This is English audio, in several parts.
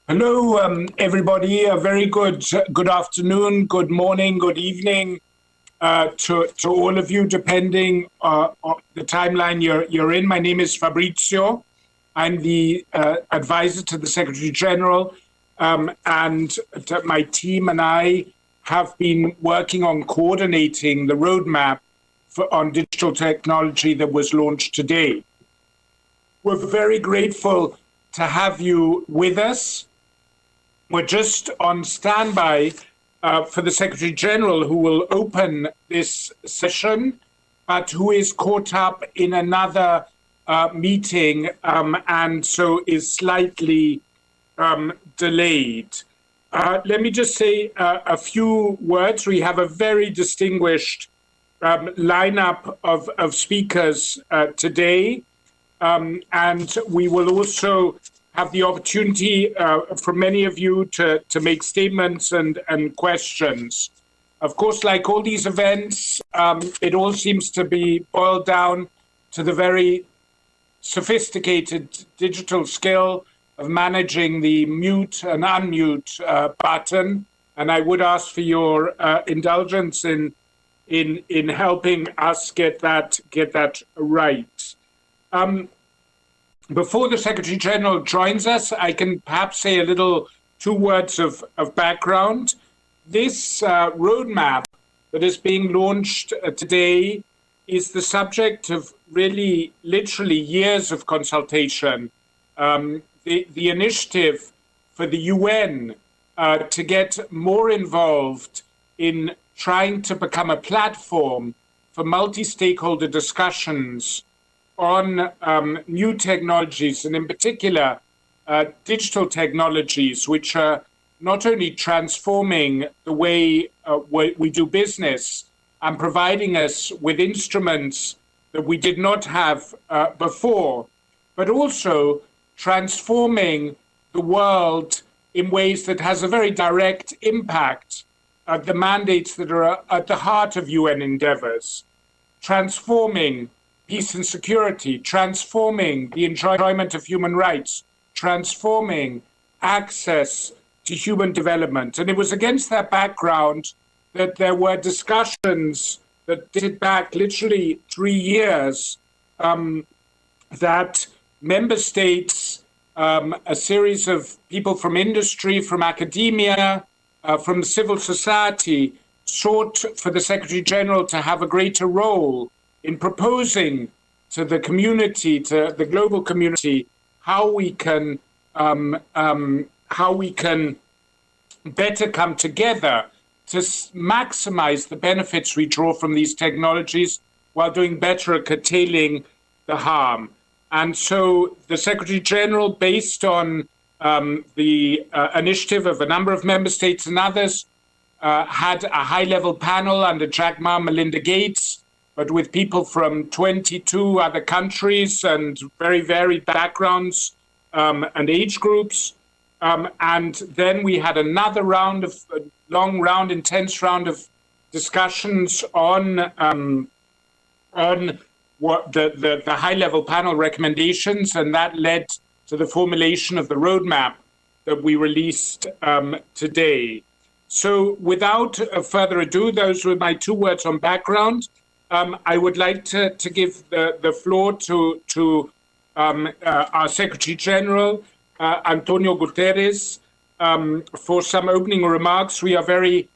Hello, everybody. A very good afternoon, good morning, good evening to all of you, depending on the timeline you're in. My name is Fabrizio. I'm the advisor to the Secretary General, and my team and I have been working on coordinating the roadmap on digital technology that was launched today. We're very grateful to have you with us. We're just on standby for the Secretary General, who will open this session, but who is caught up in another meeting and so is slightly delayed. Let me just say a few words. We have a very distinguished lineup of speakers today, and we will also have the opportunity for many of you to make statements and questions. Of course, like all these events, it all seems to be boiled down to the very sophisticated digital skill of managing the mute and unmute button. And I would ask for your indulgence in helping us get that right. Before the Secretary General joins us, I can perhaps say two words of background. This roadmap that is being launched today is the subject of really, literally years of consultation. The initiative for the UN to get more involved in trying to become a platform for multi-stakeholder discussions on new technologies, and in particular, digital technologies, which are not only transforming the way we do business and providing us with instruments that we did not have before, but also transforming the world in ways that has a very direct impact of the mandates that are at the heart of UN endeavors, transforming peace and security, transforming the enjoyment of human rights, transforming access to human development. And it was against that background that there were discussions that dated back literally 3 years, that member states, a series of people from industry, from academia, from civil society, sought for the Secretary General to have a greater role in proposing to the community, to the global community, how we can better come together to maximize the benefits we draw from these technologies while doing better at curtailing the harm. And so the Secretary General, based on the initiative of a number of member states and others, had a high-level panel under Jack Ma, Melinda Gates, but with people from 22 other countries and very varied backgrounds and age groups. And then we had another intense round of discussions on what the high-level panel recommendations, and that led to the formulation of the roadmap that we released today. So without further ado, those were my 2 words on background. I would like to give the floor to our Secretary General, Antonio Guterres, for some opening remarks. We are very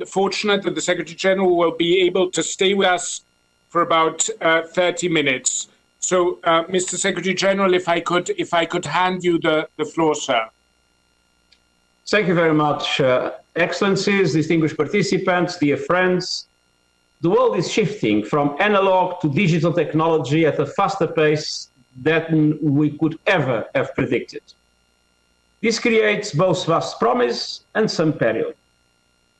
fortunate that the Secretary General will be able to stay with us for about 30 minutes. So, Mr. Secretary General, if I could hand you the floor, sir. Thank you very much, Excellencies, distinguished participants, dear friends. The world is shifting from analog to digital technology at a faster pace than we could ever have predicted. This creates both vast promise and some peril.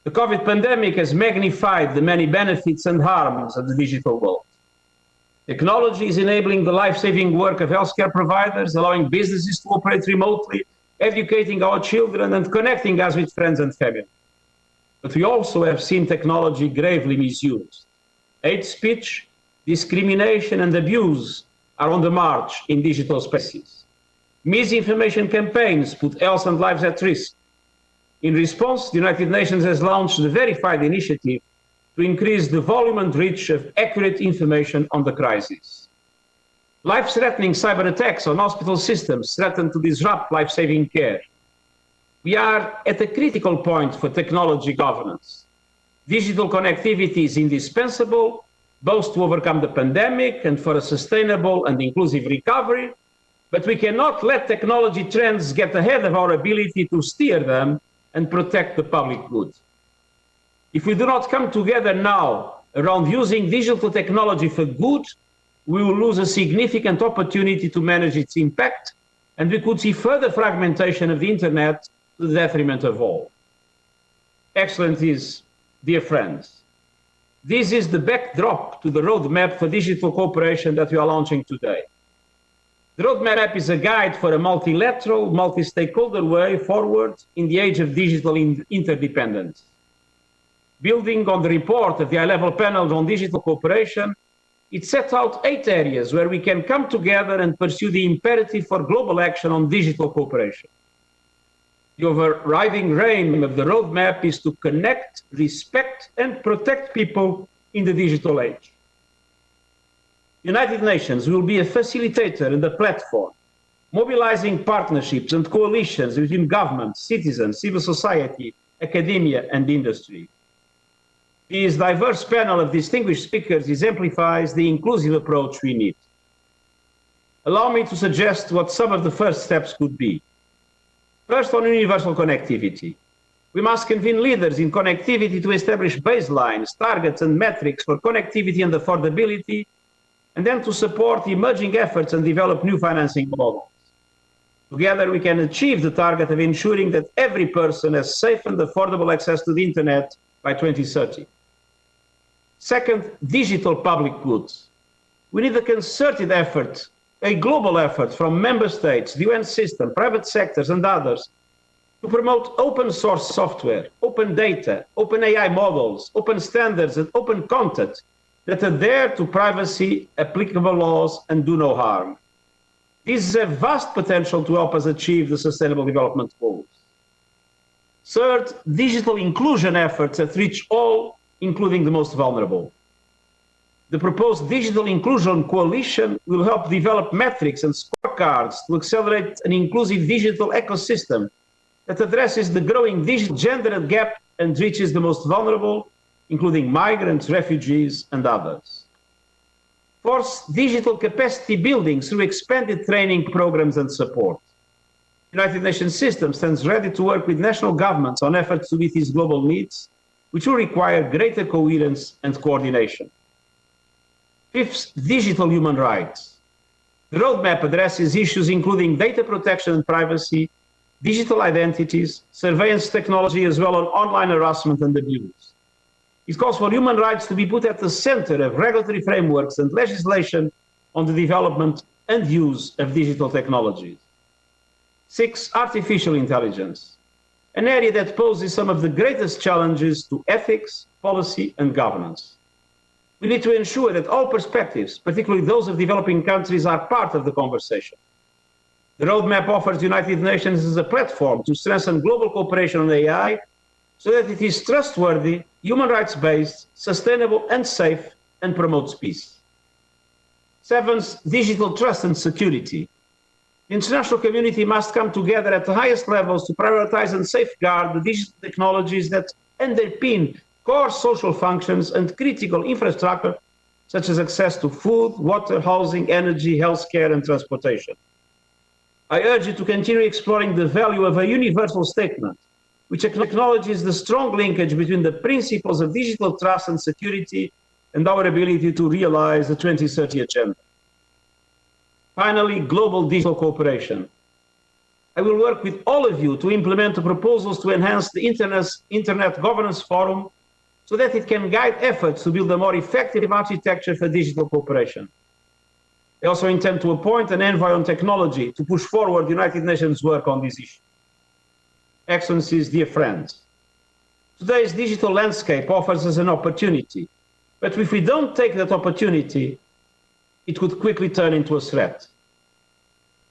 The COVID pandemic has magnified the many benefits and harms of the digital world. Technology is enabling the life-saving work of healthcare providers, allowing businesses to operate remotely, educating our children and connecting us with friends and family. But we also have seen technology gravely misused. Hate speech, discrimination, and abuse are on the march in digital spaces. Misinformation campaigns put health and lives at risk. In response, the United Nations has launched the Verified initiative to increase the volume and reach of accurate information on the crisis. Life-threatening cyber attacks on hospital systems threaten to disrupt life-saving care. We are at a critical point for technology governance. Digital connectivity is indispensable, both to overcome the pandemic and for a sustainable and inclusive recovery, but we cannot let technology trends get ahead of our ability to steer them and protect the public good. If we do not come together now around using digital technology for good, we will lose a significant opportunity to manage its impact, and we could see further fragmentation of the internet to the detriment of all. Excellencies, dear friends, this is the backdrop to the roadmap for digital cooperation that we are launching today. The roadmap is a guide for a multilateral, multi-stakeholder way forward in the age of digital interdependence. Building on the report of the high-level panel on digital cooperation, it sets out 8 areas where we can come together and pursue the imperative for global action on digital cooperation. The overriding aim of the roadmap is to connect, respect, and protect people in the digital age. The United Nations will be a facilitator and a platform, mobilizing partnerships and coalitions between governments, citizens, civil society, academia, and industry. This diverse panel of distinguished speakers exemplifies the inclusive approach we need. Allow me to suggest what some of the first steps could be. First, on universal connectivity. We must convene leaders in connectivity to establish baselines, targets, and metrics for connectivity and affordability, and then to support emerging efforts and develop new financing models. Together, we can achieve the target of ensuring that every person has safe and affordable access to the internet by 2030. Second, digital public goods. We need a concerted effort, a global effort from member states, the UN system, private sectors, and others to promote open source software, open data, open AI models, open standards, and open content that adhere to privacy, applicable laws, and do no harm. This is a vast potential to help us achieve the Sustainable Development Goals. Third, digital inclusion efforts that reach all, including the most vulnerable. The proposed Digital Inclusion Coalition will help develop metrics and scorecards to accelerate an inclusive digital ecosystem that addresses the growing digital gender gap and reaches the most vulnerable, including migrants, refugees, and others. Fourth, digital capacity building through expanded training programs and support. The United Nations system stands ready to work with national governments on efforts to meet these global needs, which will require greater coherence and coordination. Fifth, digital human rights. The roadmap addresses issues including data protection and privacy, digital identities, surveillance technology, as well as online harassment and abuse. It calls for human rights to be put at the center of regulatory frameworks and legislation on the development and use of digital technologies. Six, artificial intelligence, an area that poses some of the greatest challenges to ethics, policy, and governance. We need to ensure that all perspectives, particularly those of developing countries, are part of the conversation. The roadmap offers the United Nations as a platform to strengthen global cooperation on AI so that it is trustworthy, human rights-based, sustainable and safe, and promotes peace. Seventh, digital trust and security. The international community must come together at the highest levels to prioritize and safeguard the digital technologies that underpin core social functions and critical infrastructure, such as access to food, water, housing, energy, healthcare, and transportation. I urge you to continue exploring the value of a universal statement, which acknowledges the strong linkage between the principles of digital trust and security and our ability to realize the 2030 agenda. Finally, global digital cooperation. I will work with all of you to implement the proposals to enhance the Internet Governance Forum so that it can guide efforts to build a more effective architecture for digital cooperation. I also intend to appoint an envoy on technology to push forward the United Nations work on this issue. Excellencies, dear friends, today's digital landscape offers us an opportunity. But if we don't take that opportunity, it could quickly turn into a threat.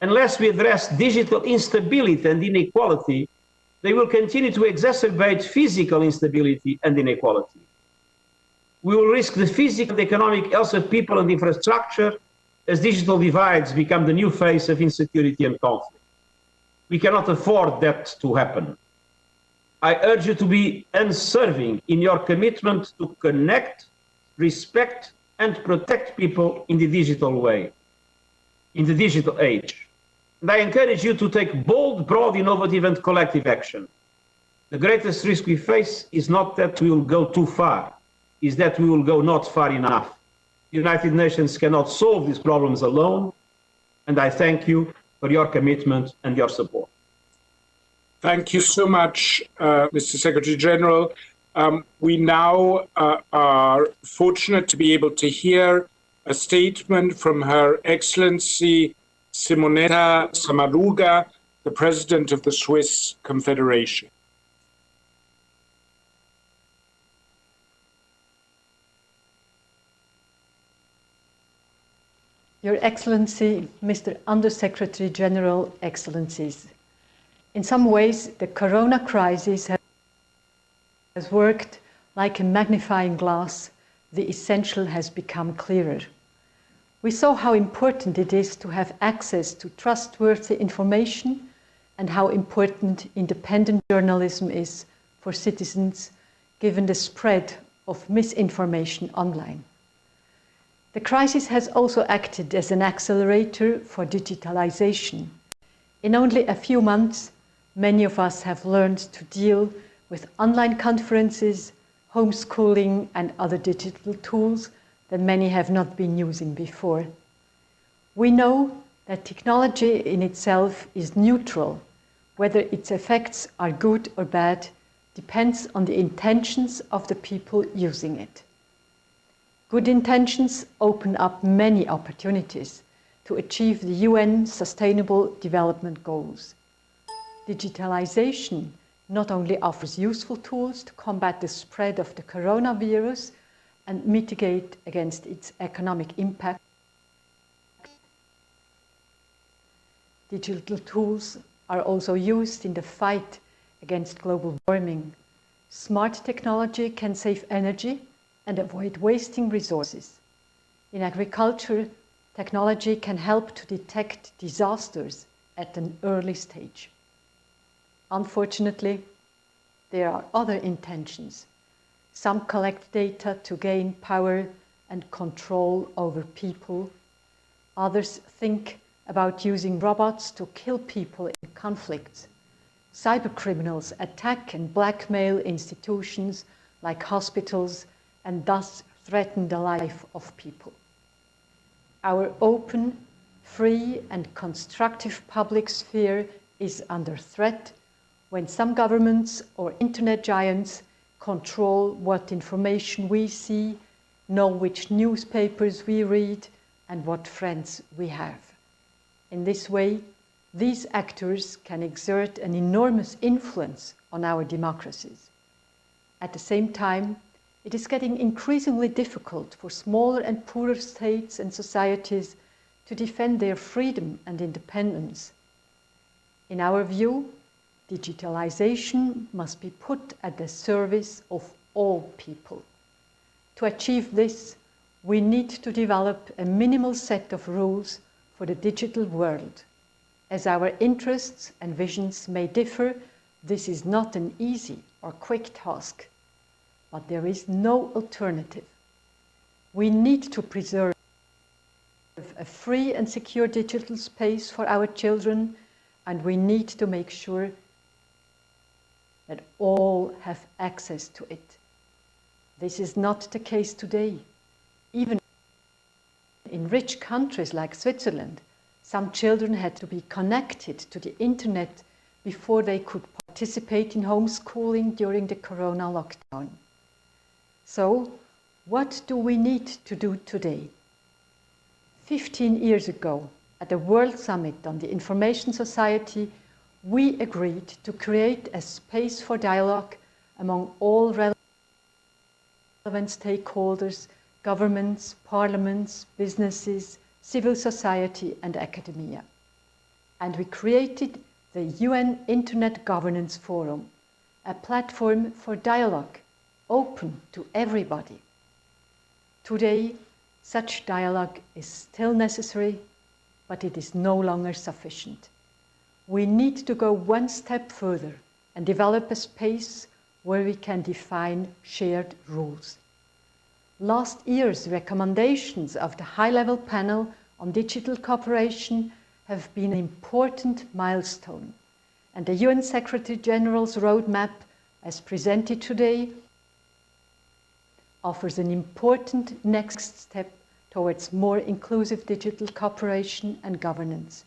Unless we address digital instability and inequality, they will continue to exacerbate physical instability and inequality. We will risk the physical and economic health of people and infrastructure as digital divides become the new face of insecurity and conflict. We cannot afford that to happen. I urge you to be unswerving in your commitment to connect, respect, and protect people in the digital way, in the digital age. And I encourage you to take bold, broad, innovative, and collective action. The greatest risk we face is not that we will go too far, is that we will go not far enough. The United Nations cannot solve these problems alone, and I thank you for your commitment and your support. Thank you so much, Mr. Secretary General. We now are fortunate to be able to hear a statement from Her Excellency Simonetta Sommaruga, the President of the Swiss Confederation. Your Excellency, Mr. Undersecretary General, Excellencies. In some ways, the corona crisis has worked like a magnifying glass. The essential has become clearer. We saw how important it is to have access to trustworthy information and how important independent journalism is for citizens, given the spread of misinformation online. The crisis has also acted as an accelerator for digitalization. In only a few months, many of us have learned to deal with online conferences, homeschooling, and other digital tools that many have not been using before. We know that technology in itself is neutral. Whether its effects are good or bad depends on the intentions of the people using it. Good intentions open up many opportunities to achieve the UN Sustainable Development Goals. Digitalization not only offers useful tools to combat the spread of the coronavirus and mitigate against its economic impact, digital tools are also used in the fight against global warming. Smart technology can save energy and avoid wasting resources. In agriculture, technology can help to detect disasters at an early stage. Unfortunately, there are other intentions. Some collect data to gain power and control over people. Others think about using robots to kill people in conflicts. Cybercriminals attack and blackmail institutions like hospitals and thus threaten the life of people. Our open, free, and constructive public sphere is under threat when some governments or internet giants control what information we see, know which newspapers we read, and what friends we have. In this way, these actors can exert an enormous influence on our democracies. At the same time, it is getting increasingly difficult for smaller and poorer states and societies to defend their freedom and independence. In our view, digitalization must be put at the service of all people. To achieve this, we need to develop a minimal set of rules for the digital world. As our interests and visions may differ, this is not an easy or quick task. But there is no alternative. We need to preserve a free and secure digital space for our children, and we need to make sure that all have access to it. This is not the case today. Even in rich countries like Switzerland, some children had to be connected to the internet before they could participate in homeschooling during the corona lockdown. So, what do we need to do today? 15 years ago, at the World Summit on the Information Society, we agreed to create a space for dialogue among all relevant stakeholders governments, parliaments, businesses, civil society and academia. And we created the UN Internet Governance Forum, a platform for dialogue, open to everybody. Today, such dialogue is still necessary, but it is no longer sufficient. We need to go one step further and develop a space where we can define shared rules. Last year's recommendations of the high-level panel on digital cooperation have been an important milestone, and the UN Secretary General's roadmap, as presented today, offers an important next step towards more inclusive digital cooperation and governance.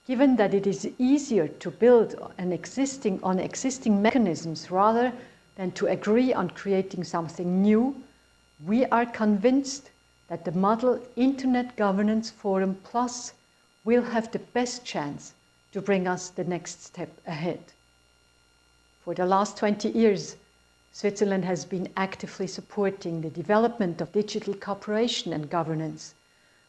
Given that it is easier to build on existing mechanisms rather than to agree on creating something new, we are convinced that the Model Internet Governance Forum Plus will have the best chance to bring us the next step ahead. For the last 20 years, Switzerland has been actively supporting the development of digital cooperation and governance.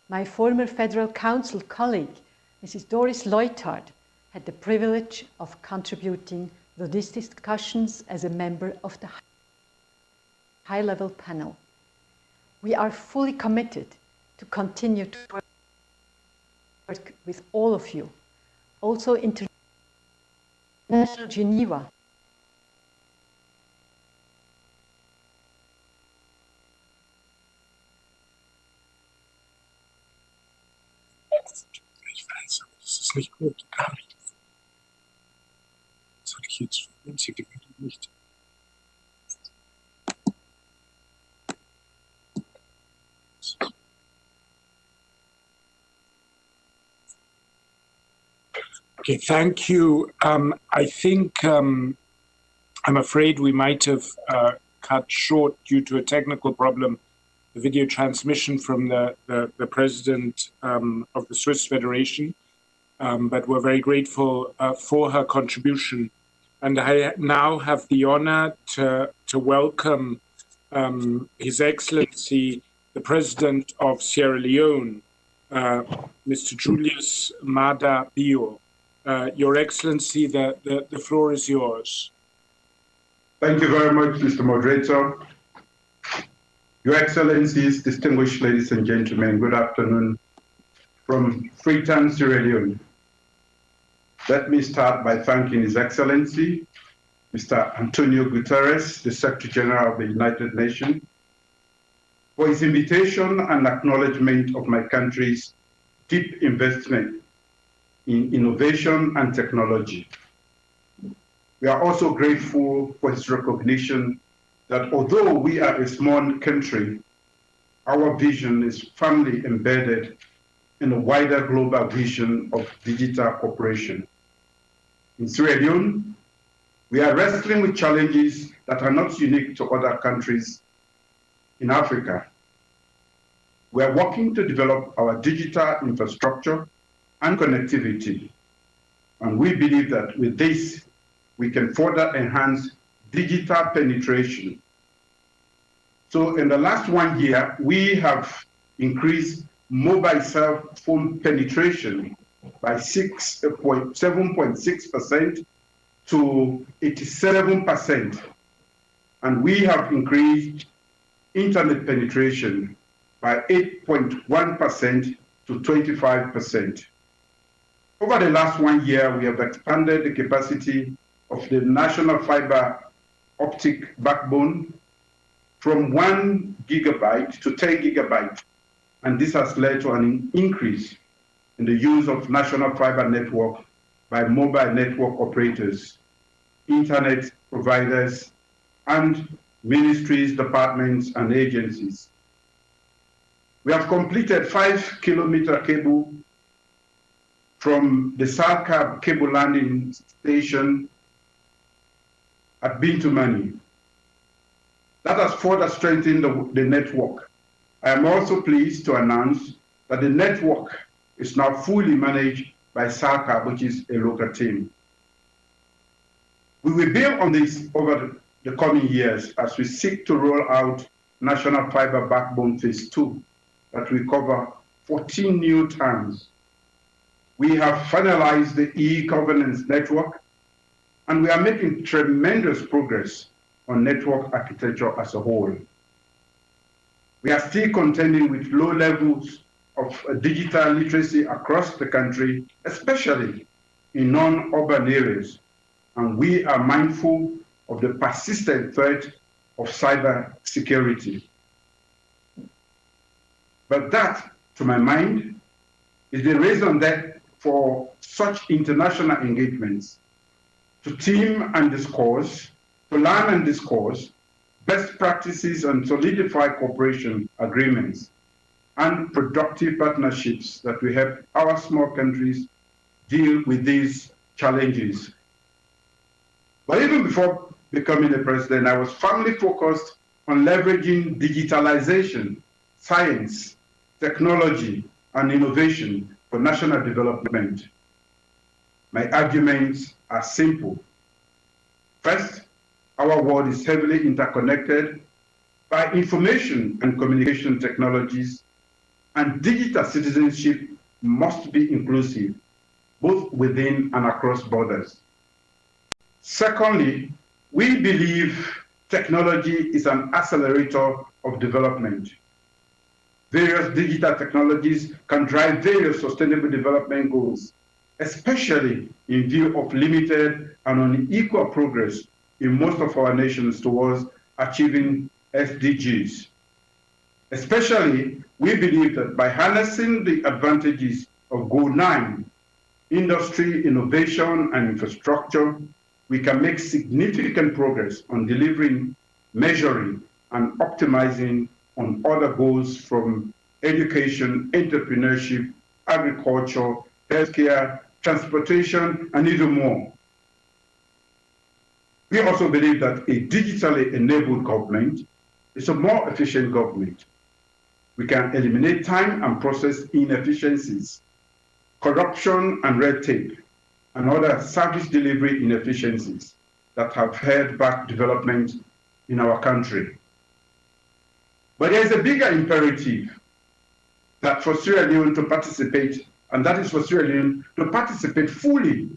My former Federal Council colleague, Mrs. Doris Leuthard, had the privilege of contributing to these discussions as a member of the high-level panel. We are fully committed to continue to work with all of you, also International Geneva. Das ist nicht gut, gar nicht. Das hatte ich jetzt winzig nicht. Okay, thank you. I think I'm afraid we might have cut short due to a technical problem the video transmission from the president of the Swiss Federation, but we're very grateful for her contribution. And I now have the honor to welcome His Excellency, the President of Sierra Leone, Mr. Julius Maada Bio. Your Excellency, the floor is yours. Thank you very much, Mr. Moderator. Your Excellencies, distinguished ladies and gentlemen, good afternoon from Freetown, Sierra Leone. Let me start by thanking His Excellency, Mr. Antonio Guterres, the Secretary General of the United Nations, for his invitation and acknowledgement of my country's deep investment in innovation and technology. We are also grateful for his recognition that although we are a small country, our vision is firmly embedded in a wider global vision of digital cooperation. In Sierra Leone, we are wrestling with challenges that are not unique to other countries in Africa. We are working to develop our digital infrastructure and connectivity, and we believe that with this, we can further enhance digital penetration. So in the last 1 year, we have increased mobile cell phone penetration by 7.6% to 87%. And we have increased internet penetration by 8.1% to 25%. Over the last 1 year, we have expanded the capacity of the national fiber optic backbone from 1 gigabyte to 10 gigabytes. And this has led to an increase in the use of national fiber network by mobile network operators, internet providers, and ministries, departments, and agencies. We have completed 5-kilometer cable from the Salcab cable landing station at Bintumani. That has further strengthened the network. I am also pleased to announce that the network is now fully managed by Salcab, which is a local team. We will build on this over the coming years as we seek to roll out National Fiber Backbone Phase 2 that will cover 14 new towns. We have finalized the e-governance network, and we are making tremendous progress on network architecture as a whole. We are still contending with low levels of digital literacy across the country, especially in non-urban areas, and we are mindful of the persistent threat of cyber security. But that, to my mind, is the reason that for such international engagements, to team and discourse, to learn and discourse best practices and solidify cooperation agreements and productive partnerships that will help our small countries deal with these challenges. But even before becoming the president, I was firmly focused on leveraging digitalization, science, technology, and innovation for national development. My arguments are simple. First, our world is heavily interconnected by information and communication technologies, and digital citizenship must be inclusive, both within and across borders. Secondly, we believe technology is an accelerator of development. Various digital technologies can drive various sustainable development goals, especially in view of limited and unequal progress in most of our nations towards achieving SDGs. Especially, we believe that by harnessing the advantages of Goal 9, industry, innovation, and infrastructure, we can make significant progress on delivering, measuring, and optimizing on other goals from education, entrepreneurship, agriculture, healthcare, transportation, and even more. We also believe that a digitally enabled government is a more efficient government. We can eliminate time and process inefficiencies, corruption and red tape, and other service delivery inefficiencies that have held back development in our country. But there is a bigger imperative that for Sierra Leone to participate, and that is for Sierra Leone to participate fully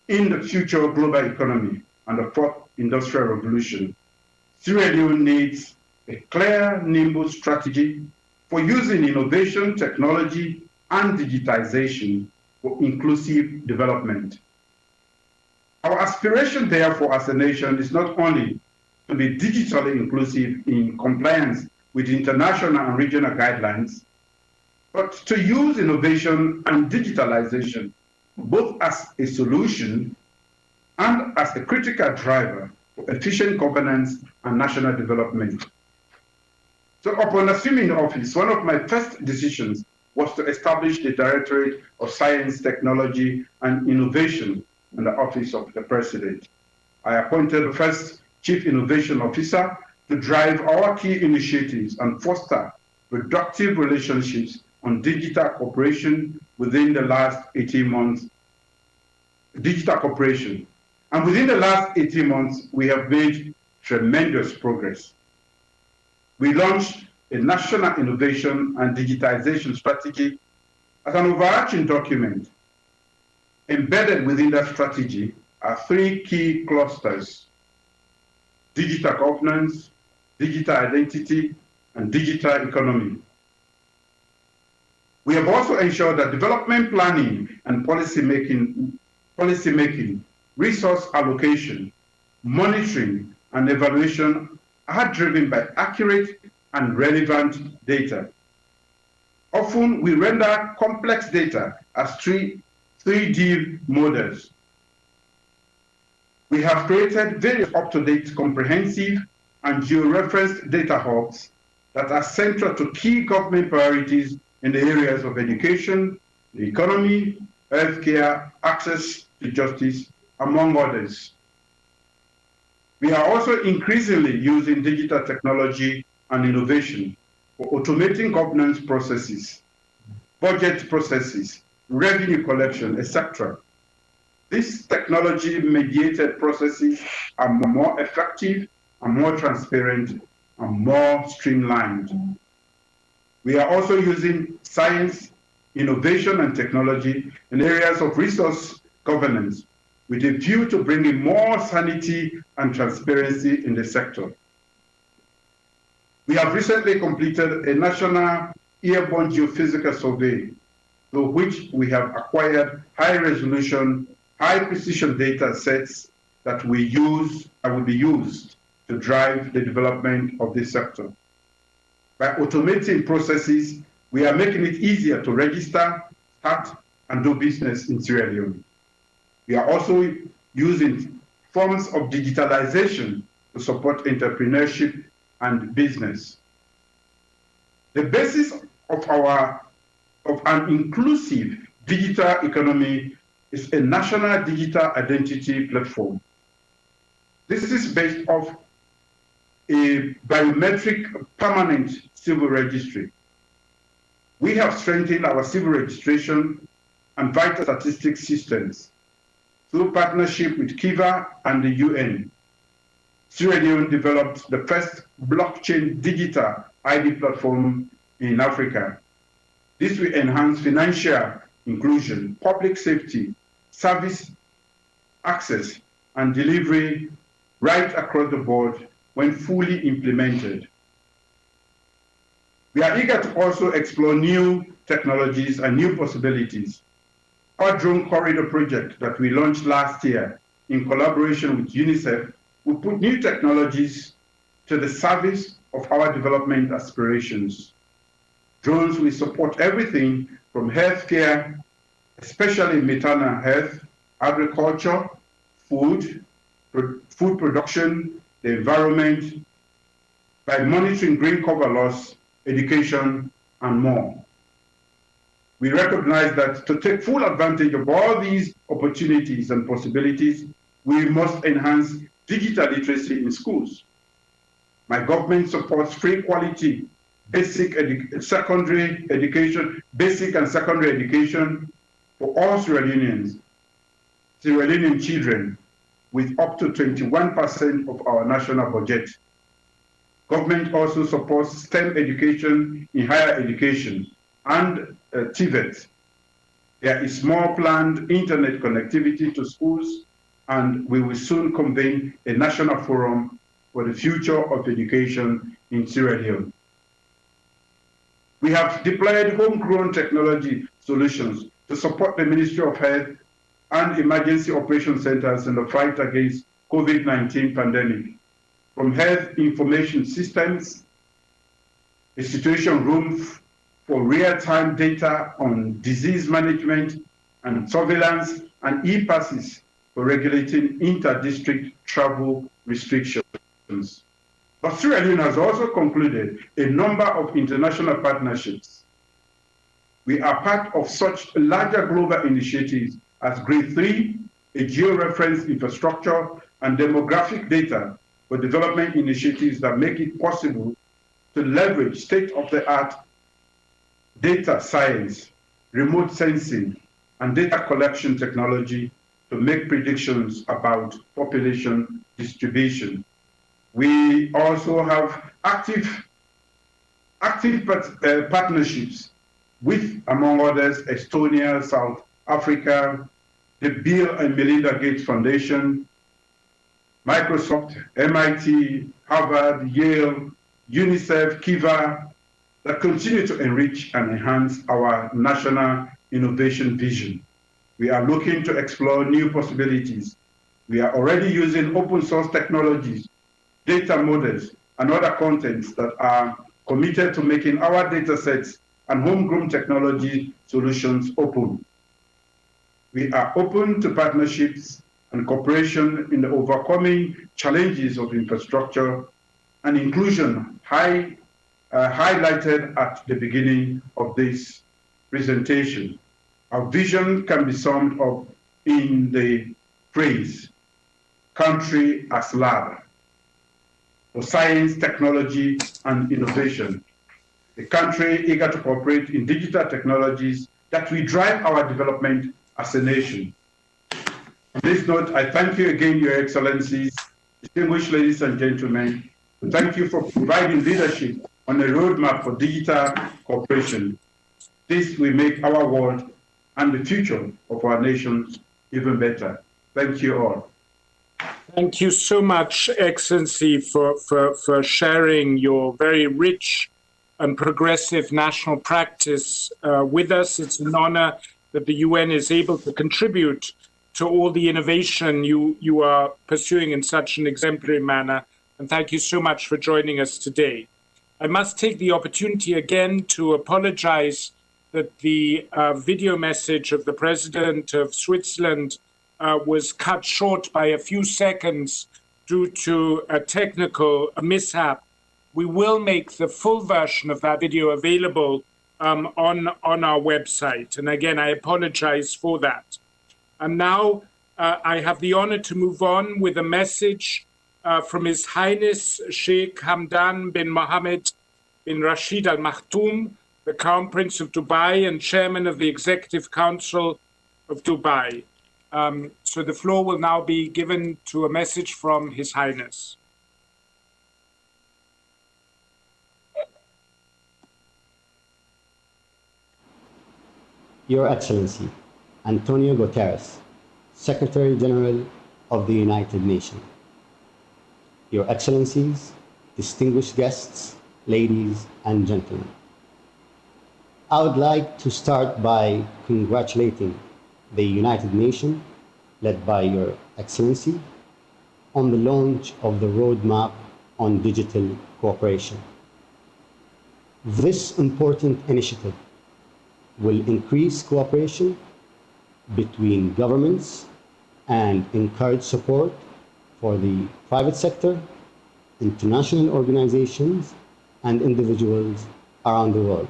in the future global economy and the fourth industrial revolution. Sierra Leone needs a clear, nimble strategy for using innovation, technology, and digitization for inclusive development. Our aspiration, therefore, as a nation is not only to be digitally inclusive in compliance with international and regional guidelines, but to use innovation and digitalization both as a solution and as a critical driver for efficient governance and national development. So upon assuming office, one of my first decisions was to establish the Directorate of Science, Technology, and Innovation in the Office of the President. I appointed the first Chief Innovation Officer to drive our key initiatives and foster productive relationships on digital cooperation within the last 18 months. Digital cooperation. And within the last 18 months, we have made tremendous progress. We launched a national innovation and digitization strategy as an overarching document. Embedded within that strategy are three key clusters: digital governance, digital identity, and digital economy. We have also ensured that development planning and policy making, resource allocation, monitoring, and evaluation are driven by accurate and relevant data. Often, we render complex data as 3D models. We have created various up-to-date, comprehensive, and georeferenced data hubs that are central to key government priorities in the areas of education, the economy, healthcare, access to justice, among others. We are also increasingly using digital technology and innovation for automating governance processes, budget processes, revenue collection, etc. These technology-mediated processes are more effective and more transparent and more streamlined. We are also using science, innovation, and technology in areas of resource governance with a view to bringing more sanity and transparency in the sector. We have recently completed a national airborne geophysical survey, through which we have acquired high-resolution, high-precision data sets that will be used to drive the development of this sector. By automating processes, we are making it easier to register, start, and do business in Sierra Leone. We are also using forms of digitalization to support entrepreneurship and business. The basis of an inclusive digital economy is a national digital identity platform. This is based off a biometric permanent civil registry. We have strengthened our civil registration and vital statistics systems through partnership with Kiva and the UN. Sierra Leone developed the first blockchain digital ID platform in Africa. This will enhance financial inclusion, public safety, service access, and delivery right across the board when fully implemented. We are eager to also explore new technologies and new possibilities. Our drone corridor project that we launched last year in collaboration with UNICEF will put new technologies to the service of our development aspirations. Drones will support everything from healthcare, especially maternal health, agriculture, food production, the environment, by monitoring green cover loss, education, and more. We recognize that to take full advantage of all these opportunities and possibilities, we must enhance digital literacy in schools. My government supports free quality basic and secondary education for all Sierra Leonean children, with up to 21% of our national budget. Government also supports STEM education in higher education and TVET. There is more planned internet connectivity to schools, and we will soon convene a national forum for the future of education in Sierra Leone. We have deployed homegrown technology solutions to support the Ministry of Health and emergency operation centers in the fight against COVID-19 pandemic, from health information systems, a situation room for real-time data on disease management and surveillance, and e-passes for regulating inter-district travel restrictions. But Sierra Leone has also concluded a number of international partnerships. We are part of such larger global initiatives as GRID 3, a geo-reference infrastructure and demographic data for development initiatives that make it possible to leverage state-of-the-art data science, remote sensing, and data collection technology to make predictions about population distribution. We also have active partnerships with, among others, Estonia, South Africa, the Bill and Melinda Gates Foundation, Microsoft, MIT, Harvard, Yale, UNICEF, Kiva, that continue to enrich and enhance our national innovation vision. We are looking to explore new possibilities. We are already using open source technologies, data models, and other contents that are committed to making our data sets and homegrown technology solutions open. We are open to partnerships and cooperation in the overcoming challenges of infrastructure and inclusion highlighted at the beginning of this presentation. Our vision can be summed up in the phrase, country as lab, for science, technology, and innovation. A country eager to cooperate in digital technologies that will drive our development as a nation. On this note, I thank you again, Your Excellencies, distinguished ladies and gentlemen. Thank you for providing leadership on a roadmap for digital cooperation. This will make our world and the future of our nation even better. Thank you all. Thank you so much, Excellency, for sharing your very rich and progressive national practice with us. It's an honor that the UN is able to contribute to all the innovation you are pursuing in such an exemplary manner. And thank you so much for joining us today. I must take the opportunity again to apologize that the video message of the President of Switzerland was cut short by a few seconds due to a technical mishap. We will make the full version of that video available on our website. And again, I apologize for that. And now I have the honor to move on with a message from His Highness Sheikh Hamdan bin Mohammed bin Rashid Al Maktoum, the Crown Prince of Dubai and Chairman of the Executive Council of Dubai. So the floor will now be given to a message from His Highness. Your Excellency, Antonio Guterres, Secretary General of the United Nations. Your Excellencies, distinguished guests, ladies and gentlemen. I would like to start by congratulating the United Nations, led by Your Excellency, on the launch of the Roadmap on Digital Cooperation. This important initiative will increase cooperation between governments and encourage support for the private sector, international organizations, and individuals around the world.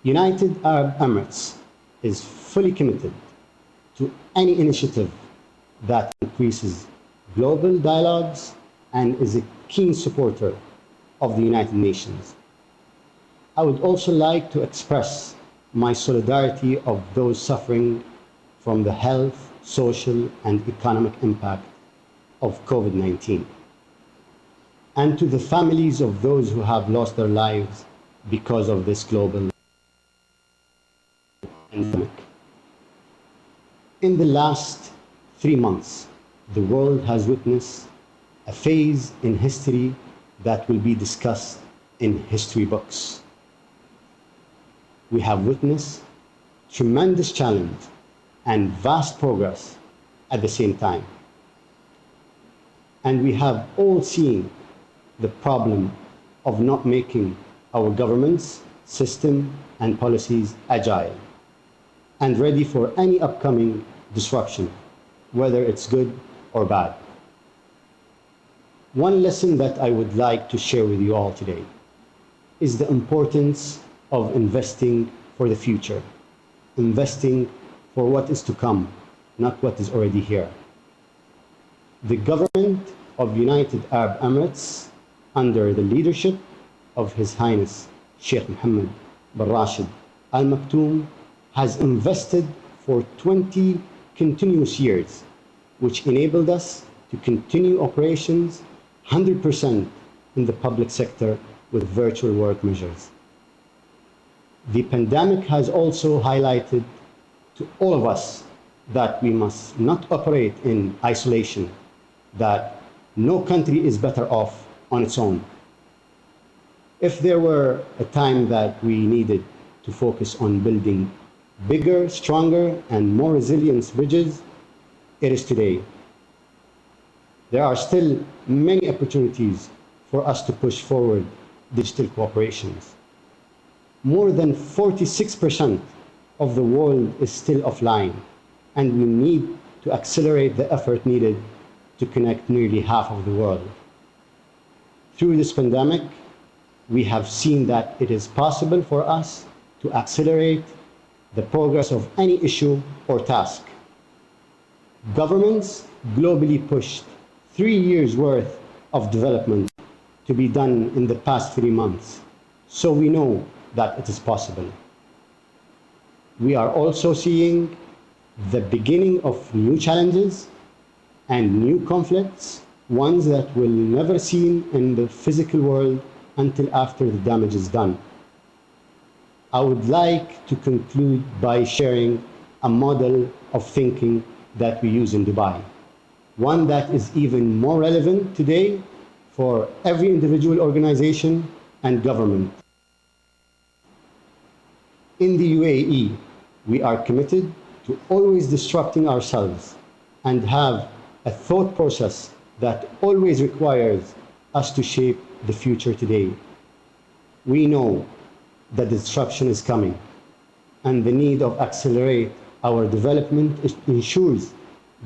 United Arab Emirates is fully committed to any initiative that increases global dialogues and is a keen supporter of the United Nations. I would also like to express my solidarity of those suffering from the health, social, and economic impact of COVID-19, and to the families of those who have lost their lives because of this global pandemic. In the last 3 months, the world has witnessed a phase in history that will be discussed in history books. We have witnessed tremendous challenge and vast progress at the same time. And we have all seen the problem of not making our governments, system, and policies agile and ready for any upcoming disruption, whether it's good or bad. One lesson that I would like to share with you all today is the importance of investing for the future, investing for what is to come, not what is already here. The government of United Arab Emirates, under the leadership of His Highness Sheikh Mohammed bin Rashid Al Maktoum, has invested for 20 continuous years, which enabled us to continue operations 100% in the public sector with virtual work measures. The pandemic has also highlighted to all of us that we must not operate in isolation, that no country is better off on its own. If there were a time that we needed to focus on building bigger, stronger, and more resilient bridges, it is today. There are still many opportunities for us to push forward digital cooperations. More than 46% of the world is still offline, and we need to accelerate the effort needed to connect nearly half of the world. Through this pandemic, we have seen that it is possible for us to accelerate the progress of any issue or task. Governments globally pushed 3 years' worth of development to be done in the past 3 months, so we know that it is possible. We are also seeing the beginning of new challenges and new conflicts ones that will never seen in the physical world until after the damage is done. I would like to conclude by sharing a model of thinking that we use in Dubai, one that is even more relevant today for every individual organization and government. In the UAE, we are committed to always disrupting ourselves and have a thought process that always requires us to shape the future today. We know that disruption is coming, and the need of accelerate our development ensures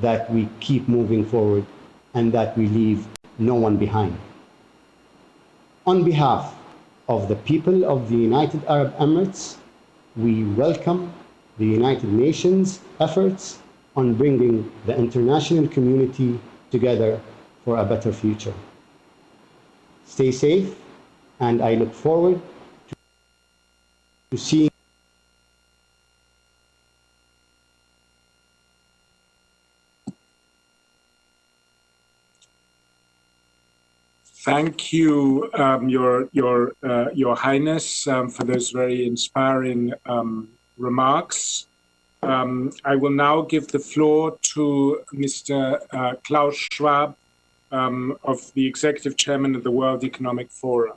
that we keep moving forward and that we leave no one behind. On behalf of the people of the United Arab Emirates, we welcome the United Nations efforts on bringing the international community together for a better future. Stay safe, and I look forward to seeing Thank you, Your Highness, for those very inspiring remarks. I will now give the floor to Mr. Klaus Schwab, of the Executive Chairman of the World Economic Forum.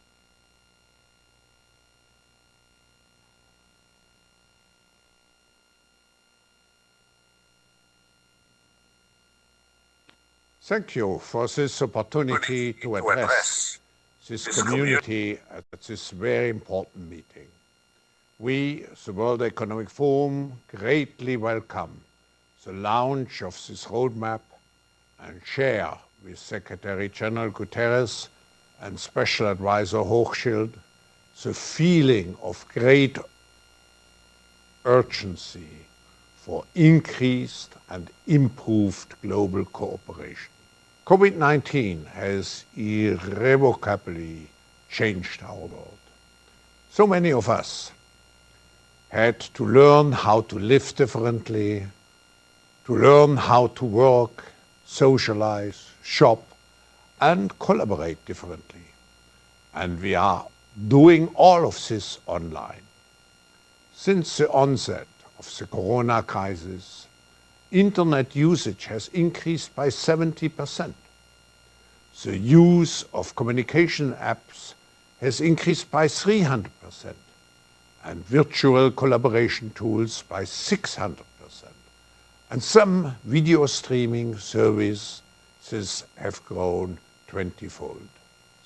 Thank you for this opportunity to address this community at this very important meeting. We, the World Economic Forum, greatly welcome the launch of this roadmap and share with Secretary General Guterres and Special Advisor Hochschild the feeling of great urgency for increased and improved global cooperation. COVID-19 has irrevocably changed our world. So many of us had to learn how to live differently, to learn how to work, socialize, shop, and collaborate differently. And we are doing all of this online. Since the onset of the corona crisis, internet usage has increased by 70%. The use of communication apps has increased by 300%, and virtual collaboration tools by 600%. And some video streaming services have grown 20-fold.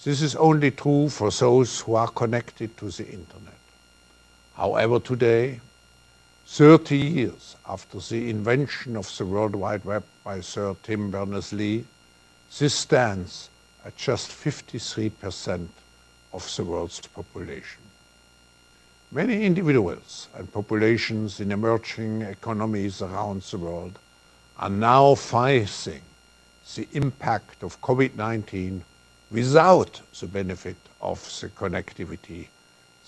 This is only true for those who are connected to the internet. However, today, 30 years after the invention of the World Wide Web by Sir Tim Berners-Lee, this stands at just 53% of the world's population. Many individuals and populations in emerging economies around the world are now facing the impact of COVID-19 without the benefit of the connectivity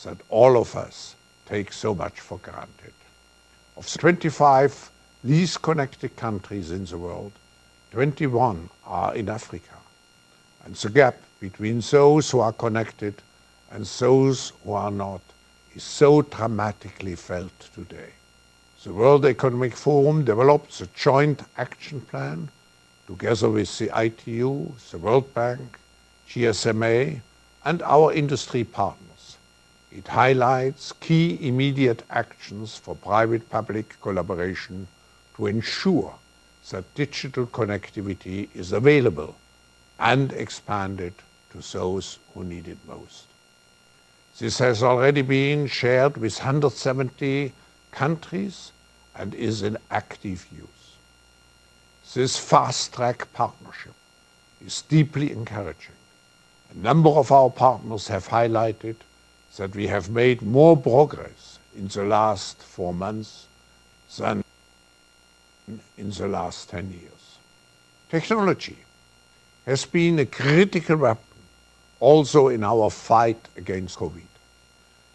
that all of us take so much for granted. Of the 25 least connected countries in the world, 21 are in Africa. And the gap between those who are connected and those who are not is so dramatically felt today. The World Economic Forum developed a joint action plan together with the ITU, the World Bank, GSMA, and our industry partners. It highlights key immediate actions for private-public collaboration to ensure that digital connectivity is available and expanded to those who need it most. This has already been shared with 170 countries and is in active use. This fast-track partnership is deeply encouraging. A number of our partners have highlighted that we have made more progress in the last 4 months than in the last 10 years. Technology has been a critical weapon also in our fight against COVID.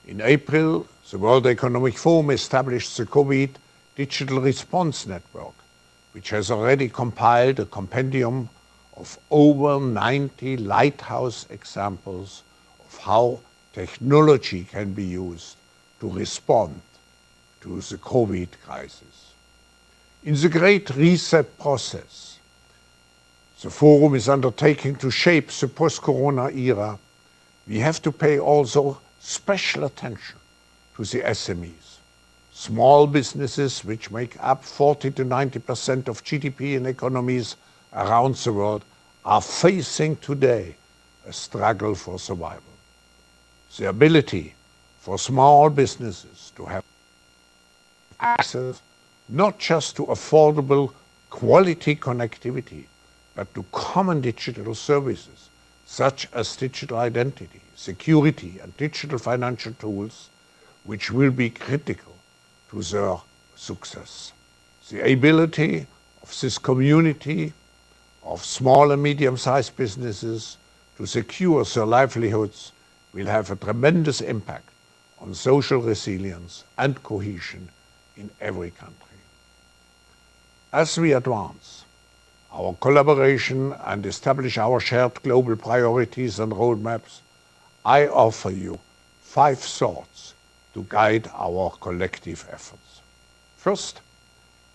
In April, the World Economic Forum established the COVID Digital Response Network, which has already compiled a compendium of over 90 lighthouse examples of how technology can be used to respond to the COVID crisis. In the Great Reset process, the Forum is undertaking to shape the post-corona era. We have to pay also special attention to the SMEs. Small businesses, which make up 40 to 90% of GDP in economies around the world, are facing today a struggle for survival. The ability for small businesses to have access not just to affordable quality connectivity, but to common digital services such as digital identity, security, and digital financial tools, which will be critical to their success. The ability of this community of small and medium-sized businesses to secure their livelihoods will have a tremendous impact on social resilience and cohesion in every country. As we advance our collaboration and establish our shared global priorities and roadmaps, I offer you 5 thoughts to guide our collective efforts. First,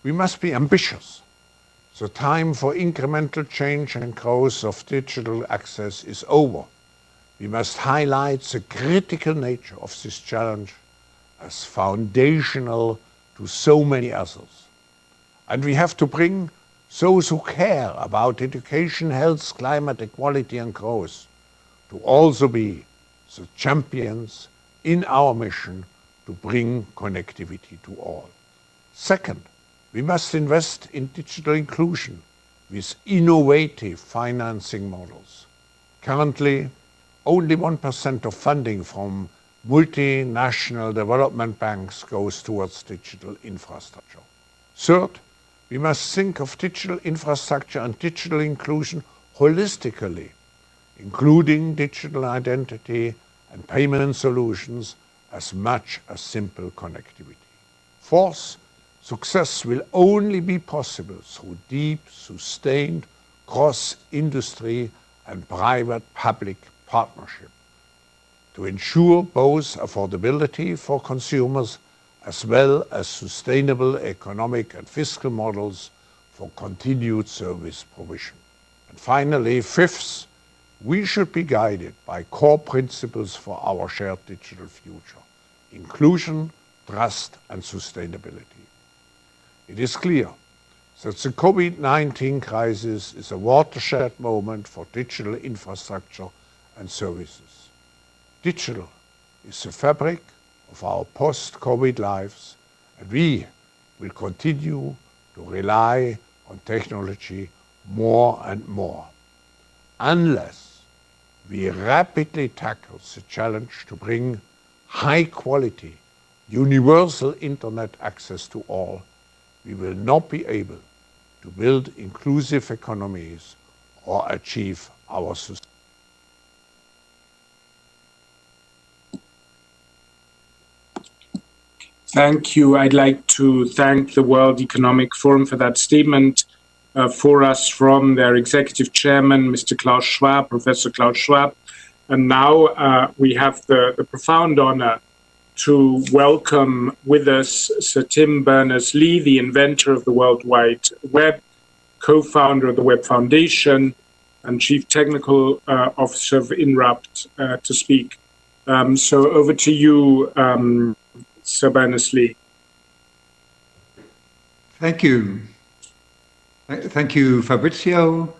we must be ambitious. The time for incremental change and growth of digital access is over. We must highlight the critical nature of this challenge as foundational to so many others. And we have to bring those who care about education, health, climate, equality, and growth to also be the champions in our mission to bring connectivity to all. Second, we must invest in digital inclusion with innovative financing models. Currently, only 1% of funding from multinational development banks goes towards digital infrastructure. Third, we must think of digital infrastructure and digital inclusion holistically, including digital identity and payment solutions as much as simple connectivity. Fourth, success will only be possible through deep, sustained, cross-industry and private-public partnership to ensure both affordability for consumers as well as sustainable economic and fiscal models for continued service provision. And finally, fifth, we should be guided by core principles for our shared digital future: inclusion, trust, and sustainability. It is clear that the COVID-19 crisis is a watershed moment for digital infrastructure and services. Digital is the fabric of our post-COVID lives, and we will continue to rely on technology more and more, unless we rapidly tackle the challenge to bring high-quality, universal internet access to all. We will not be able to build inclusive economies or achieve our sustainability. Thank you. I'd like to thank the World Economic Forum for that statement for us from their executive chairman, Mr. Klaus Schwab, Professor Klaus Schwab. And now we have the profound honor to welcome with us Sir Tim Berners-Lee, the inventor of the World Wide Web, co-founder of the Web Foundation, and Chief Technical Officer of Inrupt to speak. So over to you, Sir Berners-Lee. Thank you. Thank you, Fabrizio,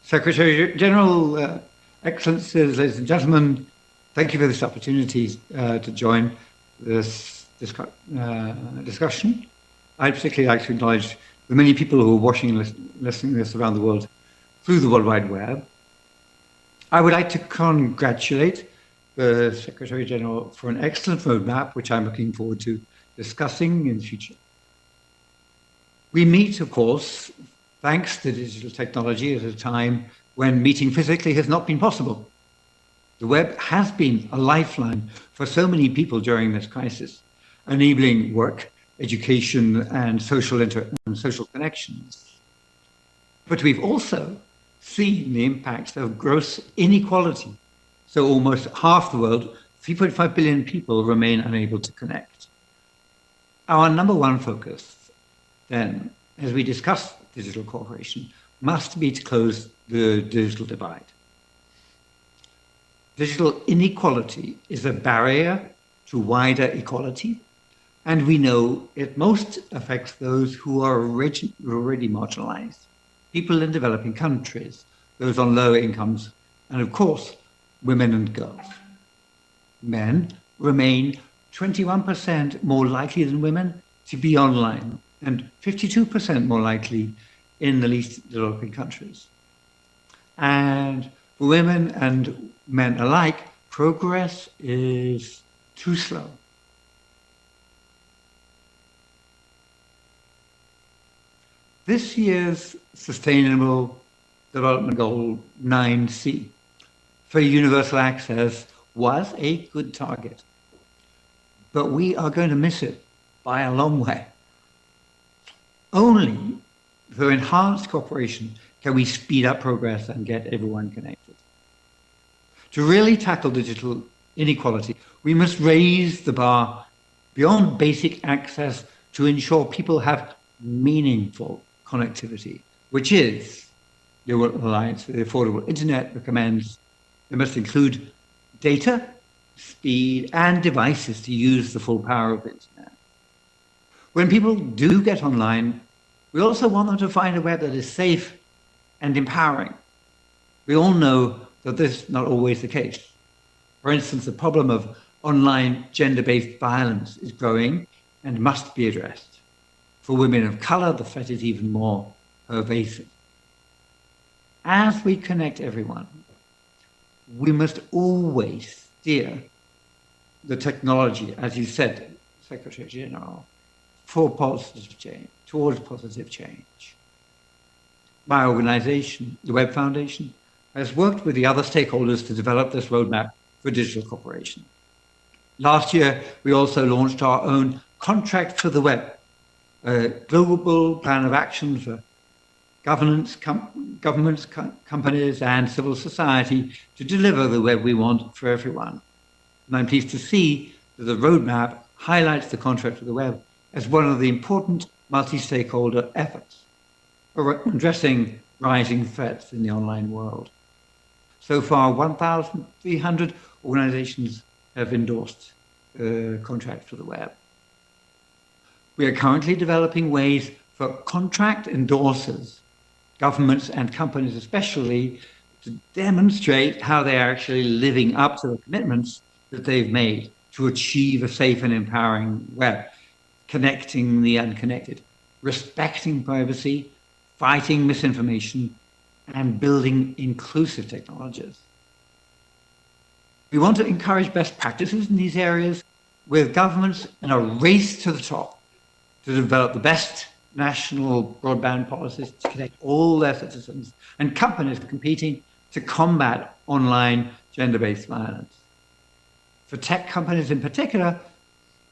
Secretary General, Excellencies, ladies and gentlemen. Thank you for this opportunity to join this discussion. I'd particularly like to acknowledge the many people who are watching and listening to this around the world through the World Wide Web. I would like to congratulate the Secretary General for an excellent roadmap, which I'm looking forward to discussing in the future. We meet, of course, thanks to digital technology at a time when meeting physically has not been possible. The web has been a lifeline for so many people during this crisis, enabling work, education, and social connections. But we've also seen the impacts of gross inequality. So almost half the world, 3.5 billion people, remain unable to connect. Our number one focus, then, as we discuss digital cooperation, must be to close the digital divide. Digital inequality is a barrier to wider equality, and we know it most affects those who are already marginalized, people in developing countries, those on lower incomes, and of course, women and girls. Men remain 21% more likely than women to be online, and 52% more likely in the least developing countries. And for women and men alike, progress is too slow. This year's Sustainable Development Goal 9C for universal access was a good target, but we are going to miss it by a long way. Only through enhanced cooperation can we speed up progress and get everyone connected. To really tackle digital inequality, we must raise the bar beyond basic access to ensure people have meaningful connectivity, which is the World Alliance for the Affordable Internet recommends it must include data, speed, and devices to use the full power of the internet. When people do get online, we also want them to find a web that is safe and empowering. We all know that this is not always the case. For instance, the problem of online gender-based violence is growing and must be addressed. For women of color, the threat is even more pervasive. As we connect everyone, we must always steer the technology, as you said, Secretary General, for positive change, towards positive change. My organization, the Web Foundation, has worked with the other stakeholders to develop this roadmap for digital cooperation. Last year, we also launched our own Contract for the Web, a global plan of action for governments, companies, and civil society to deliver the web we want for everyone. And I'm pleased to see that the roadmap highlights the Contract for the Web as one of the important multi-stakeholder efforts for addressing rising threats in the online world. So far, 1,300 organizations have endorsed the Contract for the Web. We are currently developing ways for contract endorsers, governments and companies especially, to demonstrate how they are actually living up to the commitments that they've made to achieve a safe and empowering web, connecting the unconnected, respecting privacy, fighting misinformation, and building inclusive technologies. We want to encourage best practices in these areas with governments in a race to the top to develop the best national broadband policies to connect all their citizens, and companies competing to combat online gender-based violence. For tech companies in particular,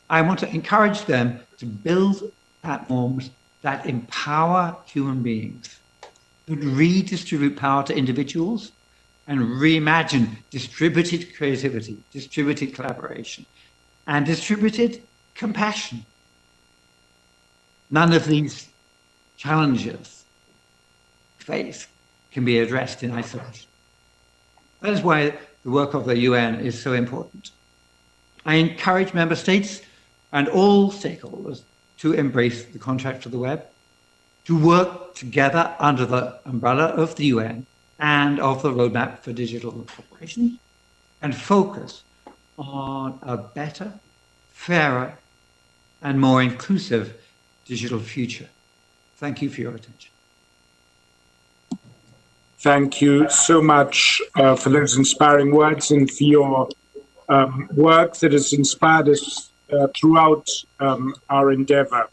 I want to encourage them to build platforms that empower human beings, that redistribute power to individuals, and reimagine distributed creativity, distributed collaboration, and distributed compassion. None of these challenges faced can be addressed in isolation. That is why the work of the UN is so important. I encourage member states and all stakeholders to embrace the Contract for the Web, to work together under the umbrella of the UN and of the Roadmap for Digital Cooperation, and focus on a better, fairer, and more inclusive digital future. Thank you for your attention. Thank you so much for those inspiring words and for your work that has inspired us throughout our endeavor.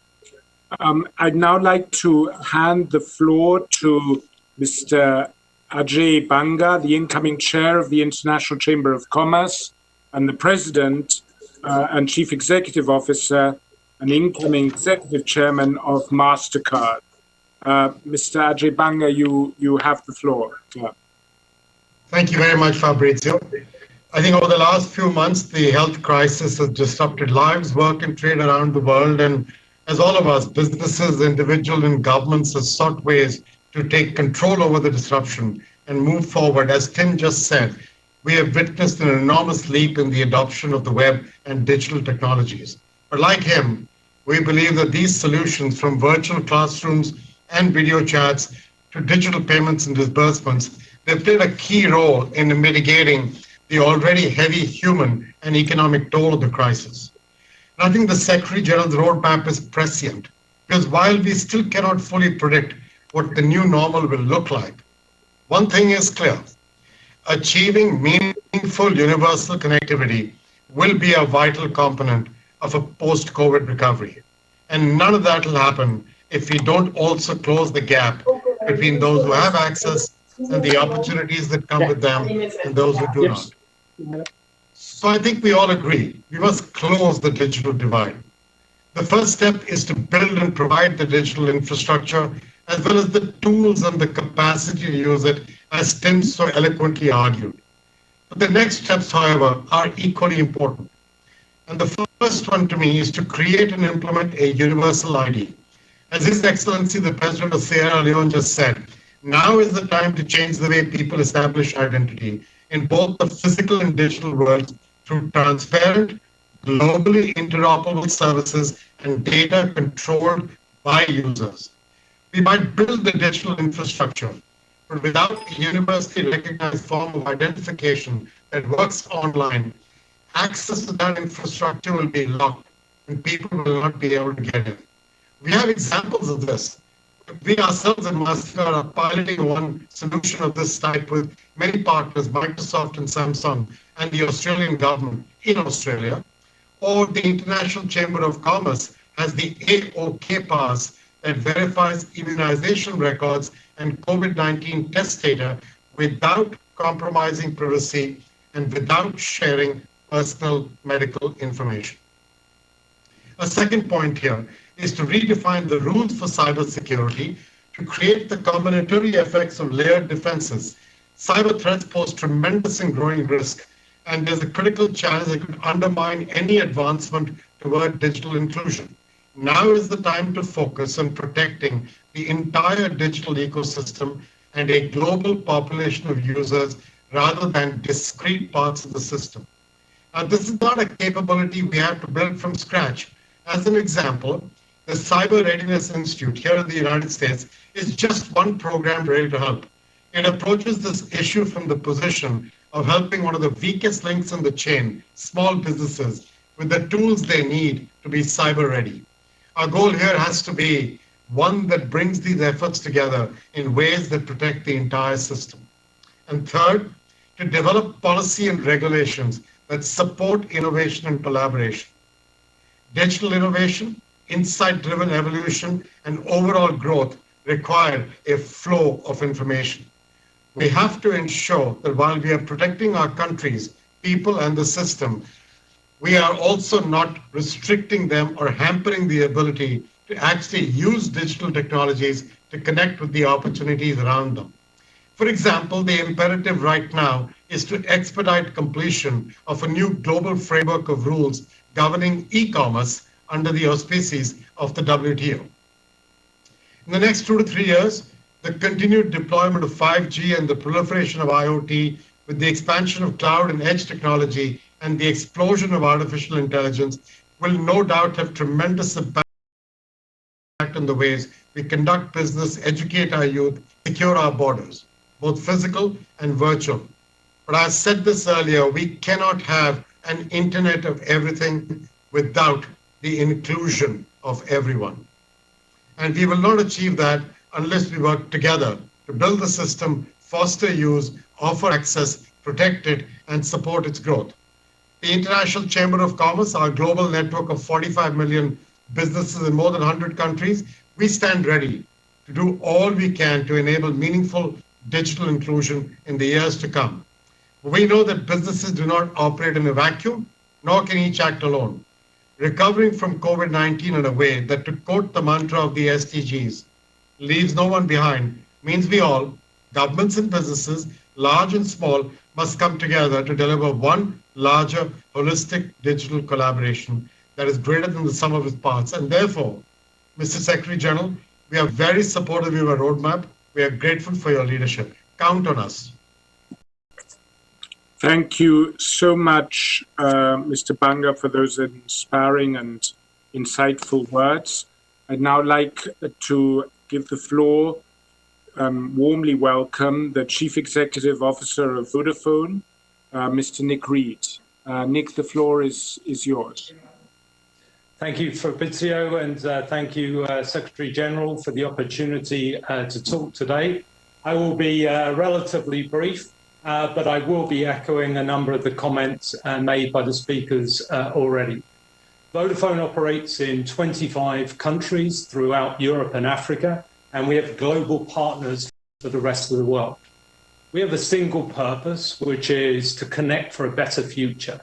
I'd now like to hand the floor to Mr. Ajay Banga, the incoming chair of the International Chamber of Commerce and the president and chief executive officer and incoming executive chairman of MasterCard. Mr. Ajay Banga, you have the floor. Yeah. Thank you very much, Fabrizio. I think over the last few months, the health crisis has disrupted lives, work, and trade around the world. And as all of us, businesses, individuals, and governments have sought ways to take control over the disruption and move forward. As Tim just said, we have witnessed an enormous leap in the adoption of the web and digital technologies. But like him, we believe that these solutions, from virtual classrooms and video chats to digital payments and disbursements, they've played a key role in mitigating the already heavy human and economic toll of the crisis. And I think the Secretary General's roadmap is prescient, because while we still cannot fully predict what the new normal will look like, one thing is clear: achieving meaningful universal connectivity will be a vital component of a post-COVID recovery. And none of that will happen if we don't also close the gap between those who have access and the opportunities that come with them and those who do not. So I think we all agree we must close the digital divide. The first step is to build and provide the digital infrastructure as well as the tools and the capacity to use it, as Tim so eloquently argued. But the next steps, however, are equally important. And the first one to me is to create and implement a universal ID. As His Excellency, the President of Sierra Leone just said, now is the time to change the way people establish identity in both the physical and digital worlds through transparent, globally interoperable services and data controlled by users. We might build the digital infrastructure, but without a universally recognized form of identification that works online, access to that infrastructure will be locked and people will not be able to get in. We have examples of this. We ourselves at Mastercard are piloting one solution of this type with many partners, Microsoft and Samsung, and the Australian government in Australia. Or the International Chamber of Commerce has the AOK Pass that verifies immunization records and COVID-19 test data without compromising privacy and without sharing personal medical information. A second point here is to redefine the rules for cybersecurity to create the combinatory effects of layered defenses. Cyber threats pose tremendous and growing risk, and there's a critical challenge that could undermine any advancement toward digital inclusion. Now is the time to focus on protecting the entire digital ecosystem and a global population of users rather than discrete parts of the system. Now, this is not a capability we have to build from scratch. As an example, the Cyber Readiness Institute here in the United States is just one program ready to help. It approaches this issue from the position of helping one of the weakest links in the chain, small businesses, with the tools they need to be cyber ready. Our goal here has to be one that brings these efforts together in ways that protect the entire system. And third, to develop policy and regulations that support innovation and collaboration. Digital innovation, insight-driven evolution, and overall growth require a flow of information. We have to ensure that while we are protecting our countries, people, and the system, we are also not restricting them or hampering the ability to actually use digital technologies to connect with the opportunities around them. For example, the imperative right now is to expedite completion of a new global framework of rules governing e-commerce under the auspices of the WTO. In the next 2 to 3 years, the continued deployment of 5G and the proliferation of IoT with the expansion of cloud and edge technology and the explosion of artificial intelligence will no doubt have tremendous impact on the ways we conduct business, educate our youth, secure our borders, both physical and virtual. But I said this earlier, we cannot have an internet of everything without the inclusion of everyone. And we will not achieve that unless we work together to build the system, foster use, offer access, protect it, and support its growth. The International Chamber of Commerce, our global network of 45 million businesses in more than 100 countries, we stand ready to do all we can to enable meaningful digital inclusion in the years to come. We know that businesses do not operate in a vacuum, nor can each act alone. Recovering from COVID-19 in a way that, to quote the mantra of the SDGs, leaves no one behind means we all, governments and businesses, large and small, must come together to deliver one larger, holistic digital collaboration that is greater than the sum of its parts. And therefore, Mr. Secretary General, we are very supportive of your roadmap. We are grateful for your leadership. Count on us. Thank you so much, Mr. Banga, for those inspiring and insightful words. I'd now like to give the floor, warmly welcome the Chief Executive Officer of Vodafone, Mr. Nick Reed. Nick, the floor is yours. Thank you, Fabrizio, and thank you, Secretary General, for the opportunity to talk today. I will be relatively brief, but I will be echoing a number of the comments made by the speakers already. Vodafone operates in 25 countries throughout Europe and Africa, and we have global partners for the rest of the world. We have a single purpose, which is to connect for a better future.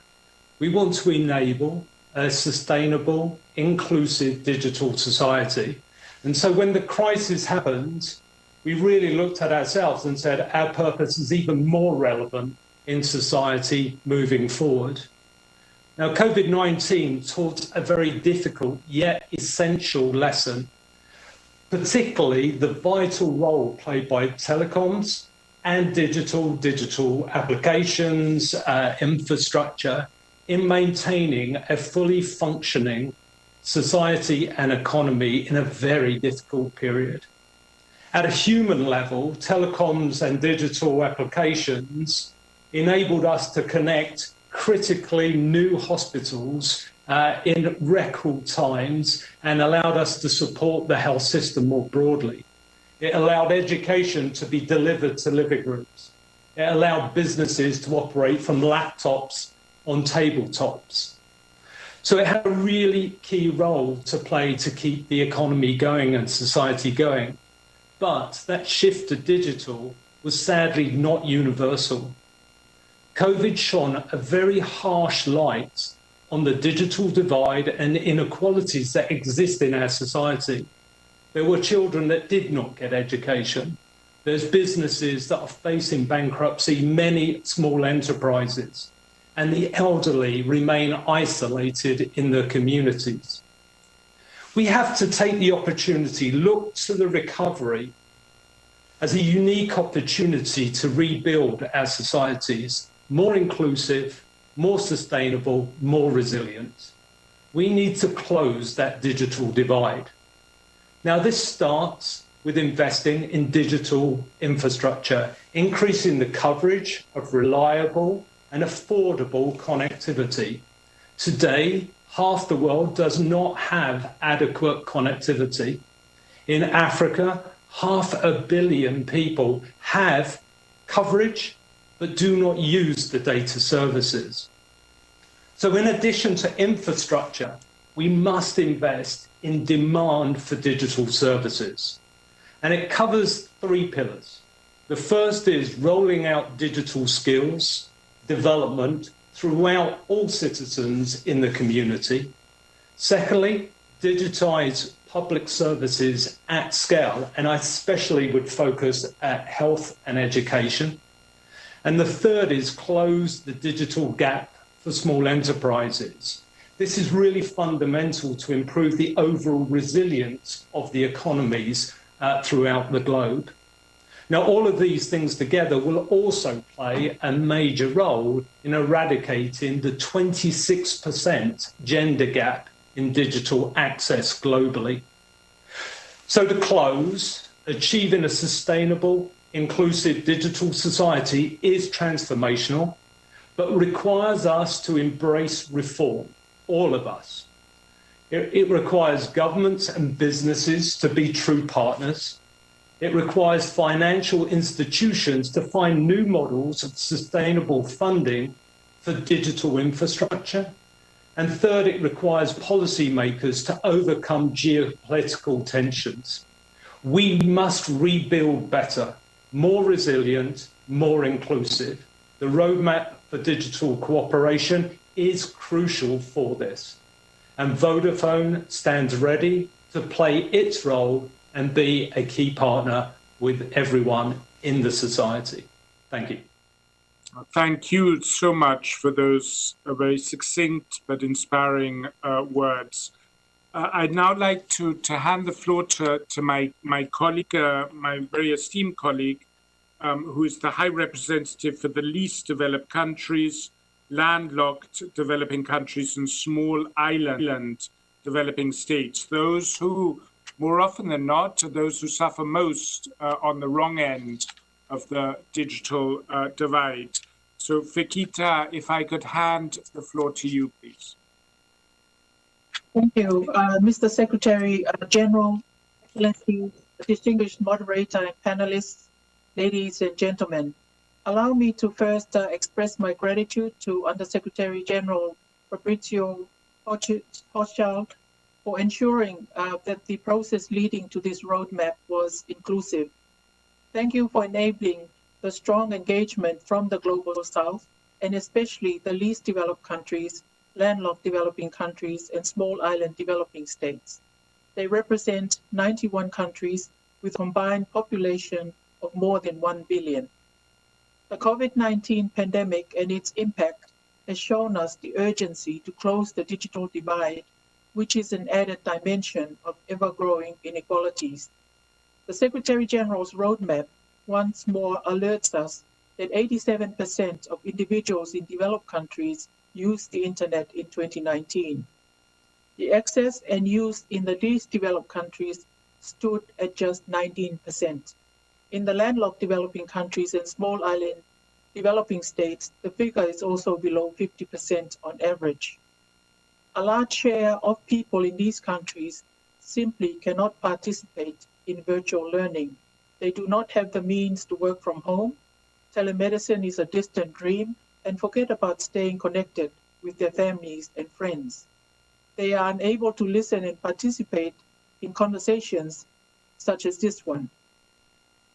We want to enable a sustainable, inclusive digital society. And so when the crisis happened, we really looked at ourselves and said our purpose is even more relevant in society moving forward. Now, COVID-19 taught a very difficult yet essential lesson, particularly the vital role played by telecoms and digital applications, infrastructure in maintaining a fully functioning society and economy in a very difficult period. At a human level, telecoms and digital applications enabled us to connect critically new hospitals in record times and allowed us to support the health system more broadly. It allowed education to be delivered to living rooms. It allowed businesses to operate from laptops on tabletops. So it had a really key role to play to keep the economy going and society going. But that shift to digital was sadly not universal. COVID shone a very harsh light on the digital divide and inequalities that exist in our society. There were children that did not get education. There's businesses that are facing bankruptcy, many small enterprises, and the elderly remain isolated in their communities. We have to take the opportunity, look to the recovery as a unique opportunity to rebuild our societies, more inclusive, more sustainable, more resilient. We need to close that digital divide. Now, this starts with investing in digital infrastructure, increasing the coverage of reliable and affordable connectivity. Today, half the world does not have adequate connectivity. In Africa, 500 million people have coverage but do not use the data services. So in addition to infrastructure, we must invest in demand for digital services. And it covers 3 pillars. The first is rolling out digital skills development throughout all citizens in the community. Secondly, digitize public services at scale, and I especially would focus at health and education. And the third is close the digital gap for small enterprises. This is really fundamental to improve the overall resilience of the economies throughout the globe. Now, all of these things together will also play a major role in eradicating the 26% gender gap in digital access globally. So to close, achieving a sustainable, inclusive digital society is transformational, but requires us to embrace reform, all of us. It requires governments and businesses to be true partners. It requires financial institutions to find new models of sustainable funding for digital infrastructure. And third, it requires policymakers to overcome geopolitical tensions. We must rebuild better, more resilient, more inclusive. The roadmap for digital cooperation is crucial for this. And Vodafone stands ready to play its role and be a key partner with everyone in the society. Thank you. Thank you so much for those very succinct but inspiring words. I'd now like to hand the floor to my colleague, my very esteemed colleague, who is the High Representative for the least developed countries, landlocked developing countries, and small island developing states. Those who, more often than not, are those who suffer most on the wrong end of the digital divide. So, Fikita, if I could hand the floor to you, please. Thank you, Mr. Secretary General, Excellencies, distinguished moderator and panelists, ladies and gentlemen. Allow me to first express my gratitude to Undersecretary General Fabrizio Hochschild for ensuring that the process leading to this roadmap was inclusive. Thank you for enabling the strong engagement from the Global South, and especially the least developed countries, landlocked developing countries, and small island developing states. They represent 91 countries with a combined population of more than 1 billion. The COVID-19 pandemic and its impact has shown us the urgency to close the digital divide, which is an added dimension of ever-growing inequalities. The Secretary General's roadmap once more alerts us that 87% of individuals in developed countries used the internet in 2019. The access and use in the least developed countries stood at just 19%. In the landlocked developing countries and small island developing states, the figure is also below 50% on average. A large share of people in these countries simply cannot participate in virtual learning. They do not have the means to work from home. Telemedicine is a distant dream, and forget about staying connected with their families and friends. They are unable to listen and participate in conversations such as this one.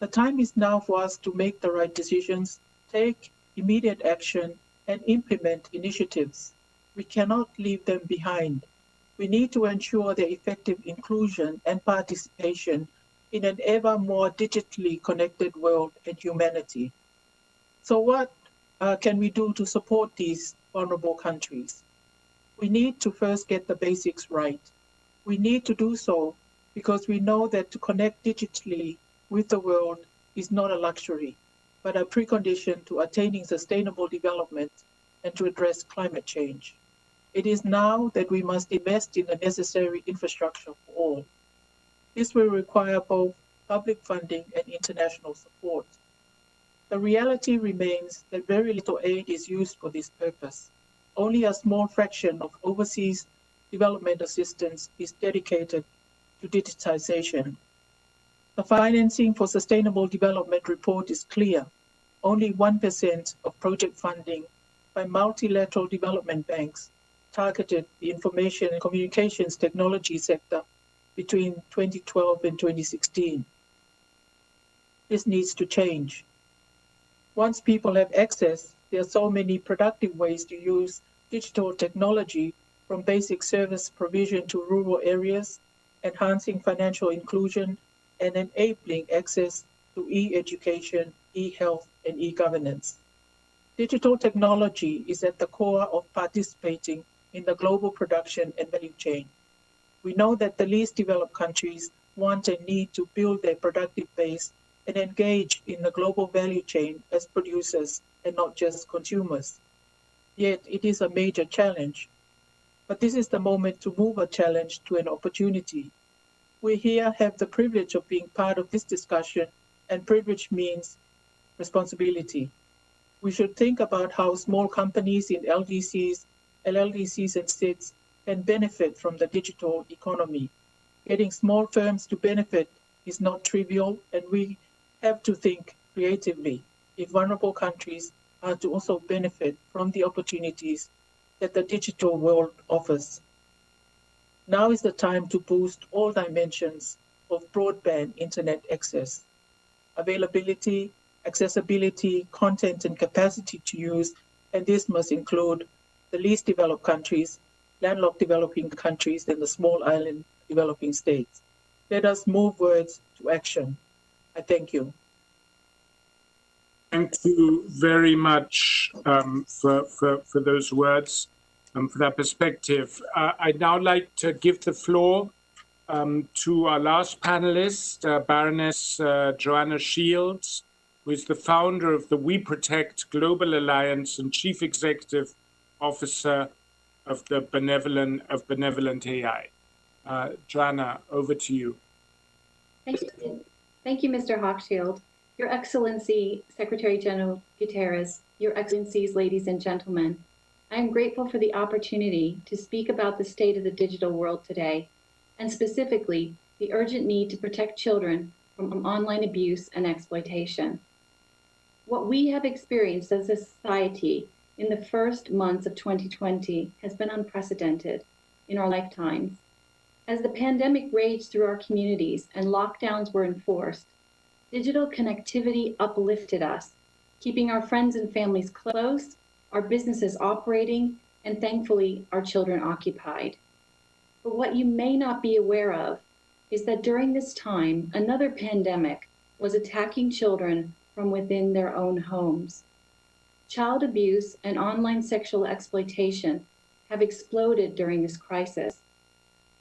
The time is now for us to make the right decisions, take immediate action, and implement initiatives. We cannot leave them behind. We need to ensure their effective inclusion and participation in an ever more digitally connected world and humanity. So what can we do to support these vulnerable countries? We need to first get the basics right. We need to do so because we know that to connect digitally with the world is not a luxury, but a precondition to attaining sustainable development and to address climate change. It is now that we must invest in the necessary infrastructure for all. This will require both public funding and international support. The reality remains that very little aid is used for this purpose. Only a small fraction of overseas development assistance is dedicated to digitization. The Financing for Sustainable Development report is clear. Only 1% of project funding by multilateral development banks targeted the information and communications technology sector between 2012 and 2016. This needs to change. Once people have access, there are so many productive ways to use digital technology, from basic service provision to rural areas, enhancing financial inclusion, and enabling access to e-education, e-health, and e-governance. Digital technology is at the core of participating in the global production and value chain. We know that the least developed countries want and need to build their productive base and engage in the global value chain as producers and not just consumers. Yet it is a major challenge. But this is the moment to move a challenge to an opportunity. We here have the privilege of being part of this discussion, and privilege means responsibility. We should think about how small companies in LDCs, LLDCs, and states can benefit from the digital economy. Getting small firms to benefit is not trivial, and we have to think creatively if vulnerable countries are to also benefit from the opportunities that the digital world offers. Now is the time to boost all dimensions of broadband internet access. Availability, accessibility, content, and capacity to use, and this must include the least developed countries, landlocked developing countries, and the small island developing states. Let us move words to action. I thank you. Thank you very much for those words, for that perspective. I'd now like to give the floor to our last panelist, Baroness Joanna Shields, who is the founder of the We Protect Global Alliance and Chief Executive Officer of the Benevolent AI. Joanna, over to you. Thank you, Mr. Hochschild. Your Excellency, Secretary General Guterres, Your Excellencies, ladies and gentlemen, I am grateful for the opportunity to speak about the state of the digital world today, and specifically the urgent need to protect children from online abuse and exploitation. What we have experienced as a society in the first months of 2020 has been unprecedented in our lifetimes. As the pandemic raged through our communities and lockdowns were enforced, digital connectivity uplifted us, keeping our friends and families close, our businesses operating, and thankfully, our children occupied. But what you may not be aware of is that during this time, another pandemic was attacking children from within their own homes. Child abuse and online sexual exploitation have exploded during this crisis.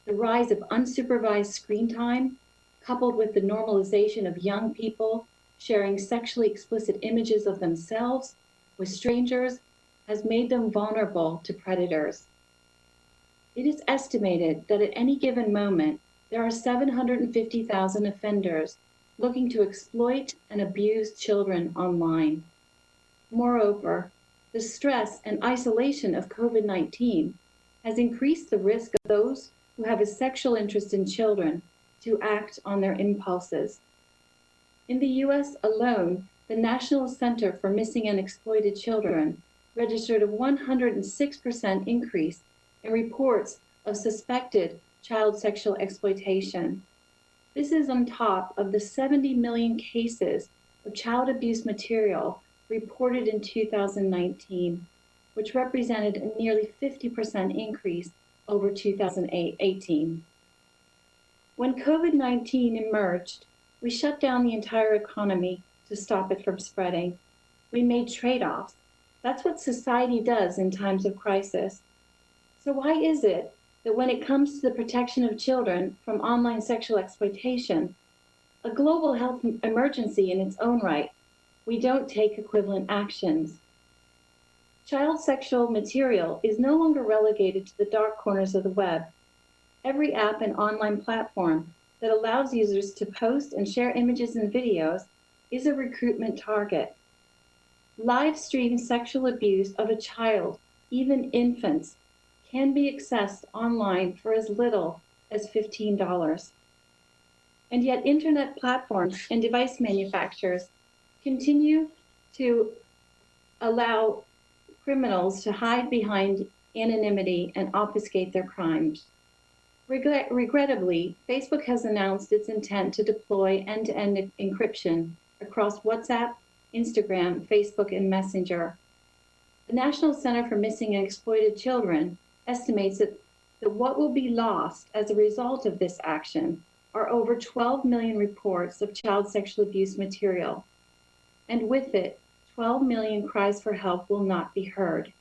The rise of unsupervised screen time, coupled with the normalization of young people sharing sexually explicit images of themselves with strangers, has made them vulnerable to predators. It is estimated that at any given moment, there are 750,000 offenders looking to exploit and abuse children online. Moreover, the stress and isolation of COVID-19 has increased the risk of those who have a sexual interest in children to act on their impulses. In the US alone, the National Center for Missing and Exploited Children registered a 106% increase in reports of suspected child sexual exploitation. This is on top of the 70 million cases of child abuse material reported in 2019, which represented a nearly 50% increase over 2018. When COVID-19 emerged, we shut down the entire economy to stop it from spreading. We made trade-offs. That's what society does in times of crisis. So why is it that when it comes to the protection of children from online sexual exploitation, a global health emergency in its own right, we don't take equivalent actions? Child sexual material is no longer relegated to the dark corners of the web. Every app and online platform that allows users to post and share images and videos is a recruitment target. Live stream sexual abuse of a child, even infants, can be accessed online for as little as $15. And yet internet platforms and device manufacturers continue to allow criminals to hide behind anonymity and obfuscate their crimes. Regrettably, Facebook has announced its intent to deploy end-to-end encryption across WhatsApp, Instagram, Facebook, and Messenger. The National Center for Missing and Exploited Children estimates that what will be lost as a result of this action are over 12 million reports of child sexual abuse material. And with it, 12 million cries for help will not be heard.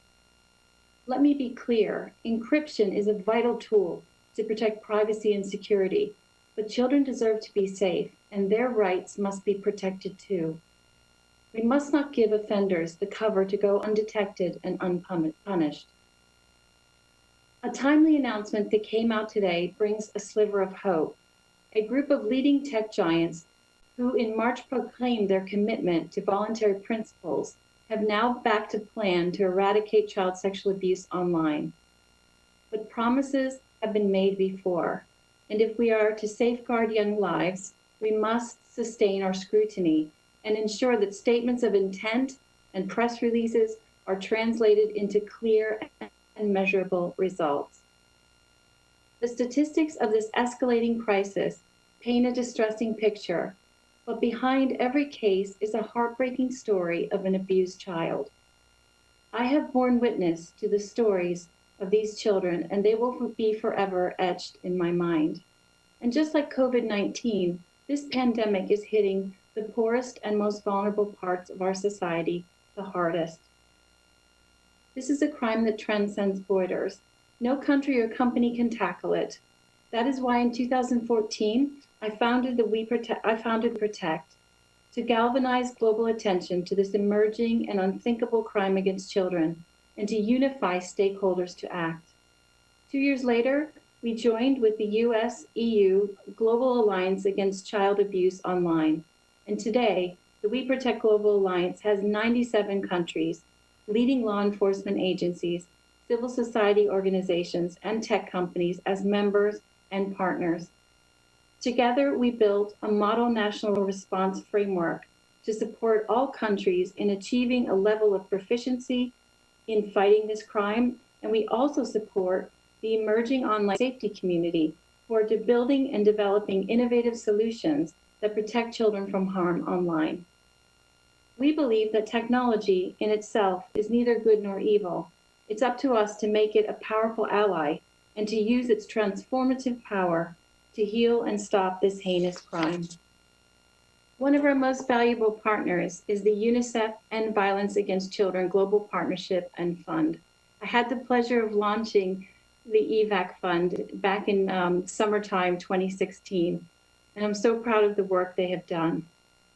Let me be clear, encryption is a vital tool to protect privacy and security, but children deserve to be safe, and their rights must be protected too. We must not give offenders the cover to go undetected and unpunished. A timely announcement that came out today brings a sliver of hope. A group of leading tech giants who in March proclaimed their commitment to voluntary principles have now backed a plan to eradicate child sexual abuse online. But promises have been made before, and if we are to safeguard young lives, we must sustain our scrutiny and ensure that statements of intent and press releases are translated into clear and measurable results. The statistics of this escalating crisis paint a distressing picture, but behind every case is a heartbreaking story of an abused child. I have borne witness to the stories of these children, and they will be forever etched in my mind. And just like COVID-19, this pandemic is hitting the poorest and most vulnerable parts of our society the hardest. This is a crime that transcends borders. No country or company can tackle it. That is why in 2014, I founded Protect to galvanize global attention to this emerging and unthinkable crime against children and to unify stakeholders to act. 2 years later, we joined with the US, EU Global Alliance Against Child Abuse Online. And today, the We Protect Global Alliance has 97 countries, leading law enforcement agencies, civil society organizations, and tech companies as members and partners. Together, we built a model national response framework to support all countries in achieving a level of proficiency in fighting this crime, and we also support the emerging online safety community who are building and developing innovative solutions that protect children from harm online. We believe that technology in itself is neither good nor evil. It's up to us to make it a powerful ally and to use its transformative power to heal and stop this heinous crime. One of our most valuable partners is the UNICEF End Violence Against Children Global Partnership and Fund. I had the pleasure of launching the EVAC Fund back in summertime 2016, and I'm so proud of the work they have done.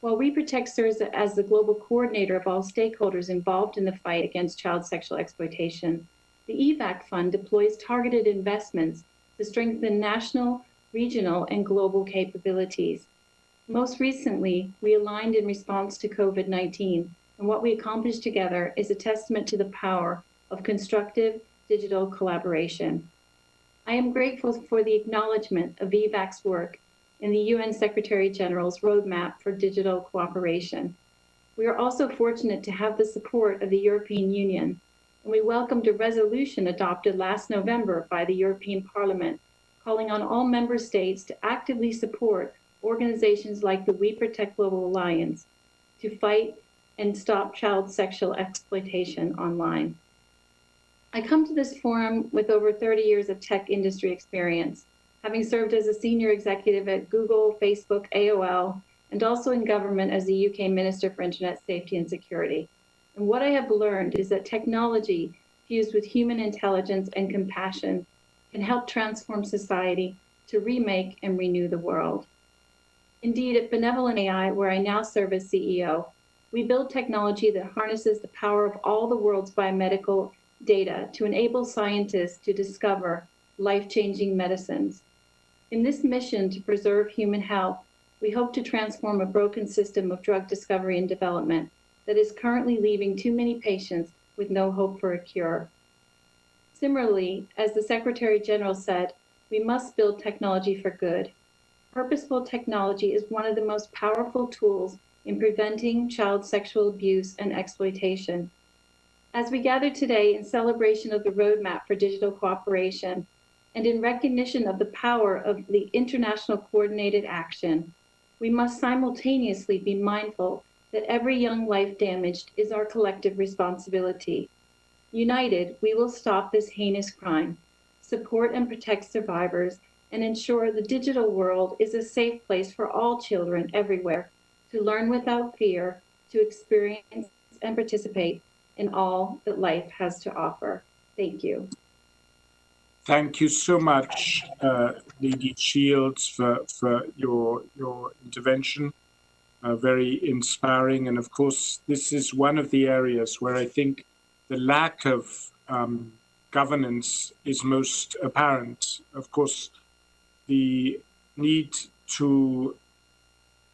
While We Protect serves as the global coordinator of all stakeholders involved in the fight against child sexual exploitation, the EVAC Fund deploys targeted investments to strengthen national, regional, and global capabilities. Most recently, we aligned in response to COVID-19, and what we accomplished together is a testament to the power of constructive digital collaboration. I am grateful for the acknowledgement of EVAC's work in the UN Secretary General's Roadmap for Digital Cooperation. We are also fortunate to have the support of the European Union, and we welcomed a resolution adopted last November by the European Parliament, calling on all member states to actively support organizations like the We Protect Global Alliance to fight and stop child sexual exploitation online. I come to this forum with over 30 years of tech industry experience, having served as a senior executive at Google, Facebook, AOL, and also in government as the UK Minister for Internet Safety and Security. And what I have learned is that technology fused with human intelligence and compassion can help transform society to remake and renew the world. Indeed, at Benevolent AI, where I now serve as CEO, we build technology that harnesses the power of all the world's biomedical data to enable scientists to discover life-changing medicines. In this mission to preserve human health, we hope to transform a broken system of drug discovery and development that is currently leaving too many patients with no hope for a cure. Similarly, as the Secretary General said, we must build technology for good. Purposeful technology is one of the most powerful tools in preventing child sexual abuse and exploitation. As we gather today in celebration of the Roadmap for Digital Cooperation and in recognition of the power of the international coordinated action, we must simultaneously be mindful that every young life damaged is our collective responsibility. United, we will stop this heinous crime, support and protect survivors, and ensure the digital world is a safe place for all children everywhere to learn without fear, to experience and participate in all that life has to offer. Thank you. Thank you so much, Lady Shields, for your intervention. Very inspiring. And of course, this is one of the areas where I think the lack of governance is most apparent. Of course, the need to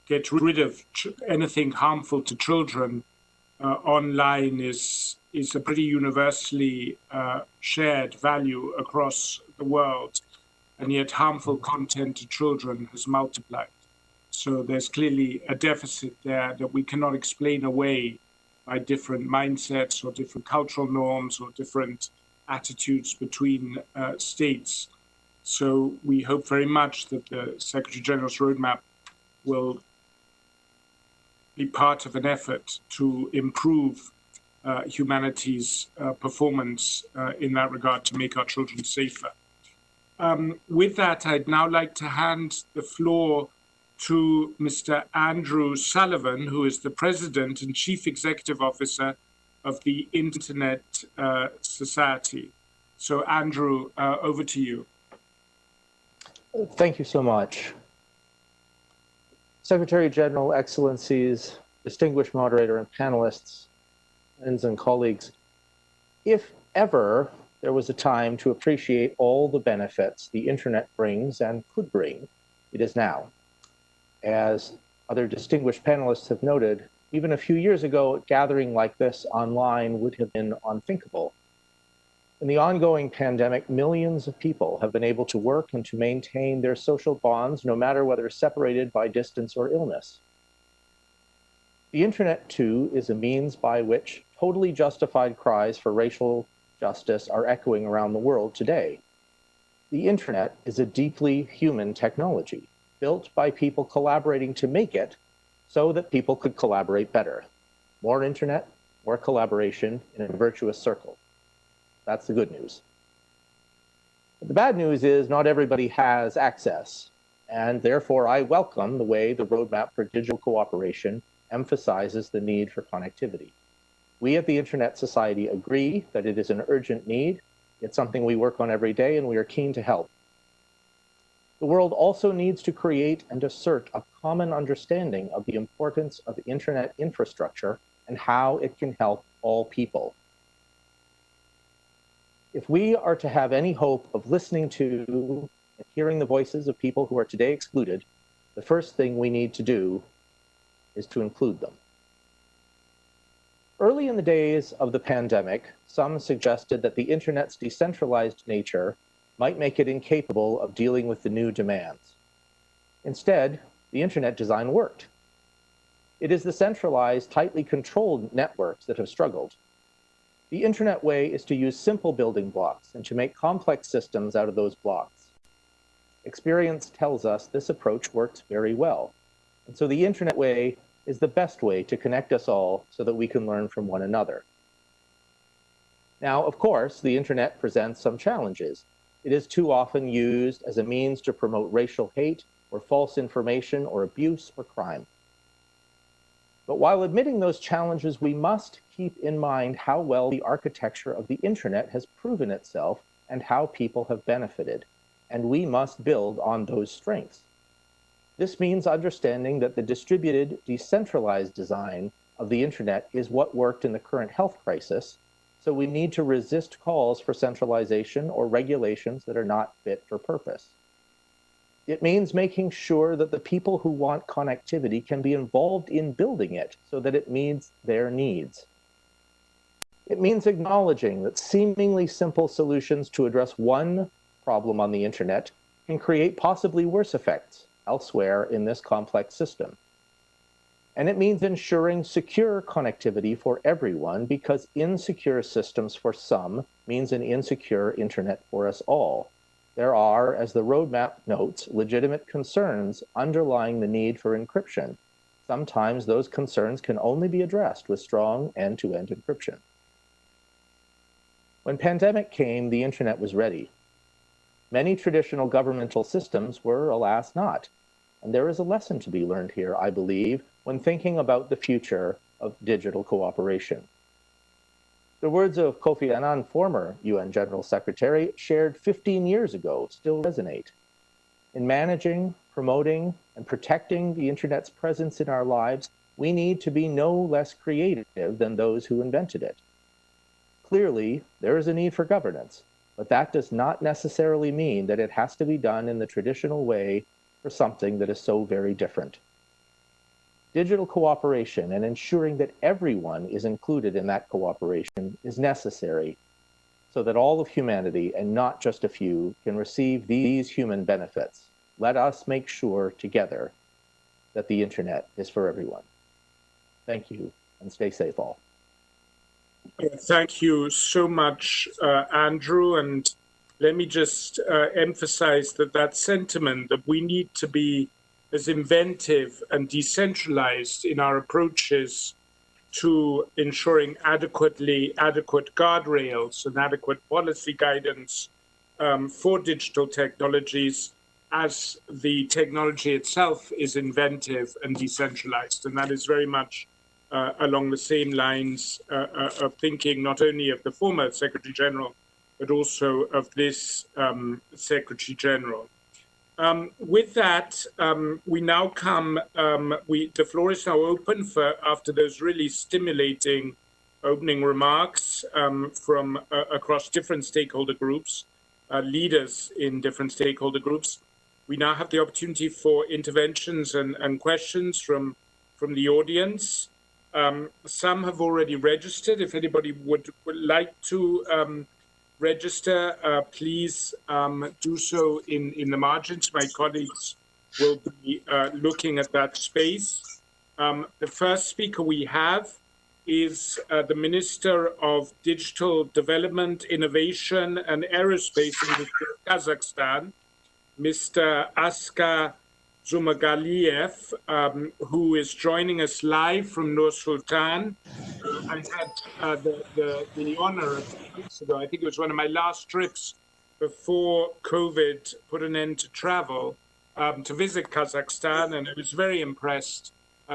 get rid of anything harmful to children online is a pretty universally shared value across the world, and yet harmful content to children has multiplied. So there's clearly a deficit there that we cannot explain away by different mindsets or different cultural norms or different attitudes between states. So we hope very much that the Secretary General's roadmap will be part of an effort to improve humanity's performance in that regard to make our children safer. With that, I'd now like to hand the floor to Mr. Andrew Sullivan, who is the President and Chief Executive Officer of the Internet Society. So, Andrew, over to you. Thank you so much. Secretary General, Excellencies, distinguished moderator and panelists, friends and colleagues, if ever there was a time to appreciate all the benefits the internet brings and could bring, it is now. As other distinguished panelists have noted, even a few years ago, a gathering like this online would have been unthinkable. In the ongoing pandemic, millions of people have been able to work and to maintain their social bonds, no matter whether separated by distance or illness. The internet, too, is a means by which totally justified cries for racial justice are echoing around the world today. The internet is a deeply human technology, built by people collaborating to make it so that people could collaborate better. More internet, more collaboration in a virtuous circle. That's the good news. But the bad news is not everybody has access, and therefore I welcome the way the Roadmap for Digital Cooperation emphasizes the need for connectivity. We at the Internet Society agree that it is an urgent need. It's something we work on every day, and we are keen to help. The world also needs to create and assert a common understanding of the importance of internet infrastructure and how it can help all people. If we are to have any hope of listening to and hearing the voices of people who are today excluded, the first thing we need to do is to include them. Early in the days of the pandemic, some suggested that the internet's decentralized nature might make it incapable of dealing with the new demands. Instead, the internet design worked. It is the centralized, tightly controlled networks that have struggled. The internet way is to use simple building blocks and to make complex systems out of those blocks. Experience tells us this approach works very well. And so the internet way is the best way to connect us all so that we can learn from one another. Now, of course, the internet presents some challenges. It is too often used as a means to promote racial hate or false information or abuse or crime. But while admitting those challenges, we must keep in mind how well the architecture of the internet has proven itself and how people have benefited. And we must build on those strengths. This means understanding that the distributed, decentralized design of the internet is what worked in the current health crisis, so we need to resist calls for centralization or regulations that are not fit for purpose. It means making sure that the people who want connectivity can be involved in building it so that it meets their needs. It means acknowledging that seemingly simple solutions to address one problem on the internet can create possibly worse effects elsewhere in this complex system. And it means ensuring secure connectivity for everyone, because insecure systems for some means an insecure internet for us all. There are, as the roadmap notes, legitimate concerns underlying the need for encryption. Sometimes those concerns can only be addressed with strong end-to-end encryption. When pandemic came, the internet was ready. Many traditional governmental systems were, alas, not. And there is a lesson to be learned here, I believe, when thinking about the future of digital cooperation. The words of Kofi Annan, former UN General Secretary, shared 15 years ago still resonate. In managing, promoting, and protecting the internet's presence in our lives, we need to be no less creative than those who invented it. Clearly, there is a need for governance, but that does not necessarily mean that it has to be done in the traditional way for something that is so very different. Digital cooperation and ensuring that everyone is included in that cooperation is necessary so that all of humanity, and not just a few, can receive these human benefits. Let us make sure together that the internet is for everyone. Thank you, and stay safe all. Thank you so much, Andrew. And let me just emphasize that sentiment that we need to be as inventive and decentralized in our approaches to ensuring adequate guardrails and adequate policy guidance for digital technologies as the technology itself is inventive and decentralized. And that is very much along the same lines of thinking not only of the former Secretary General, but also of this Secretary General. With that, we now come, the floor is now open for, after those really stimulating opening remarks from across different stakeholder groups, leaders in different stakeholder groups. We now have the opportunity for interventions and questions from the audience. Some have already registered. If anybody would like to register, please do so in the margins. My colleagues will be looking at that space. The first speaker we have is the Minister of Digital Development, Innovation and Aerospace in Kazakhstan, Mr. Askar Zhumagaliev, who is joining us live from Nur Sultan. I had the honor a few weeks ago, I think it was one of my last trips before COVID put an end to travel, to visit Kazakhstan, and I was very impressed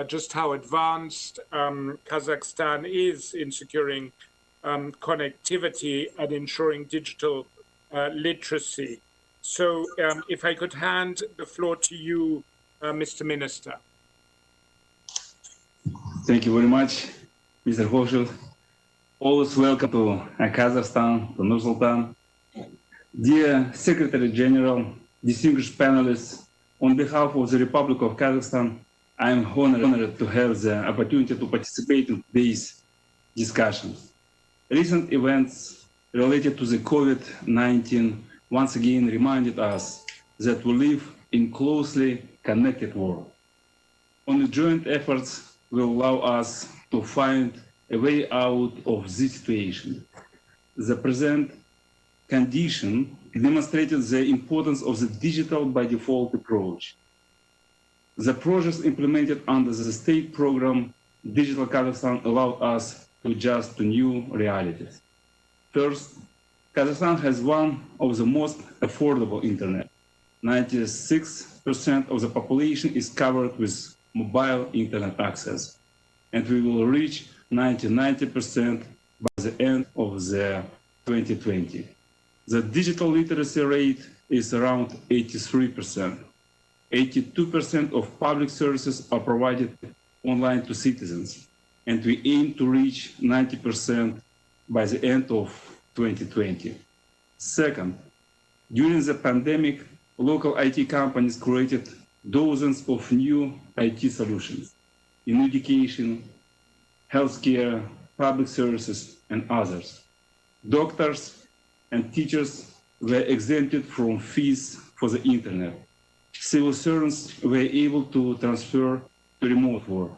just how advanced Kazakhstan is in securing connectivity and ensuring digital literacy. So if I could hand the floor to you, Mr. Minister. Thank you very much, Mr. Hochschild. Always welcome to Kazakhstan, to Nur Sultan. Dear Secretary General, distinguished panelists, on behalf of the Republic of Kazakhstan, I am honored to have the opportunity to participate in today's discussions. Recent events related to the COVID-19 once again reminded us that we live in a closely connected world. Only joint efforts will allow us to find a way out of this situation. The present condition demonstrated the importance of the digital by default approach. The projects implemented under the state program Digital Kazakhstan allowed us to adjust to new realities. First, Kazakhstan has one of the most affordable internet. 96% of the population is covered with mobile internet access, and we will reach 90% by the end of the 2020. The digital literacy rate is around 83%. 82% of public services are provided online to citizens, and we aim to reach 90% by the end of 2020. Second, during the pandemic, local IT companies created dozens of new IT solutions in education, healthcare, public services, and others. Doctors and teachers were exempted from fees for the internet. Civil servants were able to transfer to remote work.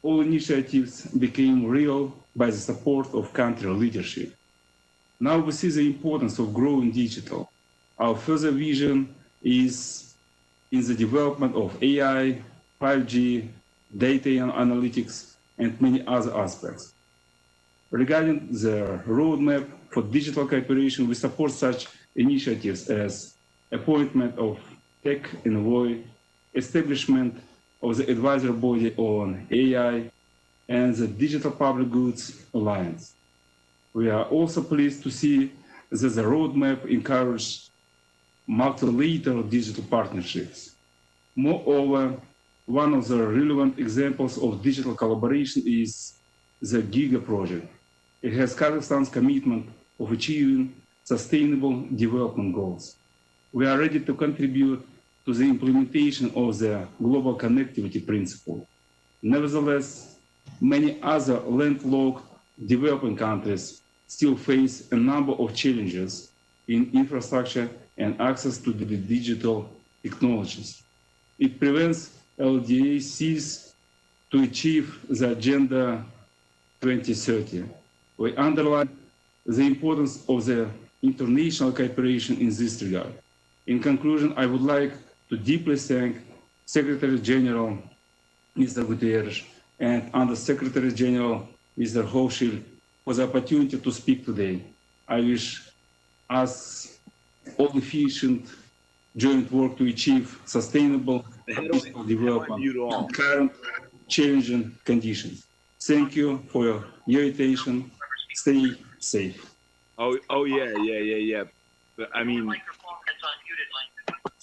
All initiatives became real by the support of country leadership. Now we see the importance of growing digital. Our further vision is in the development of AI, 5G, data and analytics, and many other aspects. Regarding the roadmap for digital cooperation, we support such initiatives as appointment of tech envoy, establishment of the advisory body on AI, and the Digital Public Goods Alliance. We are also pleased to see that the roadmap encourages multilateral digital partnerships. Moreover, one of the relevant examples of digital collaboration is the GIGA project. It has Kazakhstan's commitment of achieving sustainable development goals. We are ready to contribute to the implementation of the global connectivity principle. Nevertheless, many other landlocked developing countries still face a number of challenges in infrastructure and access to the digital technologies. It prevents LDACs to achieve the Agenda 2030. We underline the importance of the international cooperation in this regard. In conclusion, I would like to deeply thank Secretary General Mr. Guterres and Under Secretary General Mr. Hochschild for the opportunity to speak today. I wish us all efficient joint work to achieve sustainable and peaceful development in current challenging conditions. Thank you for your attention. Stay safe. Oh yeah. But, I mean,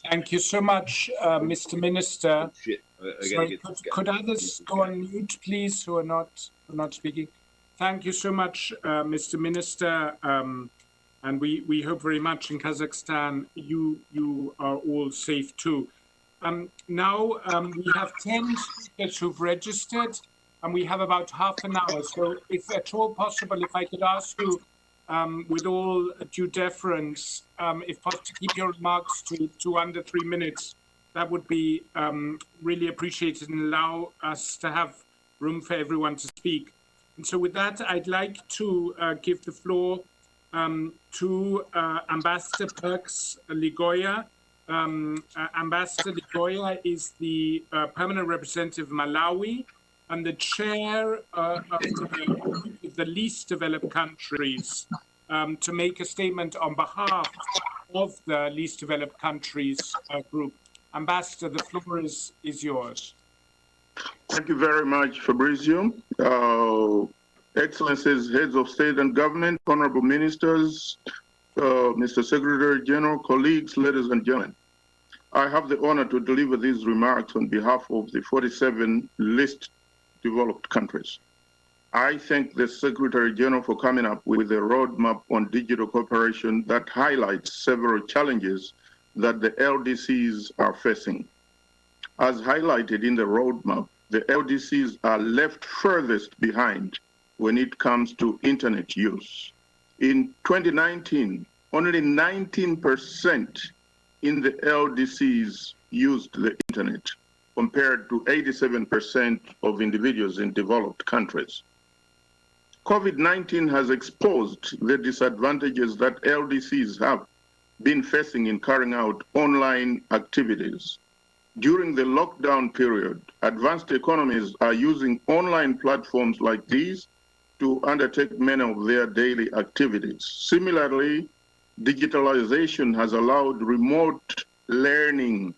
Thank you so much, Mr. Minister. shit. Sorry, could others go on mute, please, who are not speaking? Thank you so much, Mr. Minister. And we hope very much in Kazakhstan you are all safe too. Now we have 10 speakers who've registered, and we have about half an hour. So if at all possible, if I could ask you, with all due deference, if possible, to keep your remarks to under 3 minutes, that would be really appreciated and allow us to have room for everyone to speak. And so with that, I'd like to give the floor to Ambassador Perks Ligoya. Ambassador Ligoya is the permanent representative of Malawi and the chair of the least developed countries to make a statement on behalf of the least developed countries group. Ambassador, the floor is yours. Thank you very much, Fabrizio. Excellencies, heads of state and government, honorable ministers, Mr. Secretary General, colleagues, ladies and gentlemen. I have the honor to deliver these remarks on behalf of the 47 least developed countries. I thank the Secretary General for coming up with a roadmap on digital cooperation that highlights several challenges that the LDCs are facing. As highlighted in the roadmap, the LDCs are left furthest behind when it comes to internet use. In 2019, only 19% in the LDCs used the internet, compared to 87% of individuals in developed countries. COVID-19 has exposed the disadvantages that LDCs have been facing in carrying out online activities. During the lockdown period, advanced economies are using online platforms like these to undertake many of their daily activities. Similarly, digitalization has allowed remote learning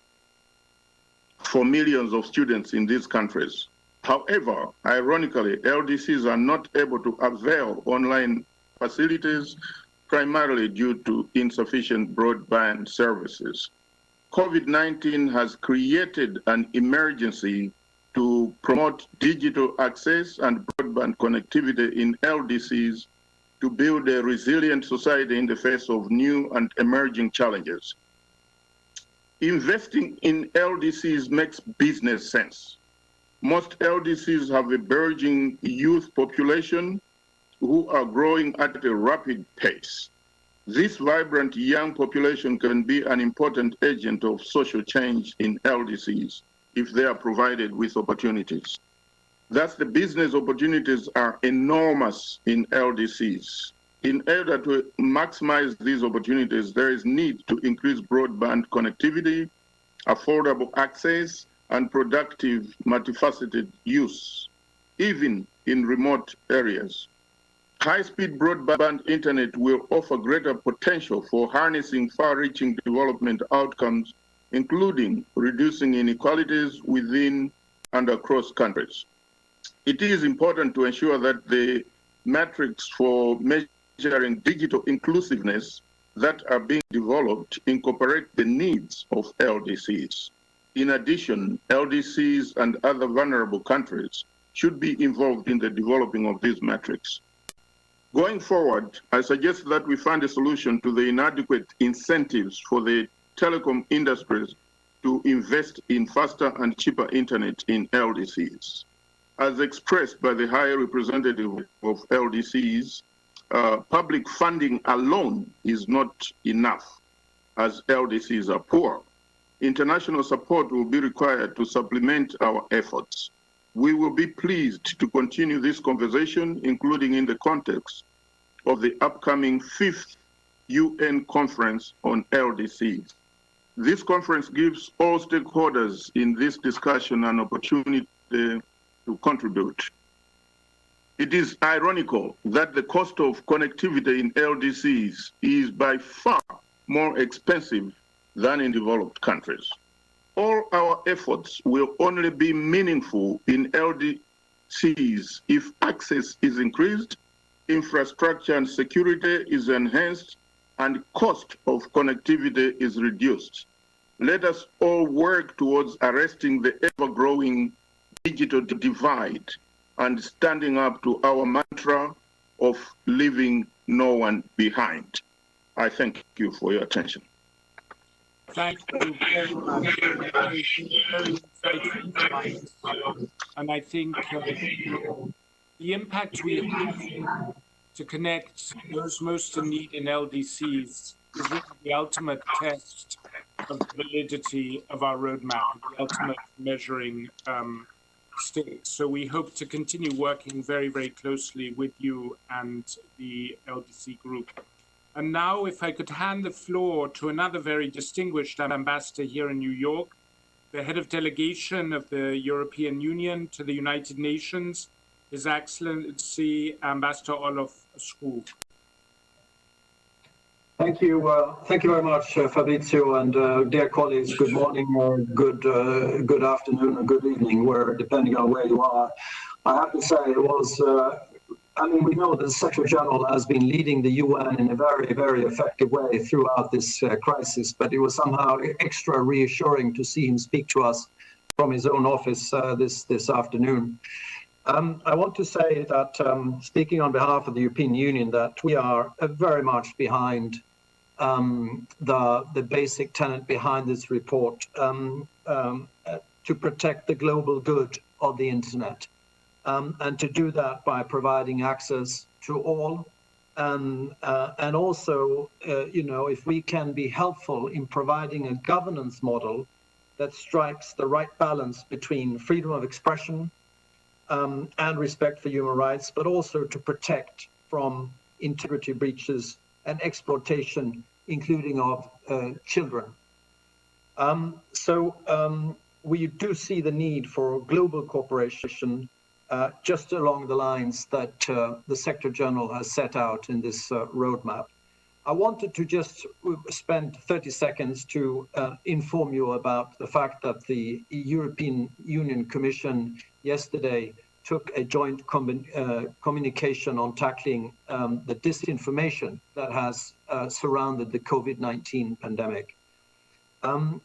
for millions of students in these countries. However, ironically, LDCs are not able to avail online facilities primarily due to insufficient broadband services. COVID-19 has created an emergency to promote digital access and broadband connectivity in LDCs to build a resilient society in the face of new and emerging challenges. Investing in LDCs makes business sense. Most LDCs have a burgeoning youth population who are growing at a rapid pace. This vibrant young population can be an important agent of social change in LDCs if they are provided with opportunities. Thus, the business opportunities are enormous in LDCs. In order to maximize these opportunities, there is need to increase broadband connectivity, affordable access, and productive multifaceted use, even in remote areas. High-speed broadband internet will offer greater potential for harnessing far-reaching development outcomes, including reducing inequalities within and across countries. It is important to ensure that the metrics for measuring digital inclusiveness that are being developed incorporate the needs of LDCs. In addition, LDCs and other vulnerable countries should be involved in the developing of these metrics. Going forward, I suggest that we find a solution to the inadequate incentives for the telecom industries to invest in faster and cheaper internet in LDCs. As expressed by the High Representative of LDCs, public funding alone is not enough, as LDCs are poor. International support will be required to supplement our efforts. We will be pleased to continue this conversation, including in the context of the upcoming 5th UN Conference on LDCs. This conference gives all stakeholders in this discussion an opportunity to contribute. It is ironical that the cost of connectivity in LDCs is by far more expensive than in developed countries. All our efforts will only be meaningful in LDCs if access is increased, infrastructure and security is enhanced, and cost of connectivity is reduced. Let us all work towards arresting the ever-growing digital divide and standing up to our mantra of leaving no one behind. I thank you for your attention. Thank you very much. Very insightful comments. And I think the impact we have to connect those most in need in LDCs is really the ultimate test of the validity of our roadmap, the ultimate measuring stick. So we hope to continue working very, very closely with you and the LDC group. And now, if I could hand the floor to another very distinguished ambassador here in New York, the head of delegation of the European Union to the United Nations, His Excellency Ambassador Olof Schwab. Thank you very much, Fabrizio, and dear colleagues. Good morning, or good afternoon, or good evening, depending on where you are. I have to say, it was. We know that the Secretary General has been leading the UN in a very, very effective way throughout this crisis, but it was somehow extra reassuring to see him speak to us from his own office this afternoon. I want to say that, speaking on behalf of the European Union, that we are very much behind the basic tenet behind this report, to protect the global good of the internet. And to do that by providing access to all, and also, if we can be helpful in providing a governance model that strikes the right balance between freedom of expression and respect for human rights, but also to protect from integrity breaches and exploitation, including of children. We do see the need for global cooperation just along the lines that the Secretary General has set out in this roadmap. I wanted to just spend 30 seconds to inform you about the fact that the European Union Commission yesterday took a joint communication on tackling the disinformation that has surrounded the COVID-19 pandemic. And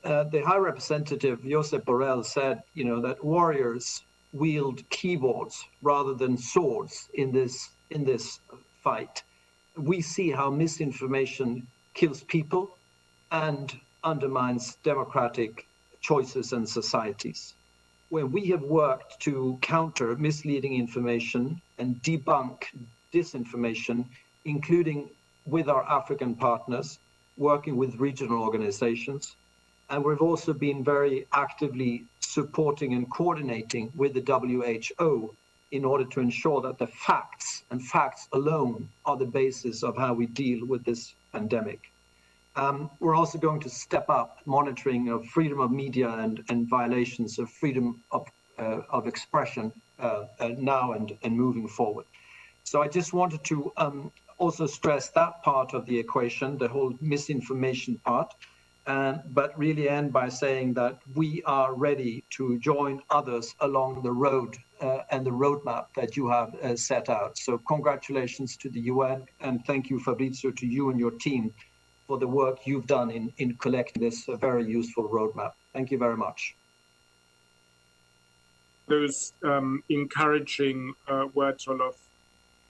the High Representative Josep Borrell said, that warriors wield keyboards rather than swords in this fight. We see how misinformation kills people and undermines democratic choices and societies. When we have worked to counter misleading information and debunk disinformation, including with our African partners, working with regional organizations, and we've also been very actively supporting and coordinating with the WHO in order to ensure that the facts and facts alone are the basis of how we deal with this pandemic. We're also going to step up monitoring of freedom of media and violations of freedom of expression now and moving forward. So I just wanted to also stress that part of the equation, the whole misinformation part, but really end by saying that we are ready to join others along the road and the roadmap that you have set out. So congratulations to the UN, and thank you, Fabrizio, to you and your team for the work you've done in collecting this very useful roadmap. Thank you very much. Those encouraging words, Olof.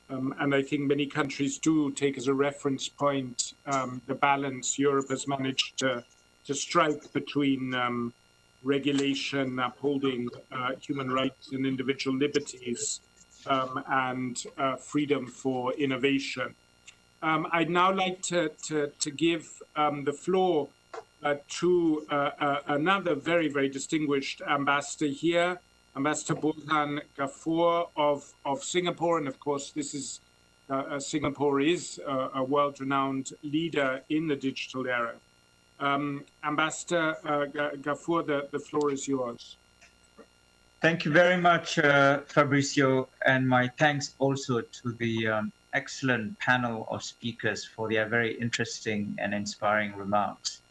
And I think many countries do take as a reference point the balance Europe has managed to strike between regulation, upholding human rights and individual liberties, and freedom for innovation. I'd now like to give the floor to another very, very distinguished ambassador here, Ambassador Burhan Ghafoor of Singapore, and of course this is Singapore is a world-renowned leader in the digital era. Ambassador Ghafoor, the floor is yours. Thank you very much, Fabrizio, and my thanks also to the excellent panel of speakers for their very interesting and inspiring remarks.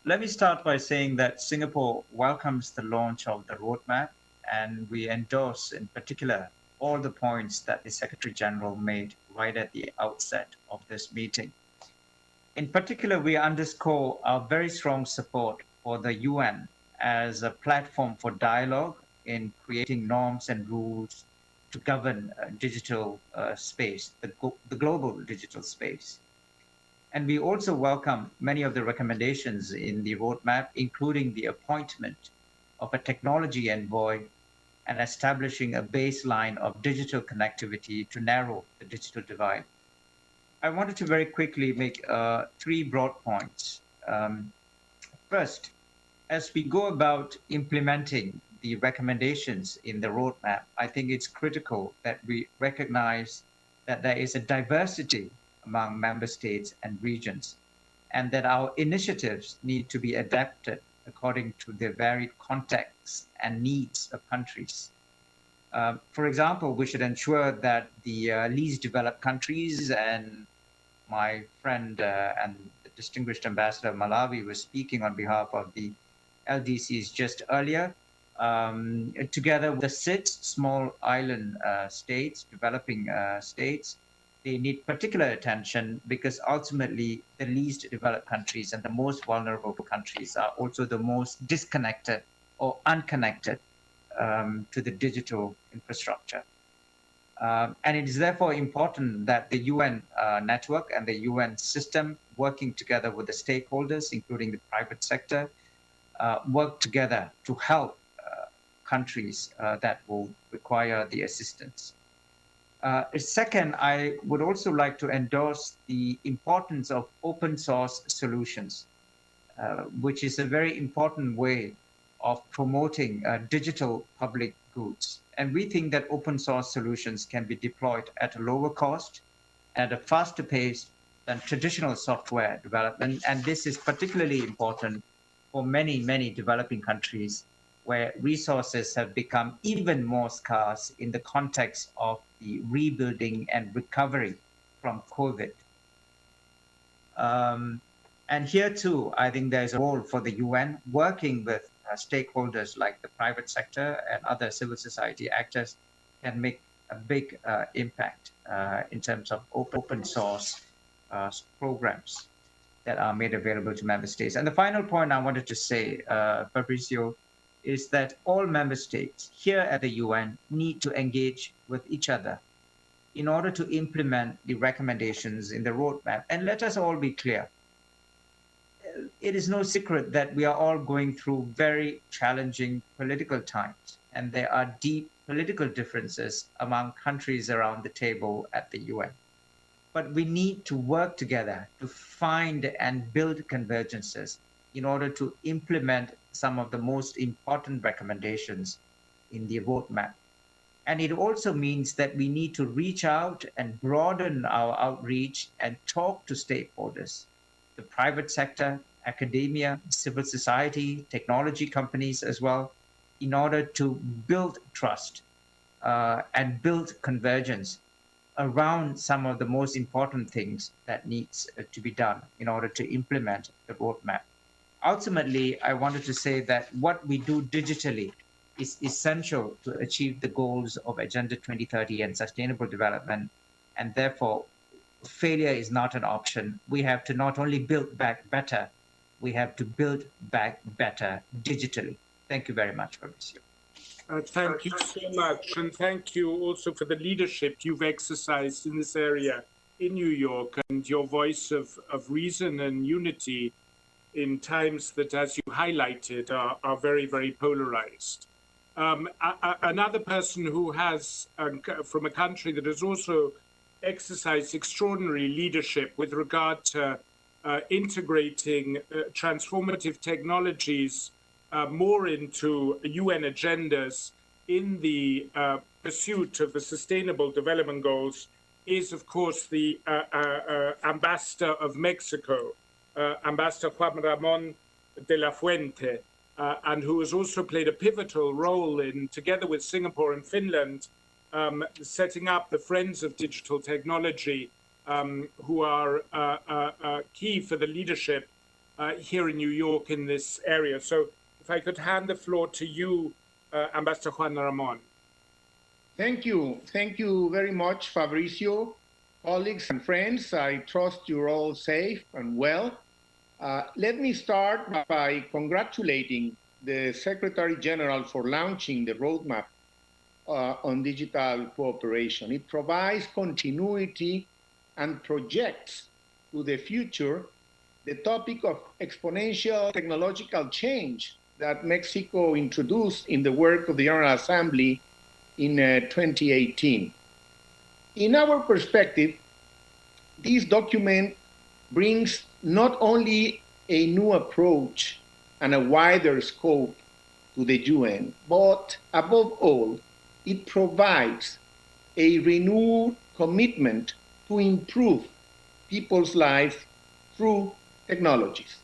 Let me start by saying that Singapore welcomes the launch of the roadmap, and we endorse in particular all the points that the Secretary General made right at the outset of this meeting. In particular, we underscore our very strong support for the UN as a platform for dialogue in creating norms and rules to govern digital space, the global digital space. And we also welcome many of the recommendations in the roadmap, including the appointment of a technology envoy and establishing a baseline of digital connectivity to narrow the digital divide. I wanted to very quickly make 3 broad points. First, as we go about implementing the recommendations in the roadmap, I think it's critical that we recognize that there is a diversity among member states and regions, and that our initiatives need to be adapted according to the varied contexts and needs of countries. For example, we should ensure that the least developed countries, and my friend and the distinguished ambassador of Malawi was speaking on behalf of the LDCs just earlier, together with the 6 small island states, developing states, they need particular attention because ultimately the least developed countries and the most vulnerable countries are also the most disconnected or unconnected to the digital infrastructure. And it is therefore important that the UN network and the UN system, working together with the stakeholders, including the private sector, work together to help countries that will require the assistance. Second, I would also like to endorse the importance of open source solutions, which is a very important way of promoting digital public goods. And we think that open source solutions can be deployed at a lower cost, at a faster pace than traditional software development. And this is particularly important for many, many developing countries where resources have become even more scarce in the context of the rebuilding and recovery from COVID. And here too, I think there's a role for the UN working with stakeholders like the private sector and other civil society actors can make a big impact in terms of open source programs that are made available to member states. And the final point I wanted to say, Fabrizio, is that all member states here at the UN need to engage with each other in order to implement the recommendations in the roadmap. And let us all be clear, it is no secret that we are all going through very challenging political times, and there are deep political differences among countries around the table at the UN. But we need to work together to find and build convergences in order to implement some of the most important recommendations in the roadmap. And it also means that we need to reach out and broaden our outreach and talk to stakeholders, the private sector, academia, civil society, technology companies as well, in order to build trust and build convergence around some of the most important things that needs to be done in order to implement the roadmap. Ultimately, I wanted to say that what we do digitally is essential to achieve the goals of Agenda 2030 and sustainable development, and therefore failure is not an option. We have to not only build back better, we have to build back better digitally. Thank you very much, Fabrizio. Thank you so much, and thank you also for the leadership you've exercised in this area in New York and your voice of reason and unity in times that, as you highlighted, are very, very polarized. Another person who has, from a country that has also exercised extraordinary leadership with regard to integrating transformative technologies more into UN agendas in the pursuit of the Sustainable Development Goals is, of course, the Ambassador of Mexico, Ambassador Juan Ramón de la Fuente, and who has also played a pivotal role in, together with Singapore and Finland, setting up the Friends of Digital Technology, who are key for the leadership here in New York in this area. So if I could hand the floor to you, Ambassador Juan Ramon. Thank you. Thank you very much, Fabricio. Colleagues and friends, I trust you're all safe and well. Let me start by congratulating the Secretary General for launching the roadmap on digital cooperation. It provides continuity and projects to the future the topic of exponential technological change that Mexico introduced in the work of the General Assembly in 2018. In our perspective, this document brings not only a new approach and a wider scope to the UN, but above all, it provides a renewed commitment to improve people's lives through technologies.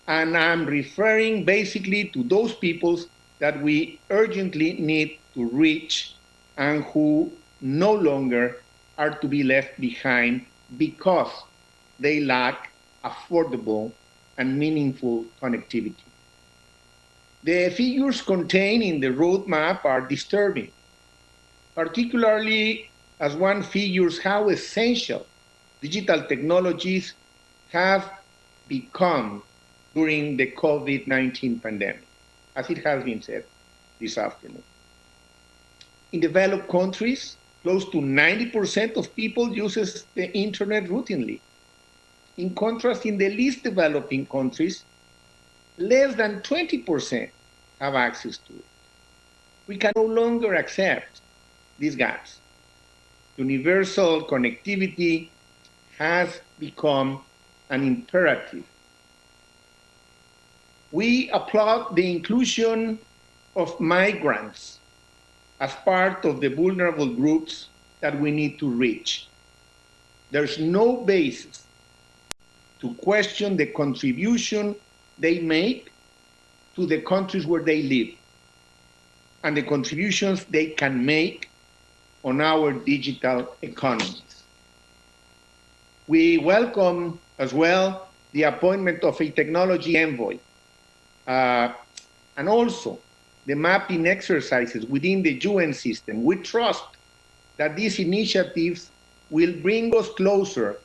And I'm referring basically to those peoples that we urgently need to reach and who no longer are to be left behind because they lack affordable and meaningful connectivity. The figures contained in the roadmap are disturbing, particularly as one figures how essential digital technologies have become during the COVID-19 pandemic, as it has been said this afternoon. In developed countries, close to 90% of people uses the internet routinely. In contrast, in the least developing countries, less than 20% have access to it. We can no longer accept these gaps. Universal connectivity has become an imperative. We applaud the inclusion of migrants as part of the vulnerable groups that we need to reach. There's no basis to question the contribution they make to the countries where they live and the contributions they can make on our digital economies. We welcome as well the appointment of a technology envoy and also the mapping exercises within the UN system. We trust that these initiatives will bring us closer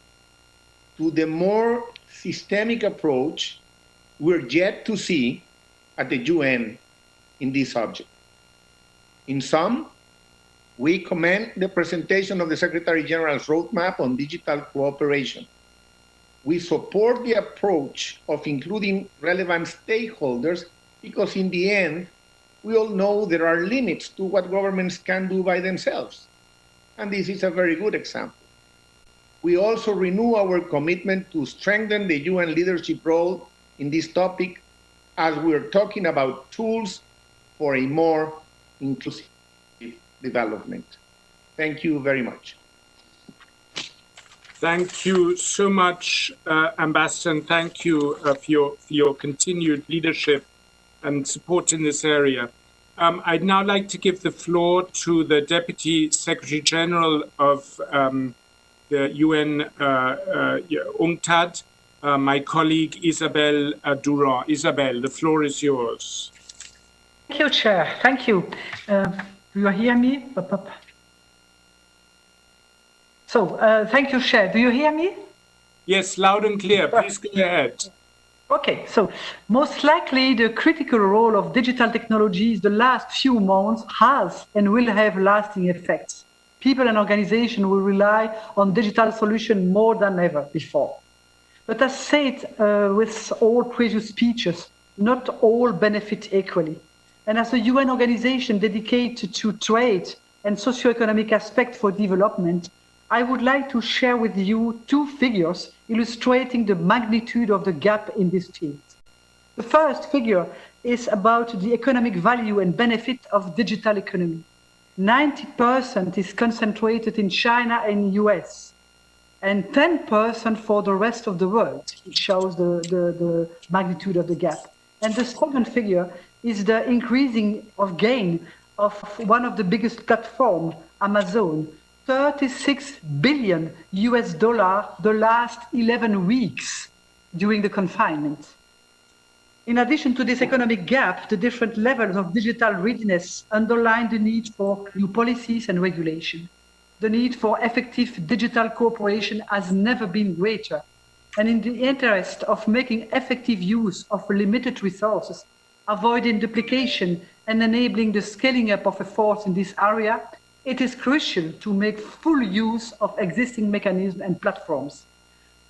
to the more systemic approach we're yet to see at the UN in this subject. In sum, we commend the presentation of the Secretary General's roadmap on digital cooperation. We support the approach of including relevant stakeholders because in the end, we all know there are limits to what governments can do by themselves. And this is a very good example. We also renew our commitment to strengthen the UN leadership role in this topic as we're talking about tools for a more inclusive development. Thank you very much. Thank you so much, Ambassador, and thank you for your continued leadership and support in this area. I'd now like to give the floor to the Deputy Secretary General of the UN UNCTAD, my colleague Isabelle Durand. Isabelle, the floor is yours. Thank you, Chair. Thank you. Do you hear me? So, thank you, Chair. Do you hear me? Yes, loud and clear. Please go ahead. Okay, so most likely the critical role of digital technologies the last few months has and will have lasting effects. People and organizations will rely on digital solutions more than ever before. But as said with all previous speeches, not all benefit equally. And as a UN organization dedicated to trade and socioeconomic aspects for development, I would like to share with you two figures illustrating the magnitude of the gap in this field. The first figure is about the economic value and benefit of digital economy. 90% is concentrated in China and US, and 10% for the rest of the world. It shows the magnitude of the gap. And the second figure is the increasing of gain of one of the biggest platforms, Amazon, $36 billion the last 11 weeks during the confinement. In addition to this economic gap, the different levels of digital readiness underline the need for new policies and regulation. The need for effective digital cooperation has never been greater. And in the interest of making effective use of limited resources, avoiding duplication and enabling the scaling up of efforts in this area, it is crucial to make full use of existing mechanisms and platforms.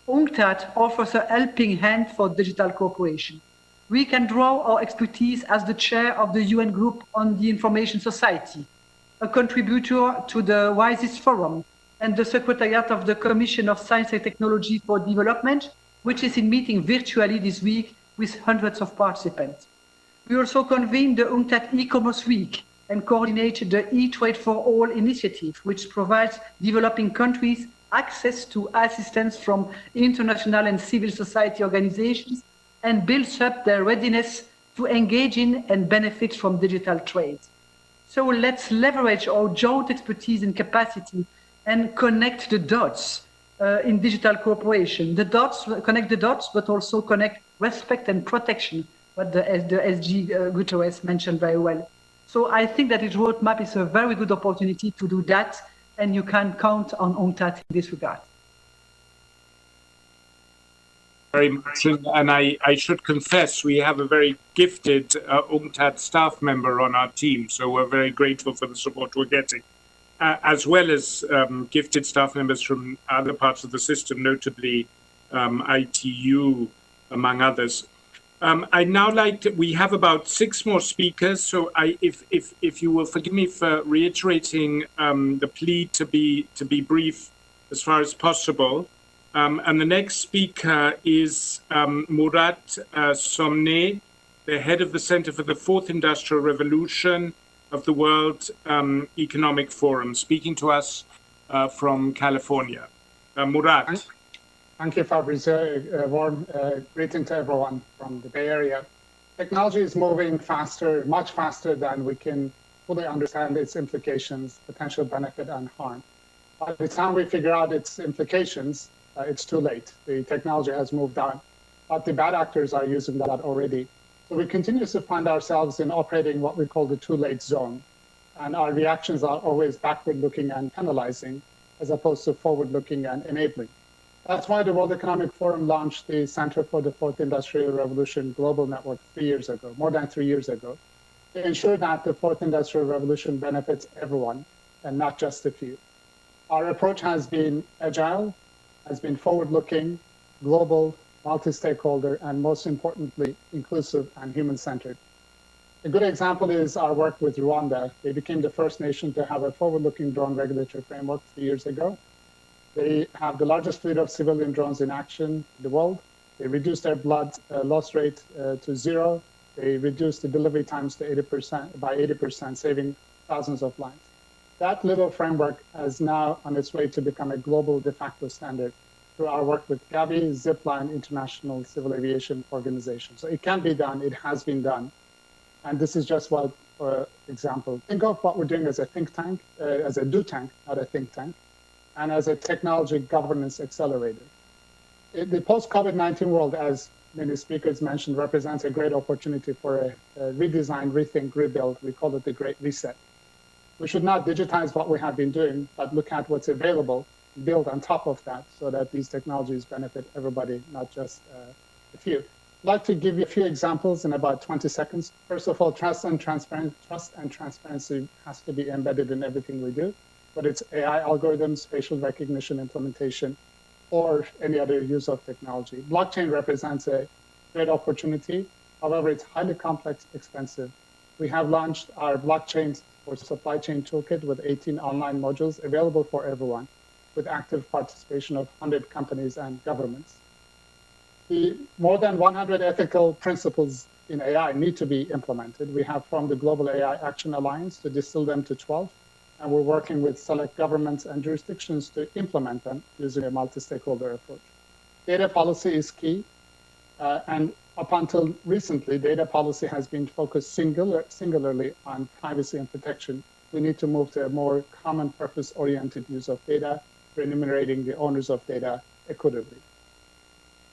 UNCTAD offers a helping hand for digital cooperation. We can draw our expertise as the chair of the UN Group on the Information Society, a contributor to the WISES Forum, and the Secretariat of the Commission of Science and Technology for Development, which is in meeting virtually this week with hundreds of participants. We also convened the UNCTAD e-commerce week and coordinated the e-trade for all initiative, which provides developing countries access to assistance from international and civil society organizations and builds up their readiness to engage in and benefit from digital trade. So let's leverage our joint expertise and capacity and connect the dots in digital cooperation. The dots, connect the dots, but also connect respect and protection, what the SG Guterres mentioned very well. So I think that this roadmap is a very good opportunity to do that, and you can count on UNCTAD in this regard. Very much, and I should confess, we have a very gifted UNCTAD staff member on our team, so we're very grateful for the support we're getting, as well as gifted staff members from other parts of the system, notably ITU, among others. I'd now like to, we have about 6 more speakers, so if you will forgive me for reiterating the plea to be brief as far as possible. And the next speaker is Murat Somne, the head of the Center for the Fourth Industrial Revolution of the World Economic Forum, speaking to us from California. Murat. Thank you, Fabrizio. A warm greeting to everyone from the Bay Area. Technology is moving faster, much faster than we can fully understand its implications, potential benefit and harm. By the time we figure out its implications, it's too late. The technology has moved on, but the bad actors are using that already. So we continue to find ourselves in operating what we call the too late zone. And our reactions are always backward looking and penalizing, as opposed to forward looking and enabling. That's why the World Economic Forum launched the Center for the Fourth Industrial Revolution Global Network 3 years ago, more than 3 years ago, to ensure that the Fourth Industrial Revolution benefits everyone and not just a few. Our approach has been agile, has been forward-looking, global, multi-stakeholder, and most importantly, inclusive and human-centered. A good example is our work with Rwanda. They became the first nation to have a forward-looking drone regulatory framework 3 years ago. They have the largest fleet of civilian drones in action in the world. They reduced their blood loss rate to 0. They reduced the delivery times to 80%, by 80%, saving thousands of lives. That little framework is now on its way to become a global de facto standard through our work with Gavi, Zipline, International Civil Aviation Organization. So it can be done, it has been done. And this is just one example. Think of what we're doing as a think tank, as a do tank, not a think tank, and as a technology governance accelerator. The post-COVID-19 world, as many speakers mentioned, represents a great opportunity for a redesign, rethink, rebuild. We call it the Great Reset. We should not digitize what we have been doing, but look at what's available, build on top of that so that these technologies benefit everybody, not just a few. I'd like to give you a few examples in about 20 seconds. First of all, trust and transparency has to be embedded in everything we do, whether it's AI algorithms, facial recognition implementation, or any other use of technology. Blockchain represents a great opportunity. However, it's highly complex, expensive. We have launched our blockchain for supply chain toolkit with 18 online modules available for everyone, with active participation of 100 companies and governments. The more than 100 ethical principles in AI need to be implemented. We have formed the Global AI Action Alliance to distill them to 12, and we're working with select governments and jurisdictions to implement them using a multi-stakeholder approach. Data policy is key, and Up until recently, data policy has been focused singularly on privacy and protection. We need to move to a more common purpose-oriented use of data, remunerating the owners of data equitably.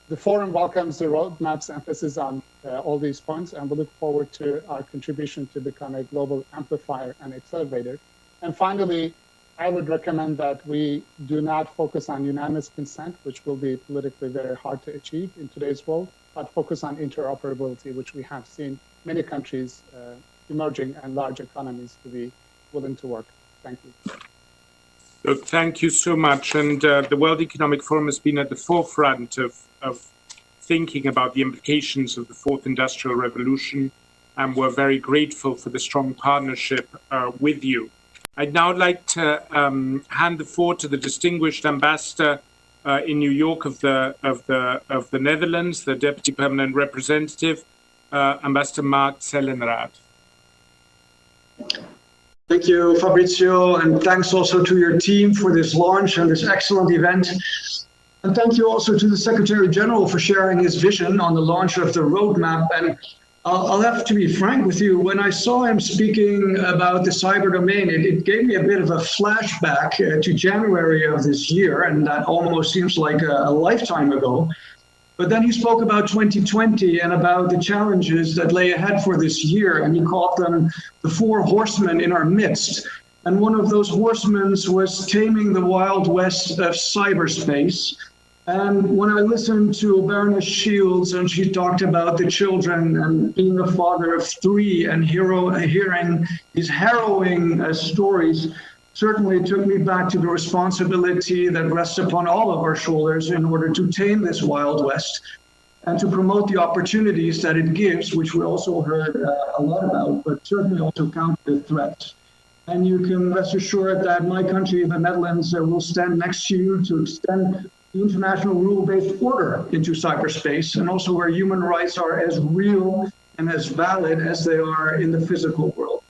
The forum welcomes the roadmap's emphasis on all these points, and we look forward to our contribution to become a global amplifier and accelerator. And finally, I would recommend that we do not focus on unanimous consent, which will be politically very hard to achieve in today's world, but focus on interoperability, which we have seen many countries, emerging and large economies, to be willing to work. Thank you. So thank you so much. And the World Economic Forum has been at the forefront of thinking about the implications of the fourth industrial revolution, and we're very grateful for the strong partnership with you. I'd now like to hand the floor to the distinguished ambassador in New York of the Netherlands, the Deputy Permanent Representative, Ambassador Mark Zellenraad. Thank you, Fabrizio, and thanks also to your team for this launch and this excellent event. And thank you also to the Secretary General for sharing his vision on the launch of the roadmap. And I'll have to be frank with you, when I saw him speaking about the cyber domain, it gave me a bit of a flashback to January of this year, and that almost seems like a lifetime ago. But then he spoke about 2020 and about the challenges that lay ahead for this year, and he called them the four horsemen in our midst. And one of those horsemen was taming the wild west of cyberspace. And when I listened to Baroness Shields, and she talked about the children and being a father of three and hearing these harrowing stories, certainly took me back to the responsibility that rests upon all of our shoulders in order to tame this Wild West and to promote the opportunities that it gives, which we also heard a lot about, but certainly also counter the threats. And you can rest assured that my country, the Netherlands, will stand next to you to extend the international rule-based order into cyberspace, and also where human rights are as real and as valid as they are in the physical world,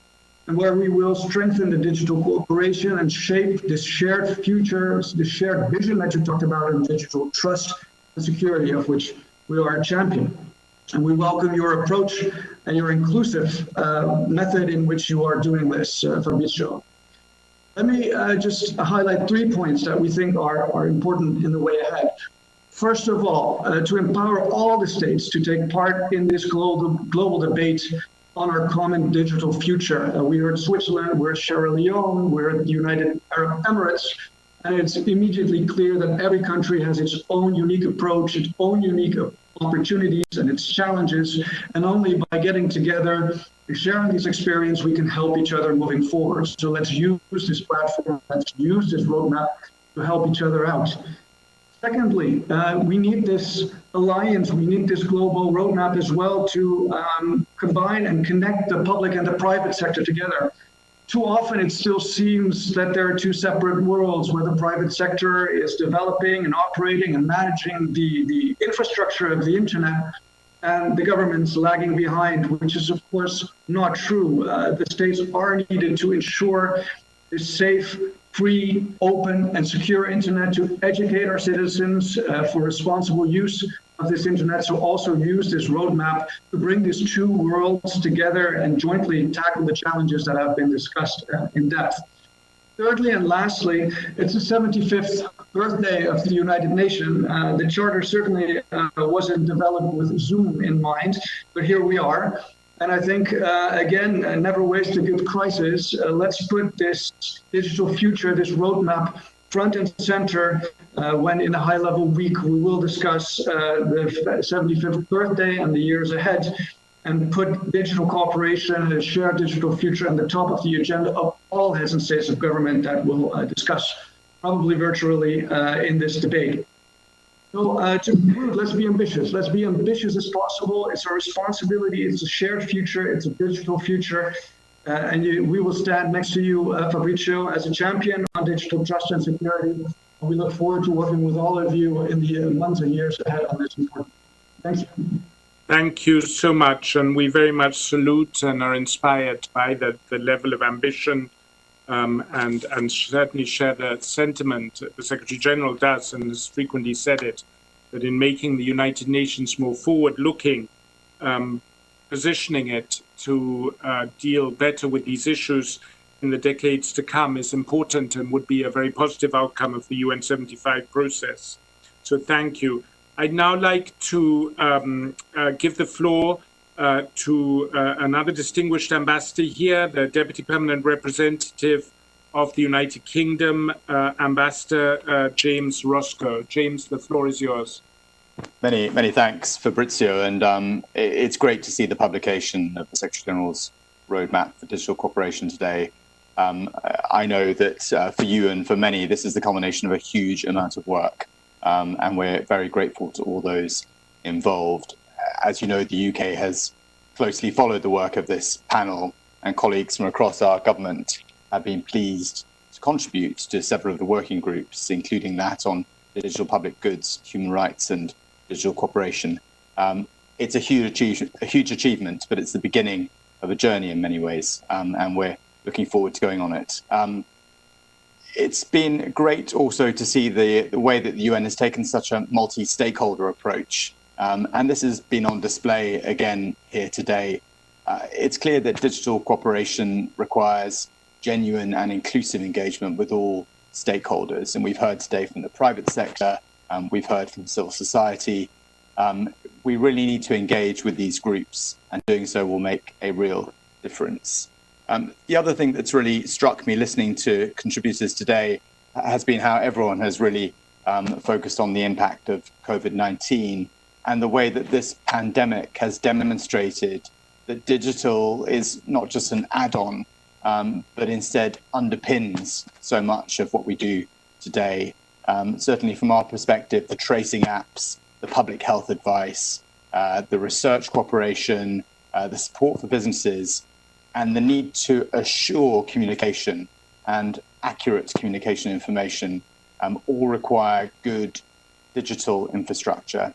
and where we will strengthen the digital cooperation and shape this shared future, this shared vision that you talked about in digital trust and security, of which we are a champion. And we welcome your approach and your inclusive method in which you are doing this, Fabrizio. Let me just highlight 3 points that we think are important in the way ahead. First of all, to empower all the states to take part in this global debate on our common digital future. We are in Switzerland, we're in Sierra Leone, we're in the United Arab Emirates, and it's immediately clear that every country has its own unique approach, its own unique opportunities and its challenges, and only by getting together and sharing this experience, we can help each other moving forward. So let's use this platform, let's use this roadmap to help each other out. Secondly, we need this alliance, we need this global roadmap as well to combine and connect the public and the private sector together. Too often it still seems that there are two separate worlds where the private sector is developing and operating and managing the infrastructure of the internet, and the government's lagging behind, which is of course not true. The states are needed to ensure a safe, free, open, and secure internet to educate our citizens for responsible use of this internet. So also use this roadmap to bring these two worlds together and jointly tackle the challenges that have been discussed in depth. Thirdly and lastly, it's the 75th birthday of the United Nations. The charter certainly wasn't developed with Zoom in mind, but here we are. And I think, again, never waste a good crisis. Let's put this digital future, this roadmap, front and center when in a high-level week we will discuss the 75th birthday and the years ahead, and put digital cooperation and a shared digital future on the top of the agenda of all heads and states of government that we'll discuss, probably virtually, in this debate. So to conclude, let's be ambitious. Let's be ambitious as possible. It's our responsibility. It's a shared future. It's a digital future. And we will stand next to you, Fabrizio, as a champion on digital trust and security. And we look forward to working with all of you in the months and years ahead on this important. Thank you. Thank you so much, and we very much salute and are inspired by the level of ambition and certainly share the sentiment the Secretary General does and has frequently said it, that in making the United Nations more forward-looking, positioning it to deal better with these issues in the decades to come is important and would be a very positive outcome of the UN 75 process. So thank you. I'd now like to give the floor to another distinguished ambassador here, the Deputy Permanent Representative of the United Kingdom, Ambassador James Roscoe. James, the floor is yours. Many thanks, Fabrizio, and it's great to see the publication of the Secretary General's roadmap for digital cooperation today. I know that for you and for many, this is the culmination of a huge amount of work, and we're very grateful to all those involved. As you know, the UK has closely followed the work of this panel, and colleagues from across our government have been pleased to contribute to several of the working groups, including that on digital public goods, human rights, and digital cooperation. It's a huge achievement, but it's the beginning of a journey in many ways, and we're looking forward to going on it. It's been great also to see the way that the UN has taken such a multi-stakeholder approach, and this has been on display again here today. It's clear that digital cooperation requires genuine and inclusive engagement with all stakeholders, and we've heard today from the private sector, we've heard from civil society. We really need to engage with these groups, and doing so will make a real difference. The other thing that's really struck me listening to contributors today has been how everyone has really focused on the impact of COVID-19 and the way that this pandemic has demonstrated that digital is not just an add-on, but instead underpins so much of what we do today. Certainly from our perspective, the tracing apps, the public health advice, the research cooperation, the support for businesses, and the need to assure communication and accurate communication information all require good digital infrastructure.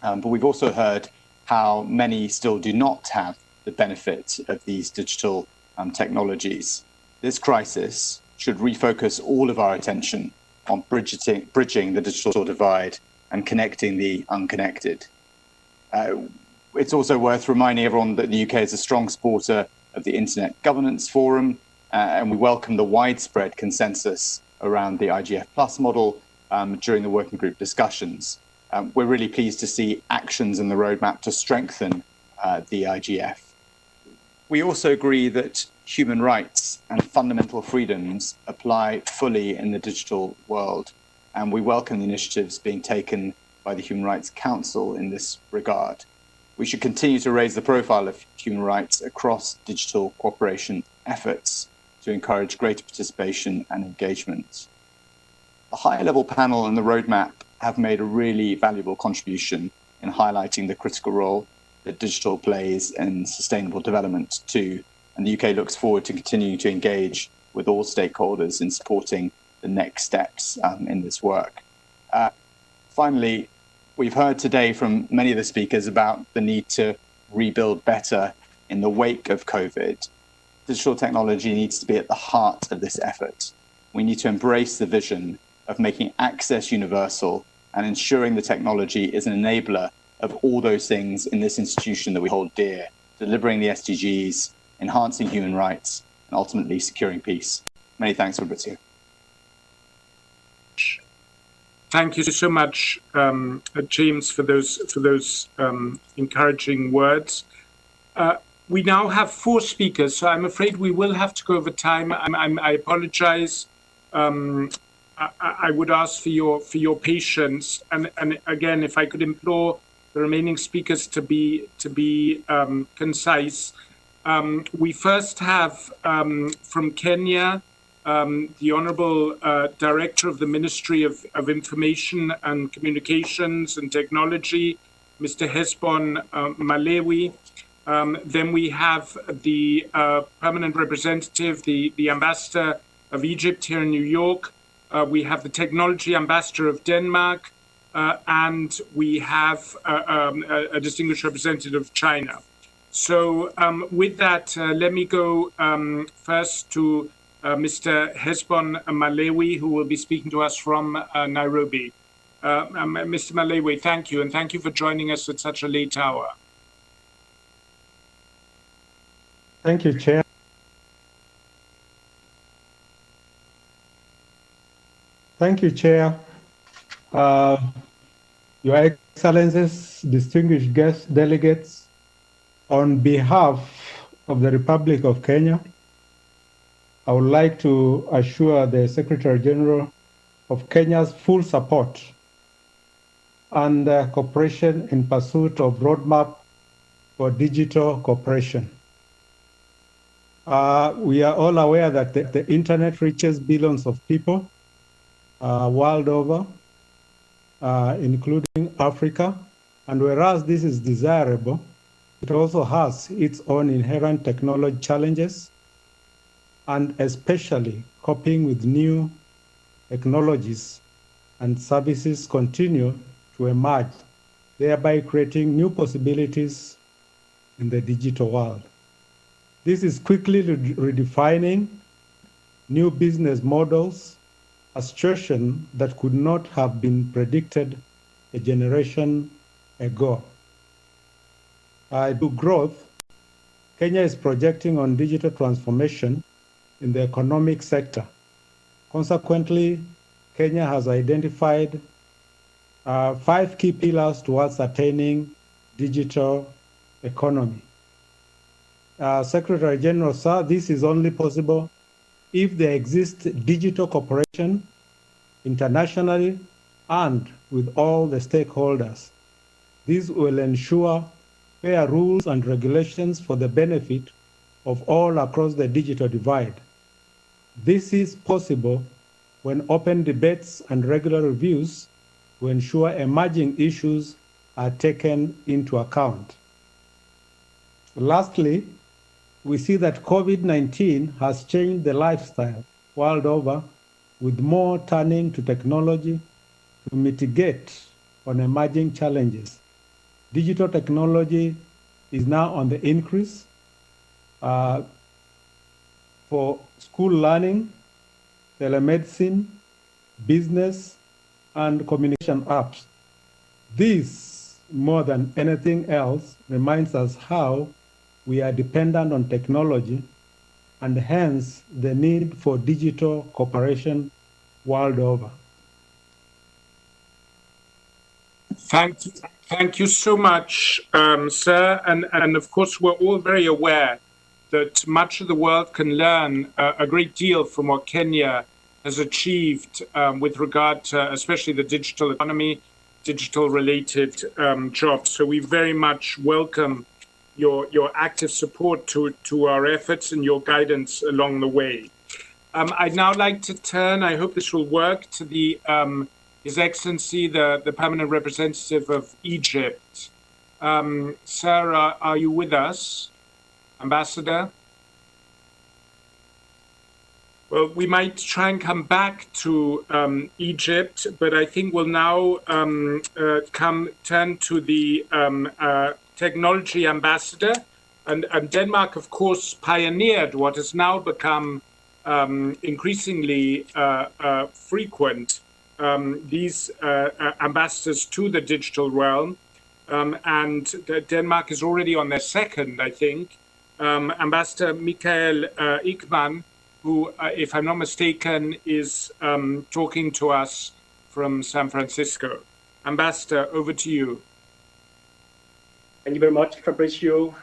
But we've also heard how many still do not have the benefit of these digital technologies. This crisis should refocus all of our attention on bridging the digital divide and connecting the unconnected. It's also worth reminding everyone that the UK is a strong supporter of the Internet Governance Forum, and we welcome the widespread consensus around the IGF Plus model during the working group discussions. We're really pleased to see actions in the roadmap to strengthen the IGF. We also agree that human rights and fundamental freedoms apply fully in the digital world, and we welcome the initiatives being taken by the Human Rights Council in this regard. We should continue to raise the profile of human rights across digital cooperation efforts to encourage greater participation and engagement. The high-level panel and the roadmap have made a really valuable contribution in highlighting the critical role that digital plays in sustainable development too, and the UK looks forward to continuing to engage with all stakeholders in supporting the next steps in this work. Finally, we've heard today from many of the speakers about the need to rebuild better in the wake of COVID. Digital technology needs to be at the heart of this effort. We need to embrace the vision of making access universal and ensuring the technology is an enabler of all those things in this institution that we hold dear, delivering the SDGs, enhancing human rights, and ultimately securing peace. Many thanks, Fabrizio. Thank you so much, James, for those encouraging words. We now have 4 speakers, so I'm afraid we will have to go over time. I apologize. I would ask for your patience, and again, if I could implore the remaining speakers to be concise. We first have from Kenya, the Honorable Director of the Ministry of Information and Communications and Technology, Mr. Hesbon Malewi. Then we have the Permanent Representative, the Ambassador of Egypt here in New York. We have the Technology Ambassador of Denmark, and we have a distinguished representative of China. So with that, let me go first to Mr. Hesbon Malewi, who will be speaking to us from Nairobi. Mr. Malewi, thank you, and thank you for joining us at such a late hour. Thank you, Chair. Thank you, Chair. Your Excellencies, distinguished guest delegates, on behalf of the Republic of Kenya, I would like to assure the Secretary General of Kenya's full support and cooperation in pursuit of roadmap for digital cooperation. We are all aware that the internet reaches billions of people world over, including Africa, and whereas this is desirable, it also has its own inherent technology challenges, and especially coping with new technologies and services continue to emerge, thereby creating new possibilities in the digital world. This is quickly redefining new business models, a situation that could not have been predicted a generation ago. To growth, Kenya is projecting on digital transformation in the economic sector. Consequently, Kenya has identified 5 key pillars towards attaining digital economy. Secretary General, sir, this is only possible if there exists digital cooperation internationally and with all the stakeholders. This will ensure fair rules and regulations for the benefit of all across the digital divide. This is possible when open debates and regular reviews to ensure emerging issues are taken into account. Lastly, we see that COVID-19 has changed the lifestyle world over, with more turning to technology to mitigate on emerging challenges. Digital technology is now on the increase for school learning, telemedicine, business, and communication apps. This, more than anything else, reminds us how we are dependent on technology and hence the need for digital cooperation world over. Thank you so much, sir. And of course, we're all very aware that much of the world can learn a great deal from what Kenya has achieved with regard to especially the digital economy, digital-related jobs. So we very much welcome your active support to our efforts and your guidance along the way. I'd now like to turn, I hope this will work, to the His Excellency, the Permanent Representative of Egypt. Sarah, are you with us? Ambassador? Well, we might try and come back to Egypt, but I think we'll now turn to the technology ambassador. And Denmark, of course, pioneered what has now become increasingly frequent, these ambassadors to the digital realm. And Denmark is already on their second, I think. Ambassador Michael Ickman, who, if I'm not mistaken, is talking to us from San Francisco. Ambassador, over to you. Thank you very much, Fabricio.